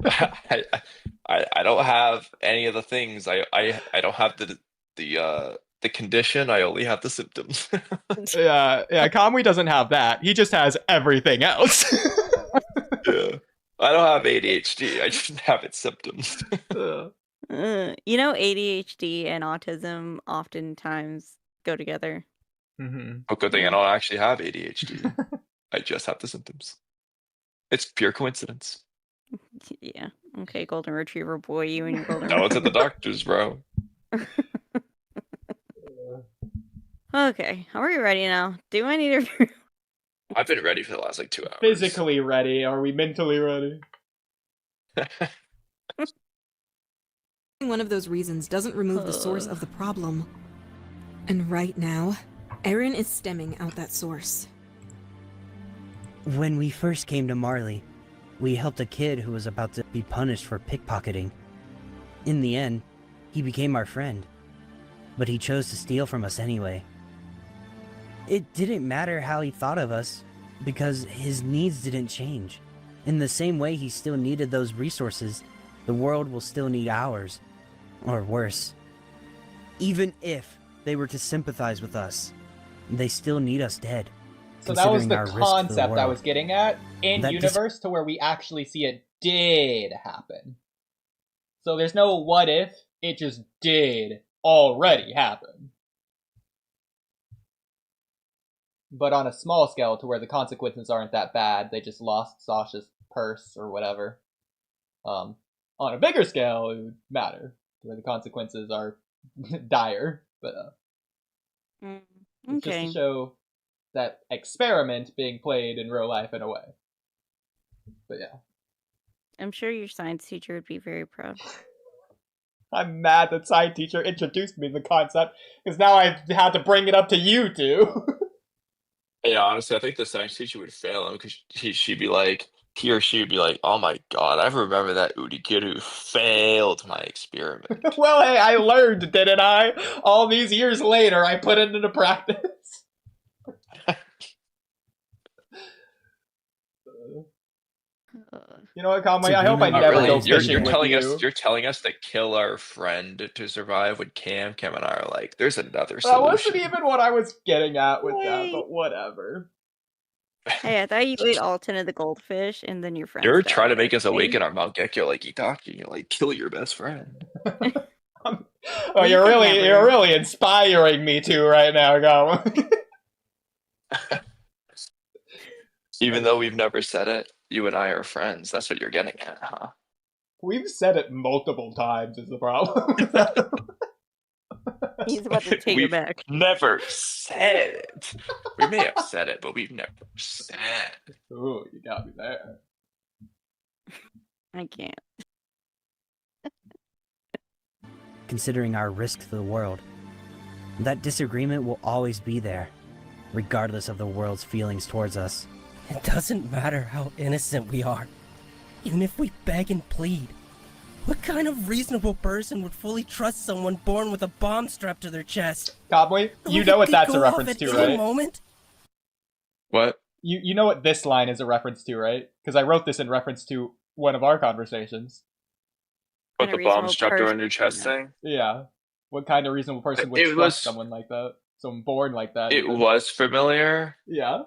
I don't have any of the things. I don't have the condition. I only have the symptoms. yeah. Kamui doesn't have that. He just has everything else. Yeah. I don't have ADHD. I just have its symptoms. ADHD and autism oftentimes go together. Oh, good thing I don't actually have ADHD. I just have the symptoms. It's pure coincidence. Yeah. Okay, golden retriever boy, you and your golden. No one's at the doctor's, bro. Okay, are we ready now? Do I need to? I've been ready for the last 2 hours. Physically ready. Are we mentally ready? One of those reasons doesn't remove the source of the problem. And right now, Aaron is stemming out that source. When we first came to Marley, we helped a kid who was about to be punished for pickpocketing. In the end, he became our friend, but he chose to steal from us anyway. It didn't matter how he thought of us, because his needs didn't change. In the same way he still needed those resources, the world will still need ours. Or worse. Even if they were to sympathize with us, they still need us dead. So that was the concept I was world. getting at in universe to where we actually see it did happen. So there's no what if, it just did already happen. But on a small scale to where the consequences aren't that bad, they just lost Sasha's purse or whatever. On a bigger scale, it would matter, to where the consequences are dire. But it's just to show that experiment being played in real life in a way. But yeah. I'm sure your science teacher would be very proud. I'm mad that science teacher introduced me to the concept, because now I've had to bring it up to you two. Yeah, honestly, I think the science teacher would fail him because she'd be like, he or she would be like, oh my god, I remember that Udi kid who failed my experiment. Well, hey, I learned, didn't I? All these years later, I put it into practice. You know what, Conway? I hope I never go fishing with you. You're telling us to kill our friend to survive when Cam and I are like, there's another solution. That wasn't even what I was getting at with that, but whatever. Hey, I thought you ate all 10 of the goldfish and then your friends. You're trying to make us awaken our Mount Gekyo like Itachi. You're like, kill your best friend. Oh, you're really inspiring me to right now, Conway. Even though we've never said it, you and I are friends. That's what you're getting at, huh? We've said it multiple times is the problem. He's about to take it back. Never said it. We may have said it, but we've never said it. Ooh, you got me there. I can't. Considering our risk to the world, that disagreement will always be there, regardless of the world's feelings towards us. It doesn't matter how innocent we are, even if we beg and plead. What kind of reasonable person would fully trust someone born with a bomb strapped to their chest? Cobway, you know what that's a reference to, right? Moment? What? You know what this line is a reference to, right? Because I wrote this in reference to one of our conversations. What, the bomb strapped around your chest thing? Yeah. What kind of reasonable person would trust someone like that? Someone born like that? It was familiar. Yeah.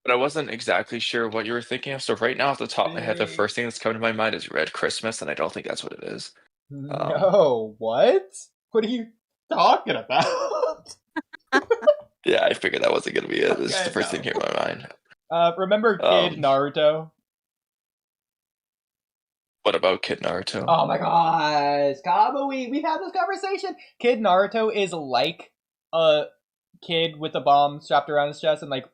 But I wasn't exactly sure what you were thinking of. So right now, off the top of my head, the first thing that's coming to my mind is Red Christmas, and I don't think that's what it is. No, what? What are you talking about? Yeah, I figured that wasn't going to be it. This is the first thing here in my mind. Remember Kid Naruto? What about Kid Naruto? Oh my gosh, Kaba, we've had this conversation. Kid Naruto is like a kid with a bomb strapped around his chest, and like,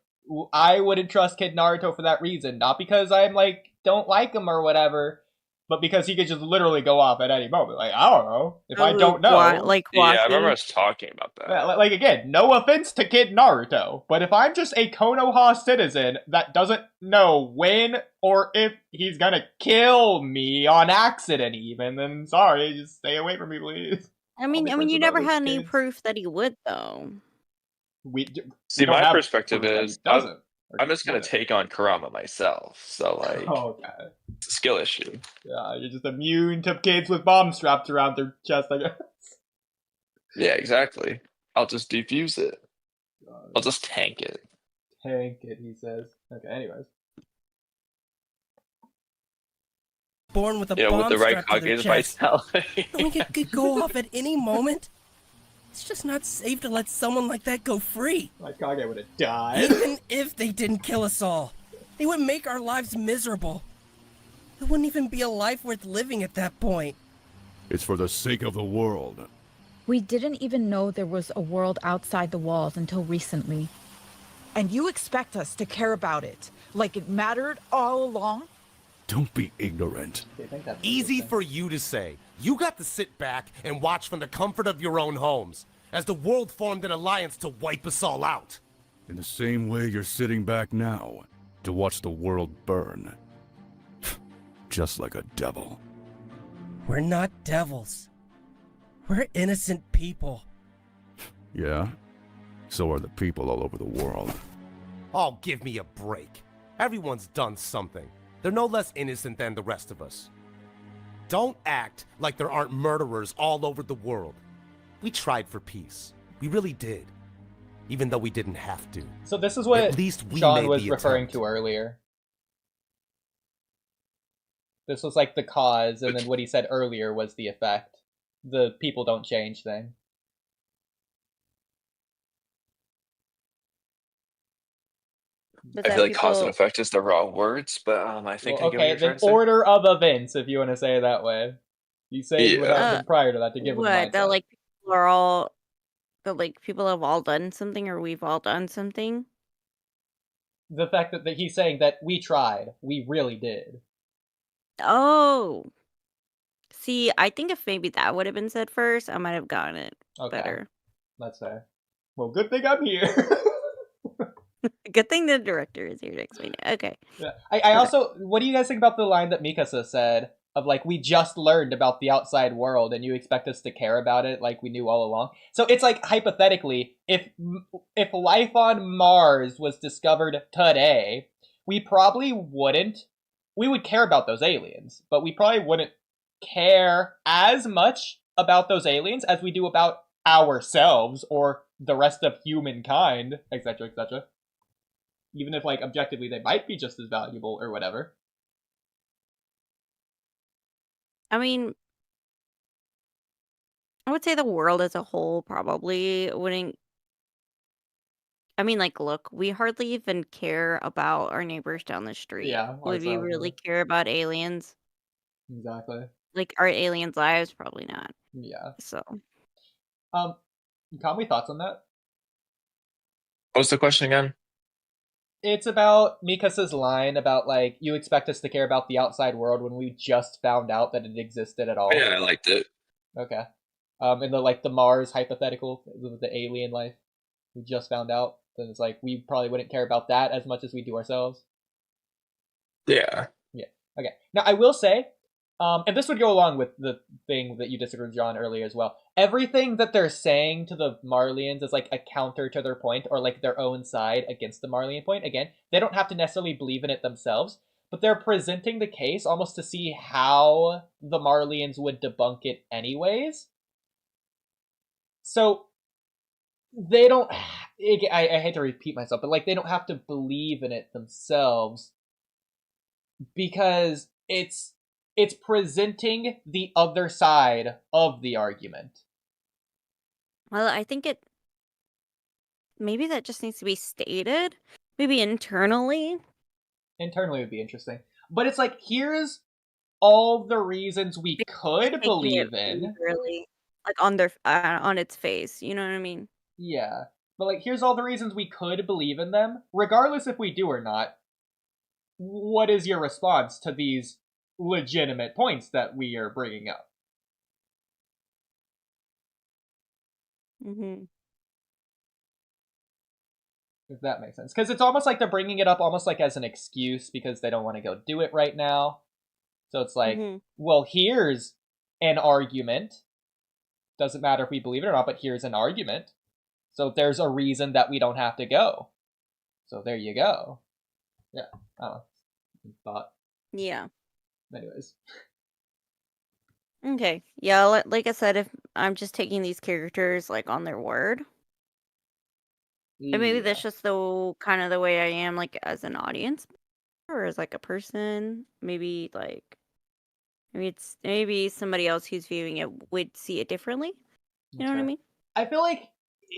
I wouldn't trust Kid Naruto for that reason. Not because I'm like, don't like him or whatever, but because he could just literally go off at any moment. Like, I don't know. If I don't know. Like Yeah, I remember walking. us talking about that. Like, again, no offense to Kid Naruto, but if I'm just a Konoha citizen that doesn't know when or if he's gonna kill me on accident even, then sorry, just stay away from me, please. I mean, you never had any proof that he would, though. See, my perspective is, doesn't. I'm just gonna take on Kurama myself, so like, okay. It's a skill issue. Yeah, you're just immune to kids with bombs strapped around their chest, I guess. Yeah, exactly. I'll just defuse it. I'll just tank it. Tank it, he says. Okay, anyways. Born with a bomb with the right Kage's vitality. Knowing it could go off at any moment. It's just not safe to let someone like that go free. My Kage would have died. Even if they didn't kill us all, they would make our lives miserable. It wouldn't even be a life worth living at that point. It's for the sake of the world. We didn't even know there was a world outside the walls until recently. And you expect us to care about it, like it mattered all along? Don't be ignorant. Easy for you to say. You got to sit back and watch from the comfort of your own homes, as the world formed an alliance to wipe us all out. In the same way you're sitting back now, to watch the world burn. Just like a devil. We're not devils. We're innocent people. Yeah? So are the people all over the world. Oh, give me a break. Everyone's done something. They're no less innocent than the rest of us. Don't act like there aren't murderers all over the world. We tried for peace. We really did. Even though we didn't have to. So this is what at least we Sean made was the referring attempt. to earlier. This was like the cause, and then what he said earlier was the effect. The people don't change thing. I feel like cause and effect is the wrong words, but I think Well, I get what okay, you're trying then to say. order of events, if you want to say it that way. You say it would Yeah. happen prior to that to give them What? mindset. That like people are all, that like people have all done something, or we've all done something. The fact that he's saying that we tried, we really did. Oh. See, I think if maybe that would have been said first, I might have gotten it better. That's fair. Well, good thing I'm here. Good thing the director is here to explain it. Okay. Yeah. I also, what do you guys think about the line that Mikasa said of like, we just learned about the outside world and you expect us to care about it like we knew all along? So it's like, hypothetically, if life on Mars was discovered today, we probably wouldn't, we would care about those aliens, but we probably wouldn't care as much about those aliens as we do about ourselves or the rest of humankind, etc., etc. Even if, like, objectively they might be just as valuable or whatever. I mean, I would say the world as a whole probably wouldn't. I mean, like, look, we hardly even care about our neighbors down the street. Yeah, Would we really care about aliens? Exactly. Like, our aliens' lives? Probably not. Yeah. So. Conway, thoughts on that? What was the question again? It's about Mikasa's line about, like, you expect us to care about the outside world when we just found out that it existed at all. Yeah, I liked it. Okay. And the Mars hypothetical, the alien life, we just found out. Then it's like, we probably wouldn't care about that as much as we do ourselves. Yeah. Yeah. Okay. Now, I will say, and this would go along with the thing that you disagreed with John earlier as well. Everything that they're saying to the Marlians is like a counter to their point, or like their own side against the Marlian point. Again, they don't have to necessarily believe in it themselves, but they're presenting the case almost to see how the Marlians would debunk it anyways. So they don't, I hate to repeat myself, but like they don't have to believe in it themselves because it's presenting the other side of the argument. Well, I think maybe that just needs to be stated. Maybe internally. Internally would be interesting. But it's like, here's all the reasons we could believe in. Really, like on its face, you know what I mean? Yeah. But like, here's all the reasons we could believe in them, regardless if we do or not. What is your response to these legitimate points that we are bringing up. Mm-hmm. If that makes sense. Because it's almost like they're bringing it up almost like as an excuse because they don't want to go do it right now. So it's like, well, here's an argument. Doesn't matter if we believe it or not, but here's an argument. So there's a reason that we don't have to go. So there you go. Yeah. I don't know. Thought. Yeah. Anyways. Okay. Yeah, like I said, if I'm just taking these characters like on their word. And maybe that's just the kind of the way I am, like as an audience, or as like a person. Maybe maybe somebody else who's viewing it would see it differently. You know what I mean? I feel like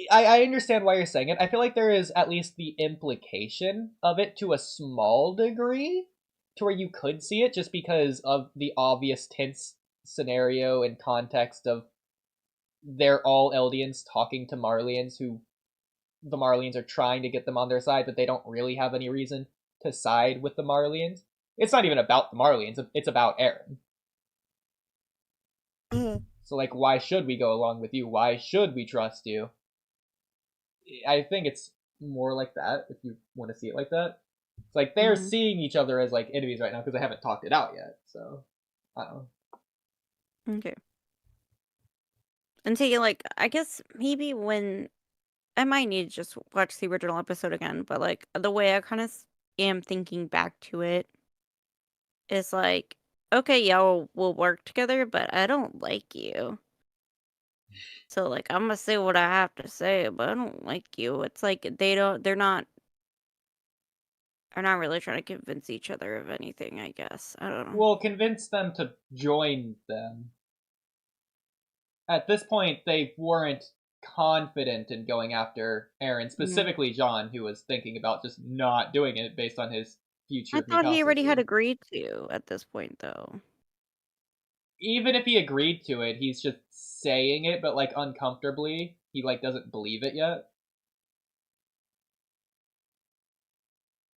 I understand why you're saying it. I feel like there is at least the implication of it to a small degree, to where you could see it just because of the obvious tense scenario and context of they're all Eldians talking to Marleyans who the Marleyans are trying to get them on their side, but they don't really have any reason to side with the Marleyans. It's not even about the Marleyans, it's about Eren. So, like, why should we go along with you? Why should we trust you? I think it's more like that, if you want to see it like that. It's like they're seeing each other as, like, enemies right now because they haven't talked it out yet, so, I don't know. Okay. And so, like, I guess maybe when I might need to just watch the original episode again, but like the way I kind of am thinking back to it is like, okay, yeah, we'll work together, but I don't like you. So like I'm gonna say what I have to say, but I don't like you. It's like they're not really trying to convince each other of anything, I guess. I don't know. Well, convince them to join them. At this point, they weren't confident in going after Eren, specifically John, who was thinking about just not doing it based on his future. I thought he already had agreed to at this point, though. Even if he agreed to it, he's just saying it, but like uncomfortably. He like doesn't believe it yet.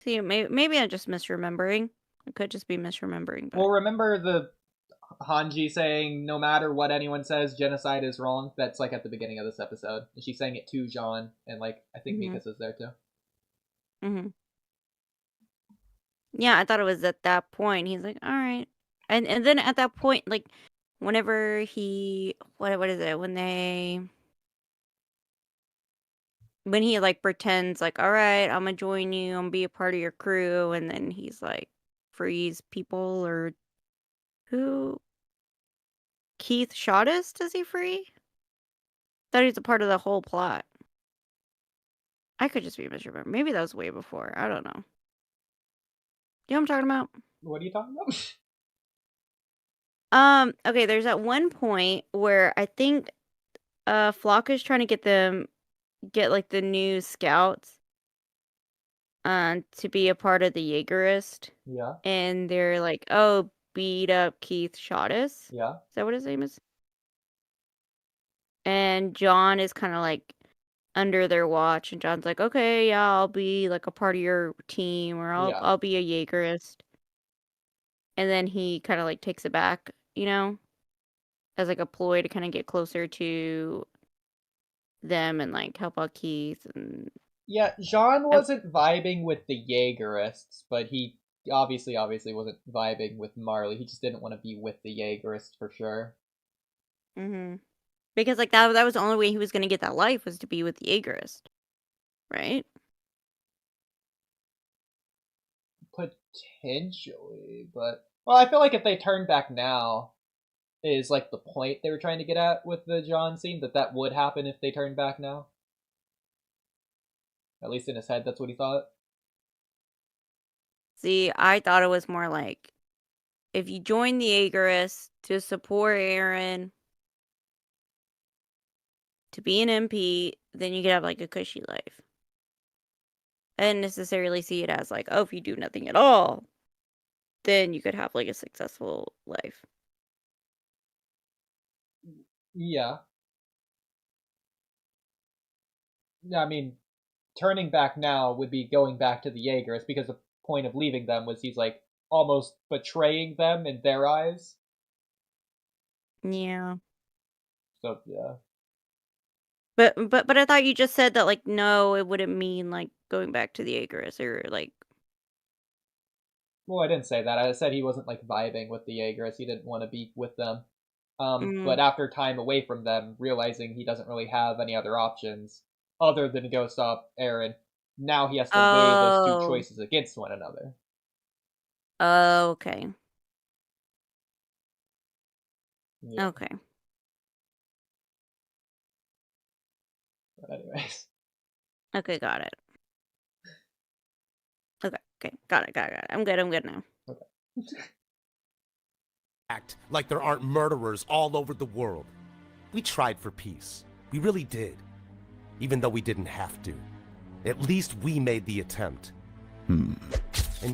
See, maybe I'm just misremembering. I could just be misremembering. But... Well, remember the Hanji saying, no matter what anyone says, genocide is wrong? That's like at the beginning of this episode. And she's saying it to John, and like I think Mikasa's there too. Yeah, I thought it was at that point. He's like, all right. And then at that point, like, whenever he... What is it? When he, like, pretends, like, all right, I'm gonna join you, I'm gonna be a part of your crew, and then he's, like, frees people, or... Who? Keith Shottis, does he free? Thought he was a part of the whole plot. I could just be misremembering. Maybe that was way before. I don't know. You know what I'm talking about? What are you talking about? Okay, there's at one point where I think Flock is trying to get like the new scouts to be a part of the Jaegerist. Yeah. And they're like, oh, beat up Keith Shottis. Yeah. Is that what his name is? And John is kind of like under their watch, and John's like, okay, yeah, I'll be like a part of your team, or I'll be a Jaegerist. And then he kind of like takes it back, you know, as like a ploy to kind of get closer to them and like help out Keith. And yeah, John wasn't vibing with the Jaegerists, but he obviously wasn't vibing with Marley. He just didn't want to be with the Jaegerists for sure. Because like that was the only way he was going to get that life, was to be with the Jaegerist, right? Potentially, but well, I feel like if they turn back now, is like the point they were trying to get at with the John scene, that would happen if they turned back now. At least in his head, that's what he thought. See, I thought it was more like, if you join the Jaegerist to support Eren, to be an MP, then you could have like a cushy life. I didn't necessarily see it as like, oh, if you do nothing at all, then you could have like a successful life. Yeah. I mean, turning back now would be going back to the Jaegers, because the point of leaving them was he's like, almost betraying them in their eyes. Yeah. So yeah. But I thought you just said that, like, no, it wouldn't mean, like, going back to the Aegis or, like... Well, I didn't say that. I said he wasn't, like, vibing with the Aegis. He didn't want to be with them. But after time away from them, realizing he doesn't really have any other options other than go stop Eren, now he has to weigh those two choices against one another. Oh, okay. Yeah. Okay. But anyways. Okay, got it. Okay, got it. I'm good now. Okay. Act like there aren't murderers all over the world. We tried for peace. We really did. Even though we didn't have to. At least we made the attempt. And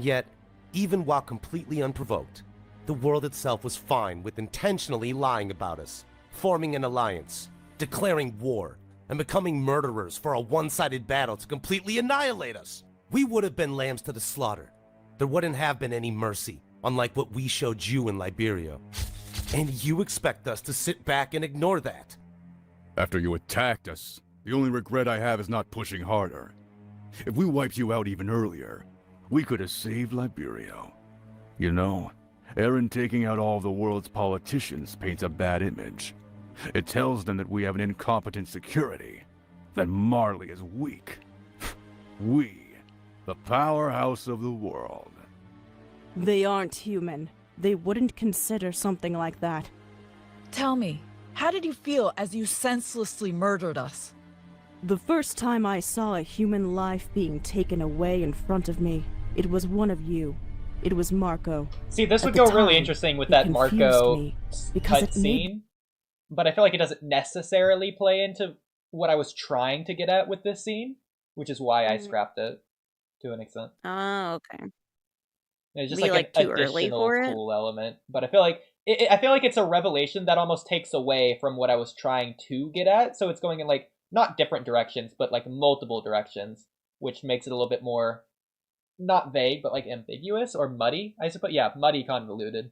yet, even while completely unprovoked, the world itself was fine with intentionally lying about us, forming an alliance, declaring war, and becoming murderers for a one-sided battle to completely annihilate us. We would have been lambs to the slaughter. There wouldn't have been any mercy, unlike what we showed you in Liberia. And you expect us to sit back and ignore that? After you attacked us, the only regret I have is not pushing harder. If we wiped you out even earlier, we could have saved Liberia. You know, Eren taking out all the world's politicians paints a bad image. It tells them that we have an incompetent security, that Marley is weak. We, the powerhouse of the world. They aren't human. They wouldn't consider something like that. Tell me, how did you feel as you senselessly murdered us? The first time I saw a human life being taken away in front of me, it was one of you. It was Marco. See, this At would the go time, really interesting with it that confused Marco me, because it made... cutscene, but I feel like it doesn't necessarily play into what I was trying to get at with this scene, which is why I scrapped it to an extent. Oh, okay. It's just Be, like like, an too early additional for it? cool element, but I feel like it's a revelation that almost takes away from what I was trying to get at. So it's going in like not different directions, but like multiple directions, which makes it a little bit more not vague, but like ambiguous or muddy, I suppose. Yeah, muddy, convoluted.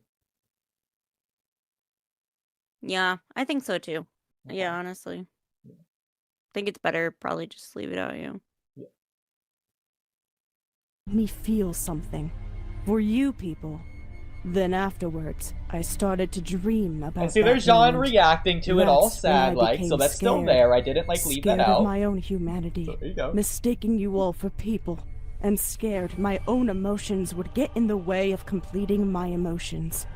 Yeah, I think so too. Okay. Yeah, honestly. I think it's better probably just leave it out, yeah. me feel something. For you people. Then afterwards, I started to dream about And see, there's that Jean moment. reacting to it all That's when I sad, like, so became that's still scared. there. I didn't, like, leave that Scared of out. my own humanity, So there you go. mistaking you all for people, and scared my own emotions would get in the way of completing my emotions.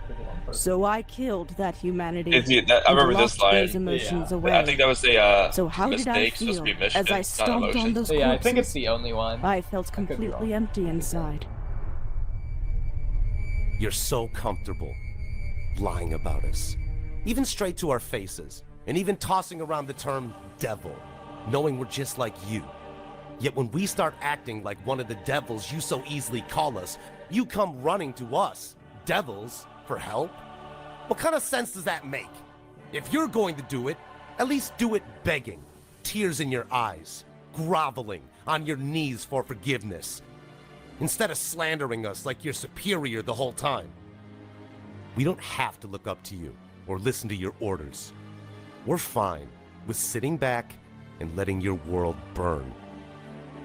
So I killed that humanity. I and remember this locked line. those emotions away. I think that was a So how did I mistake, supposed feel to be mission, as I not stomped on emotion. those Yeah, I think it's corpses? the only one. I felt could be completely wrong. empty inside. You're so comfortable lying about us. Even straight to our faces. And even tossing around the term devil, knowing we're just like you. Yet when we start acting like one of the devils you so easily call us, you come running to us, devils, for help? What kind of sense does that make? If you're going to do it, at least do it begging, tears in your eyes, groveling on your knees for forgiveness, instead of slandering us like you're superior the whole time. We don't have to look up to you or listen to your orders. We're fine with sitting back and letting your world burn.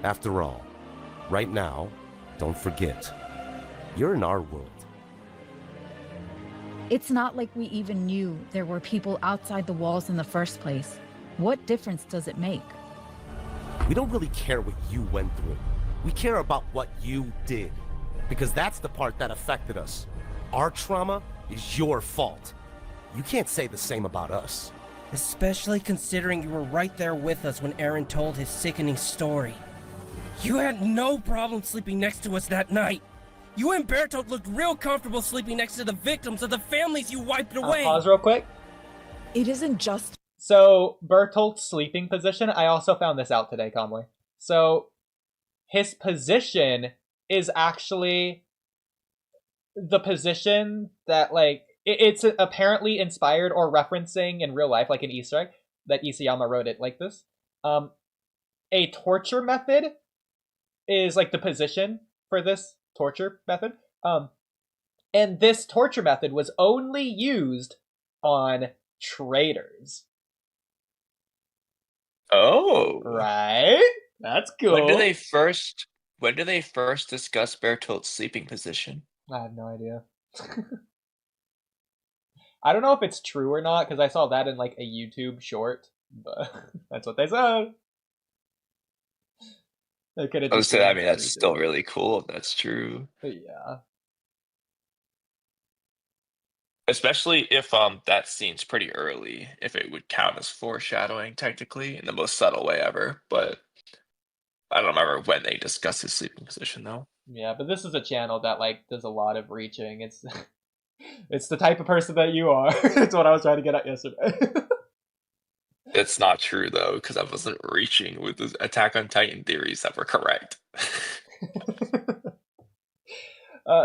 After all, right now, don't forget, you're in our world. It's not like we even knew there were people outside the walls in the first place. What difference does it make? We don't really care what you went through. We care about what you did, because that's the part that affected us. Our trauma is your fault. You can't say the same about us. Especially considering you were right there with us when Eren told his sickening story. You had no problem sleeping next to us that night. You and Bertolt looked real comfortable sleeping next to the victims of the families you wiped away. Pause real quick. It isn't just... So, Bertolt's sleeping position, I also found this out today, Conway. So, his position is actually the position that, like, it's apparently inspired or referencing in real life, like an Easter egg, that Isayama wrote it like this. A torture method is, like, the position for this torture method. And this torture method was only used on traitors. Oh. Right? That's cool. When do they first discuss Bertolt's sleeping position? I have no idea. I don't know if it's true or not, because I saw that in like a YouTube short, but that's what they said. They could have just I mean, that's still really cool if that's true. But yeah. Especially if that scene's pretty early, if it would count as foreshadowing technically in the most subtle way ever, but I don't remember when they discussed his sleeping position though. Yeah, but this is a channel that like does a lot of reaching. It's it's the type of person that you are. That's what I was trying to get at yesterday. It's not true though, because I wasn't reaching with the Attack on Titan theories that were correct.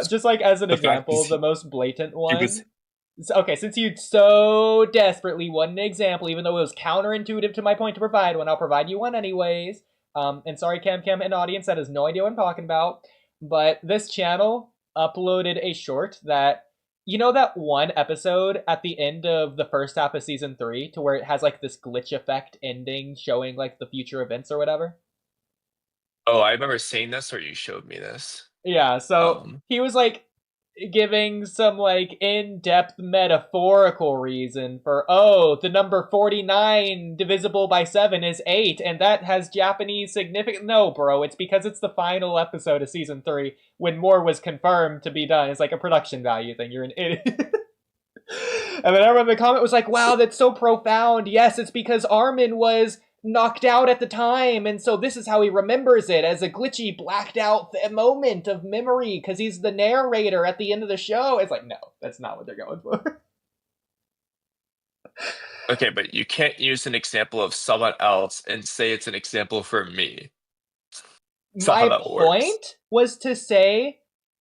Just like as an example, the most blatant one. Okay, since you so desperately want an example, even though it was counterintuitive to my point to provide one, I'll provide you one anyways. And sorry, Cam and audience, that has no idea what I'm talking about. But this channel uploaded a short that, you know that one episode at the end of the first half of season 3 to where it has like this glitch effect ending showing like the future events or whatever? Oh, I remember seeing this, or you showed me this. Yeah, so he was like giving some like in-depth metaphorical reason for, oh, the number 49 divisible by 7 is 8 and that has Japanese significance. No, bro, it's because it's the final episode of season 3 when more was confirmed to be done. It's like a production value thing. You're an idiot. And then I remember the comment was like, wow, that's so profound. Yes, it's because Armin was knocked out at the time, and so this is how he remembers it, as a glitchy, blacked out moment of memory, because he's the narrator at the end of the show. It's like, no, that's not what they're going for. Okay, but you can't use an example of someone else and say it's an example for me. My point was to say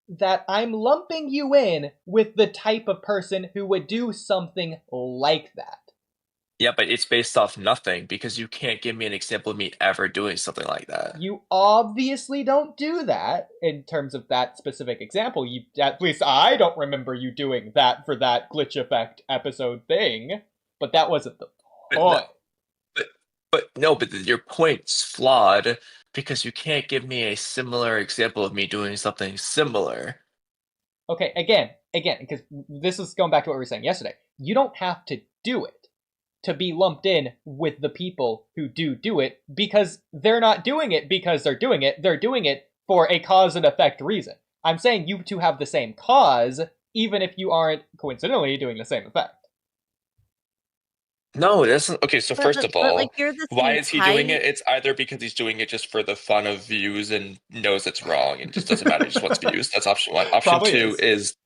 that I'm lumping you in with the type of person who would do something like that. Yeah, but it's based off nothing, because you can't give me an example of me ever doing something like that. You obviously don't do that in terms of that specific example. You, at least I don't remember you doing that for that glitch effect episode thing, but that wasn't the point. But your point's flawed, because you can't give me a similar example of me doing something similar. Okay, again, because this is going back to what we were saying yesterday. You don't have to do it to be lumped in with the people who do it, because they're not doing it because they're doing it for a cause and effect reason. I'm saying you two have the same cause, even if you aren't coincidentally doing the same effect. No, it isn't. Okay, so first of all, like, why is he doing it? It's either because he's doing it just for the fun of views and knows it's wrong and just doesn't matter, he just wants views. That's option 1. Option 2 is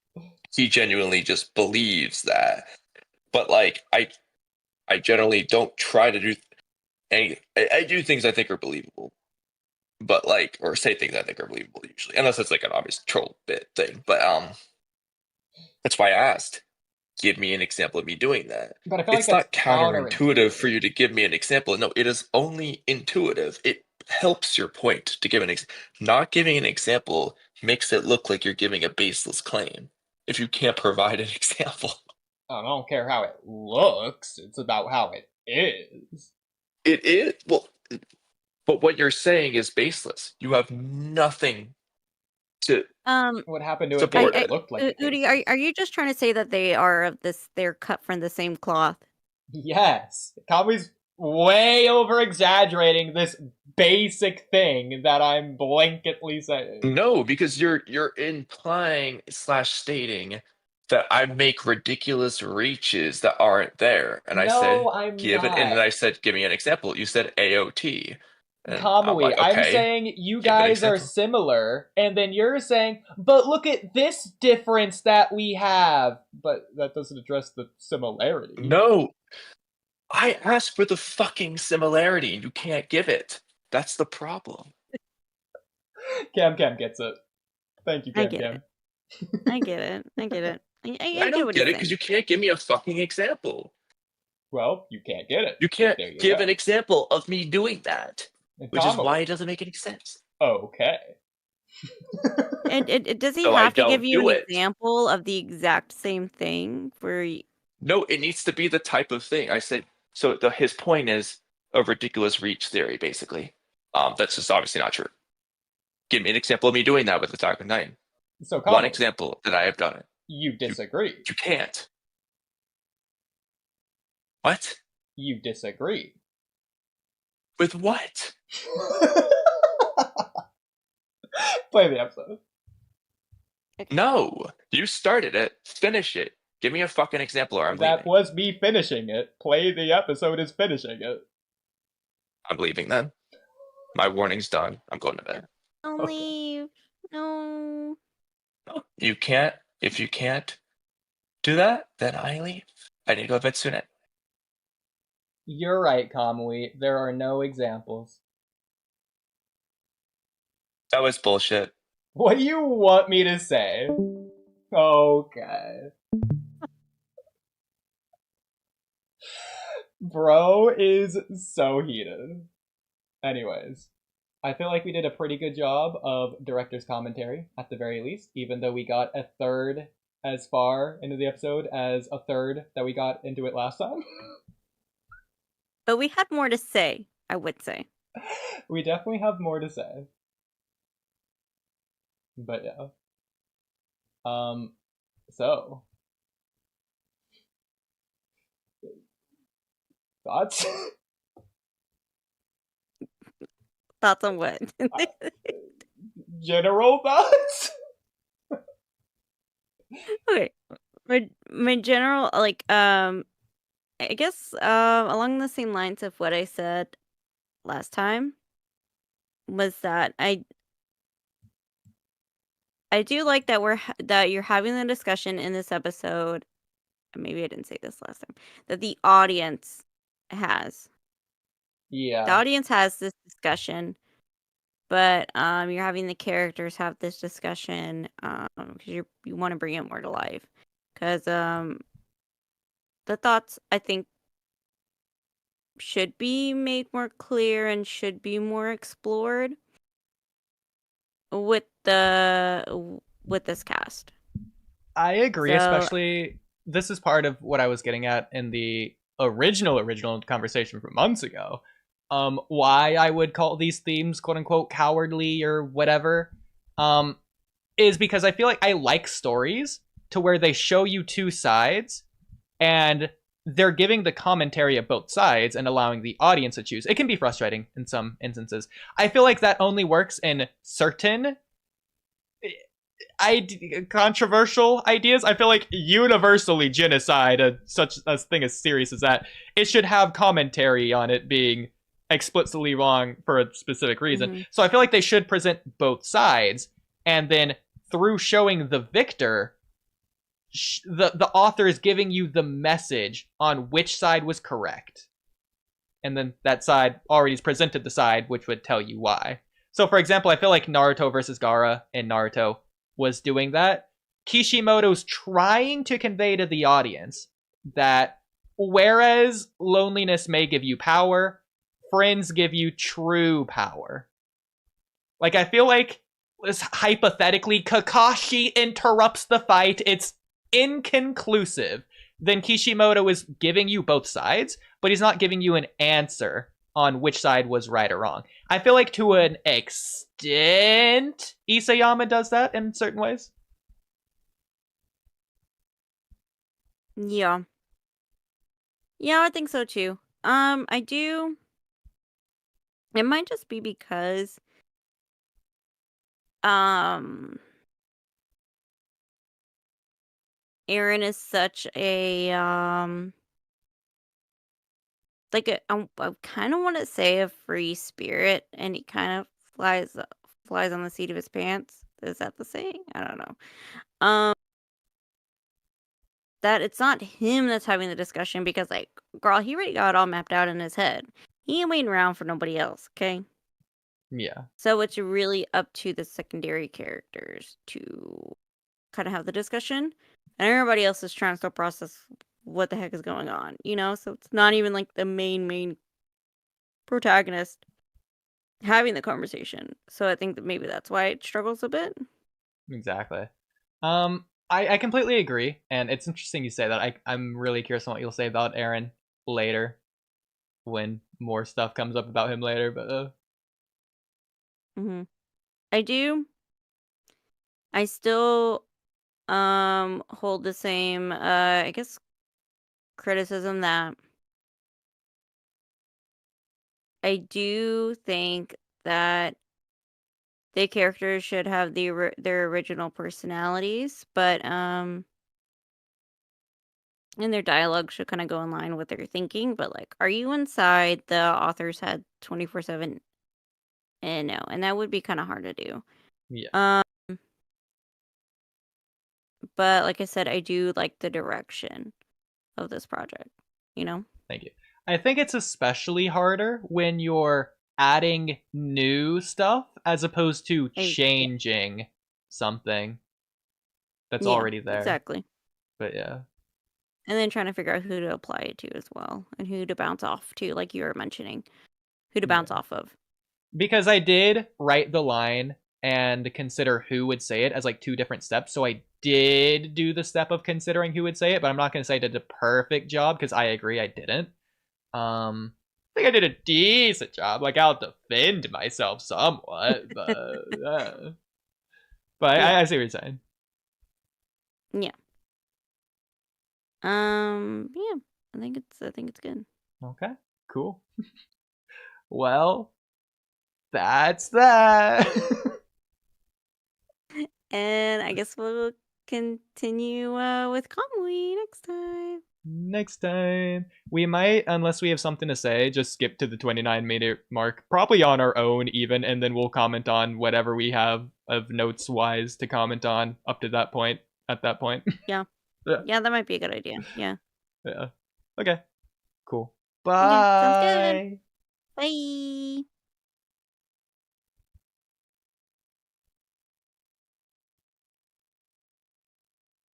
he genuinely just believes that. But like, I generally don't try to do any. I do things I think are believable, but like, or say things I think are believable usually, unless it's like an obvious troll bit thing. But that's why I asked. Give me an example of me doing that. But I feel it's not counterintuitive for you to give me an example. No, it is only intuitive. It helps your point to give an example. Not giving an example makes it look like you're giving a baseless claim if you can't provide an example. I don't care how it looks. It's about how it is. It is? Well, but what you're saying is baseless. You have nothing to what happened to support it looked like Udi, are you just trying to say that they're cut from the same cloth? Yes. Kami's way over exaggerating this basic thing that I'm blanketly saying. No, because you're implying / stating that I make ridiculous reaches that aren't there. And I said, and I said, give me an example. You said AOT. Kamui, like, okay, I'm saying you guys are similar, and then you're saying, but look at this difference that we have. But that doesn't address the similarity. No. I asked for the fucking similarity, and you can't give it. That's the problem. Cam gets it. Thank you, Cam. I get it. I don't get it, because you can't give me a fucking example. Well, you can't get it. You can't give an example of me doing that. Which is why it doesn't make any sense. Okay. Does he So I have to give don't you do an it. example of the exact same thing for? No, it needs to be the type of thing. I said, so his point is a ridiculous reach theory, basically. That's just obviously not true. Give me an example of me doing that with Attack on Titan. So One example that I have done it. You disagree. You can't. What? You disagree. With what? Play the episode. No, you started it. Finish it. Give me a fucking example or I'm That leaving. was me finishing it. Play the episode is finishing it. I'm leaving then. My warning's done. I'm going to bed. Don't leave. No. No, you can't. If you can't do that, then I leave. I need to go to bed soon. You're right, Kamui. There are no examples. That was bullshit. What do you want me to say? Okay. Bro is so heated. Anyways, I feel like we did a pretty good job of director's commentary, at the very least, even though we got a third as far into the episode as a third that we got into it last time. But we had more to say, I would say. We definitely have more to say. But yeah. So. Thoughts? Thoughts on what? General thoughts? Okay. My general, like, I guess, along the same lines of what I said last time, was that I do like that that you're having the discussion in this episode. Maybe I didn't say this last time. That the audience has. Yeah. The audience has this discussion, but you're having the characters have this discussion because you want to bring it more to life. Because the thoughts, I think, should be made more clear and should be more explored with this cast. I agree, So, especially this is part of what I was getting at in the original conversation from months ago. Why I would call these themes quote unquote cowardly or whatever, is because I feel like I like stories to where they show you two sides and they're giving the commentary of both sides and allowing the audience to choose. It can be frustrating in some instances. I feel like that only works in certain controversial ideas. I feel like universally genocide, such a thing as serious as that, it should have commentary on it being explicitly wrong for a specific reason. Mm-hmm. So I feel like they should present both sides, and then through showing the victor, the author is giving you the message on which side was correct. And then that side already has presented the side which would tell you why. So for example, I feel like Naruto versus Gaara in Naruto was doing that. Kishimoto's trying to convey to the audience that whereas loneliness may give you power, friends give you true power. Like, I feel like, hypothetically, Kakashi interrupts the fight. It's inconclusive. Then Kishimoto is giving you both sides, but he's not giving you an answer on which side was right or wrong. I feel like to an extent, Isayama does that in certain ways. Yeah. Yeah, I think so too. I do. It might just be because Eren is such a like I kind of want to say a free spirit, and he kind of flies on the seat of his pants. Is that the saying? I don't know. That it's not him that's having the discussion because, like, girl, he already got it all mapped out in his head. He ain't waiting around for nobody else, okay? Yeah. So it's really up to the secondary characters to kind of have the discussion, and everybody else is trying to still process what the heck is going on, you know? So it's not even like the main protagonist having the conversation. So I think that maybe that's why it struggles a bit. Exactly. I completely agree, and it's interesting you say that. I'm really curious on what you'll say about Aaron later, when more stuff comes up about him later. But I still hold the same I guess criticism that I do think that the characters should have their original personalities, but and their dialogue should kind of go in line with their thinking. But like, are you inside the author's head 24/7? And no, and that would be kind of hard to do. yeah, But like I said, I do like the direction of this project. You know. thank you. I think it's especially harder when you're adding new stuff as opposed to changing something that's already there. Exactly. But yeah. And then trying to figure out who to apply it to as well, and who to bounce off to, like you were mentioning, who to bounce off of. Because I did write the line and consider who would say it as like 2 different steps. So I did do the step of considering who would say it, but I'm not going to say I did a perfect job because I agree I didn't. I think I did a decent job. Like, I'll defend myself somewhat, but I see what you're saying. Yeah. Yeah. I think it's good. Okay. Cool. Well, that's that. And I guess we'll continue with Kamui next time. Next time. We might, unless we have something to say, just skip to the 29-minute mark, probably on our own even, and then we'll comment on whatever we have of notes-wise to comment on up to that point, at that point. Yeah. Yeah, that might be a good idea. Yeah. Yeah. Okay. Cool. Bye. Okay, sounds good. Bye.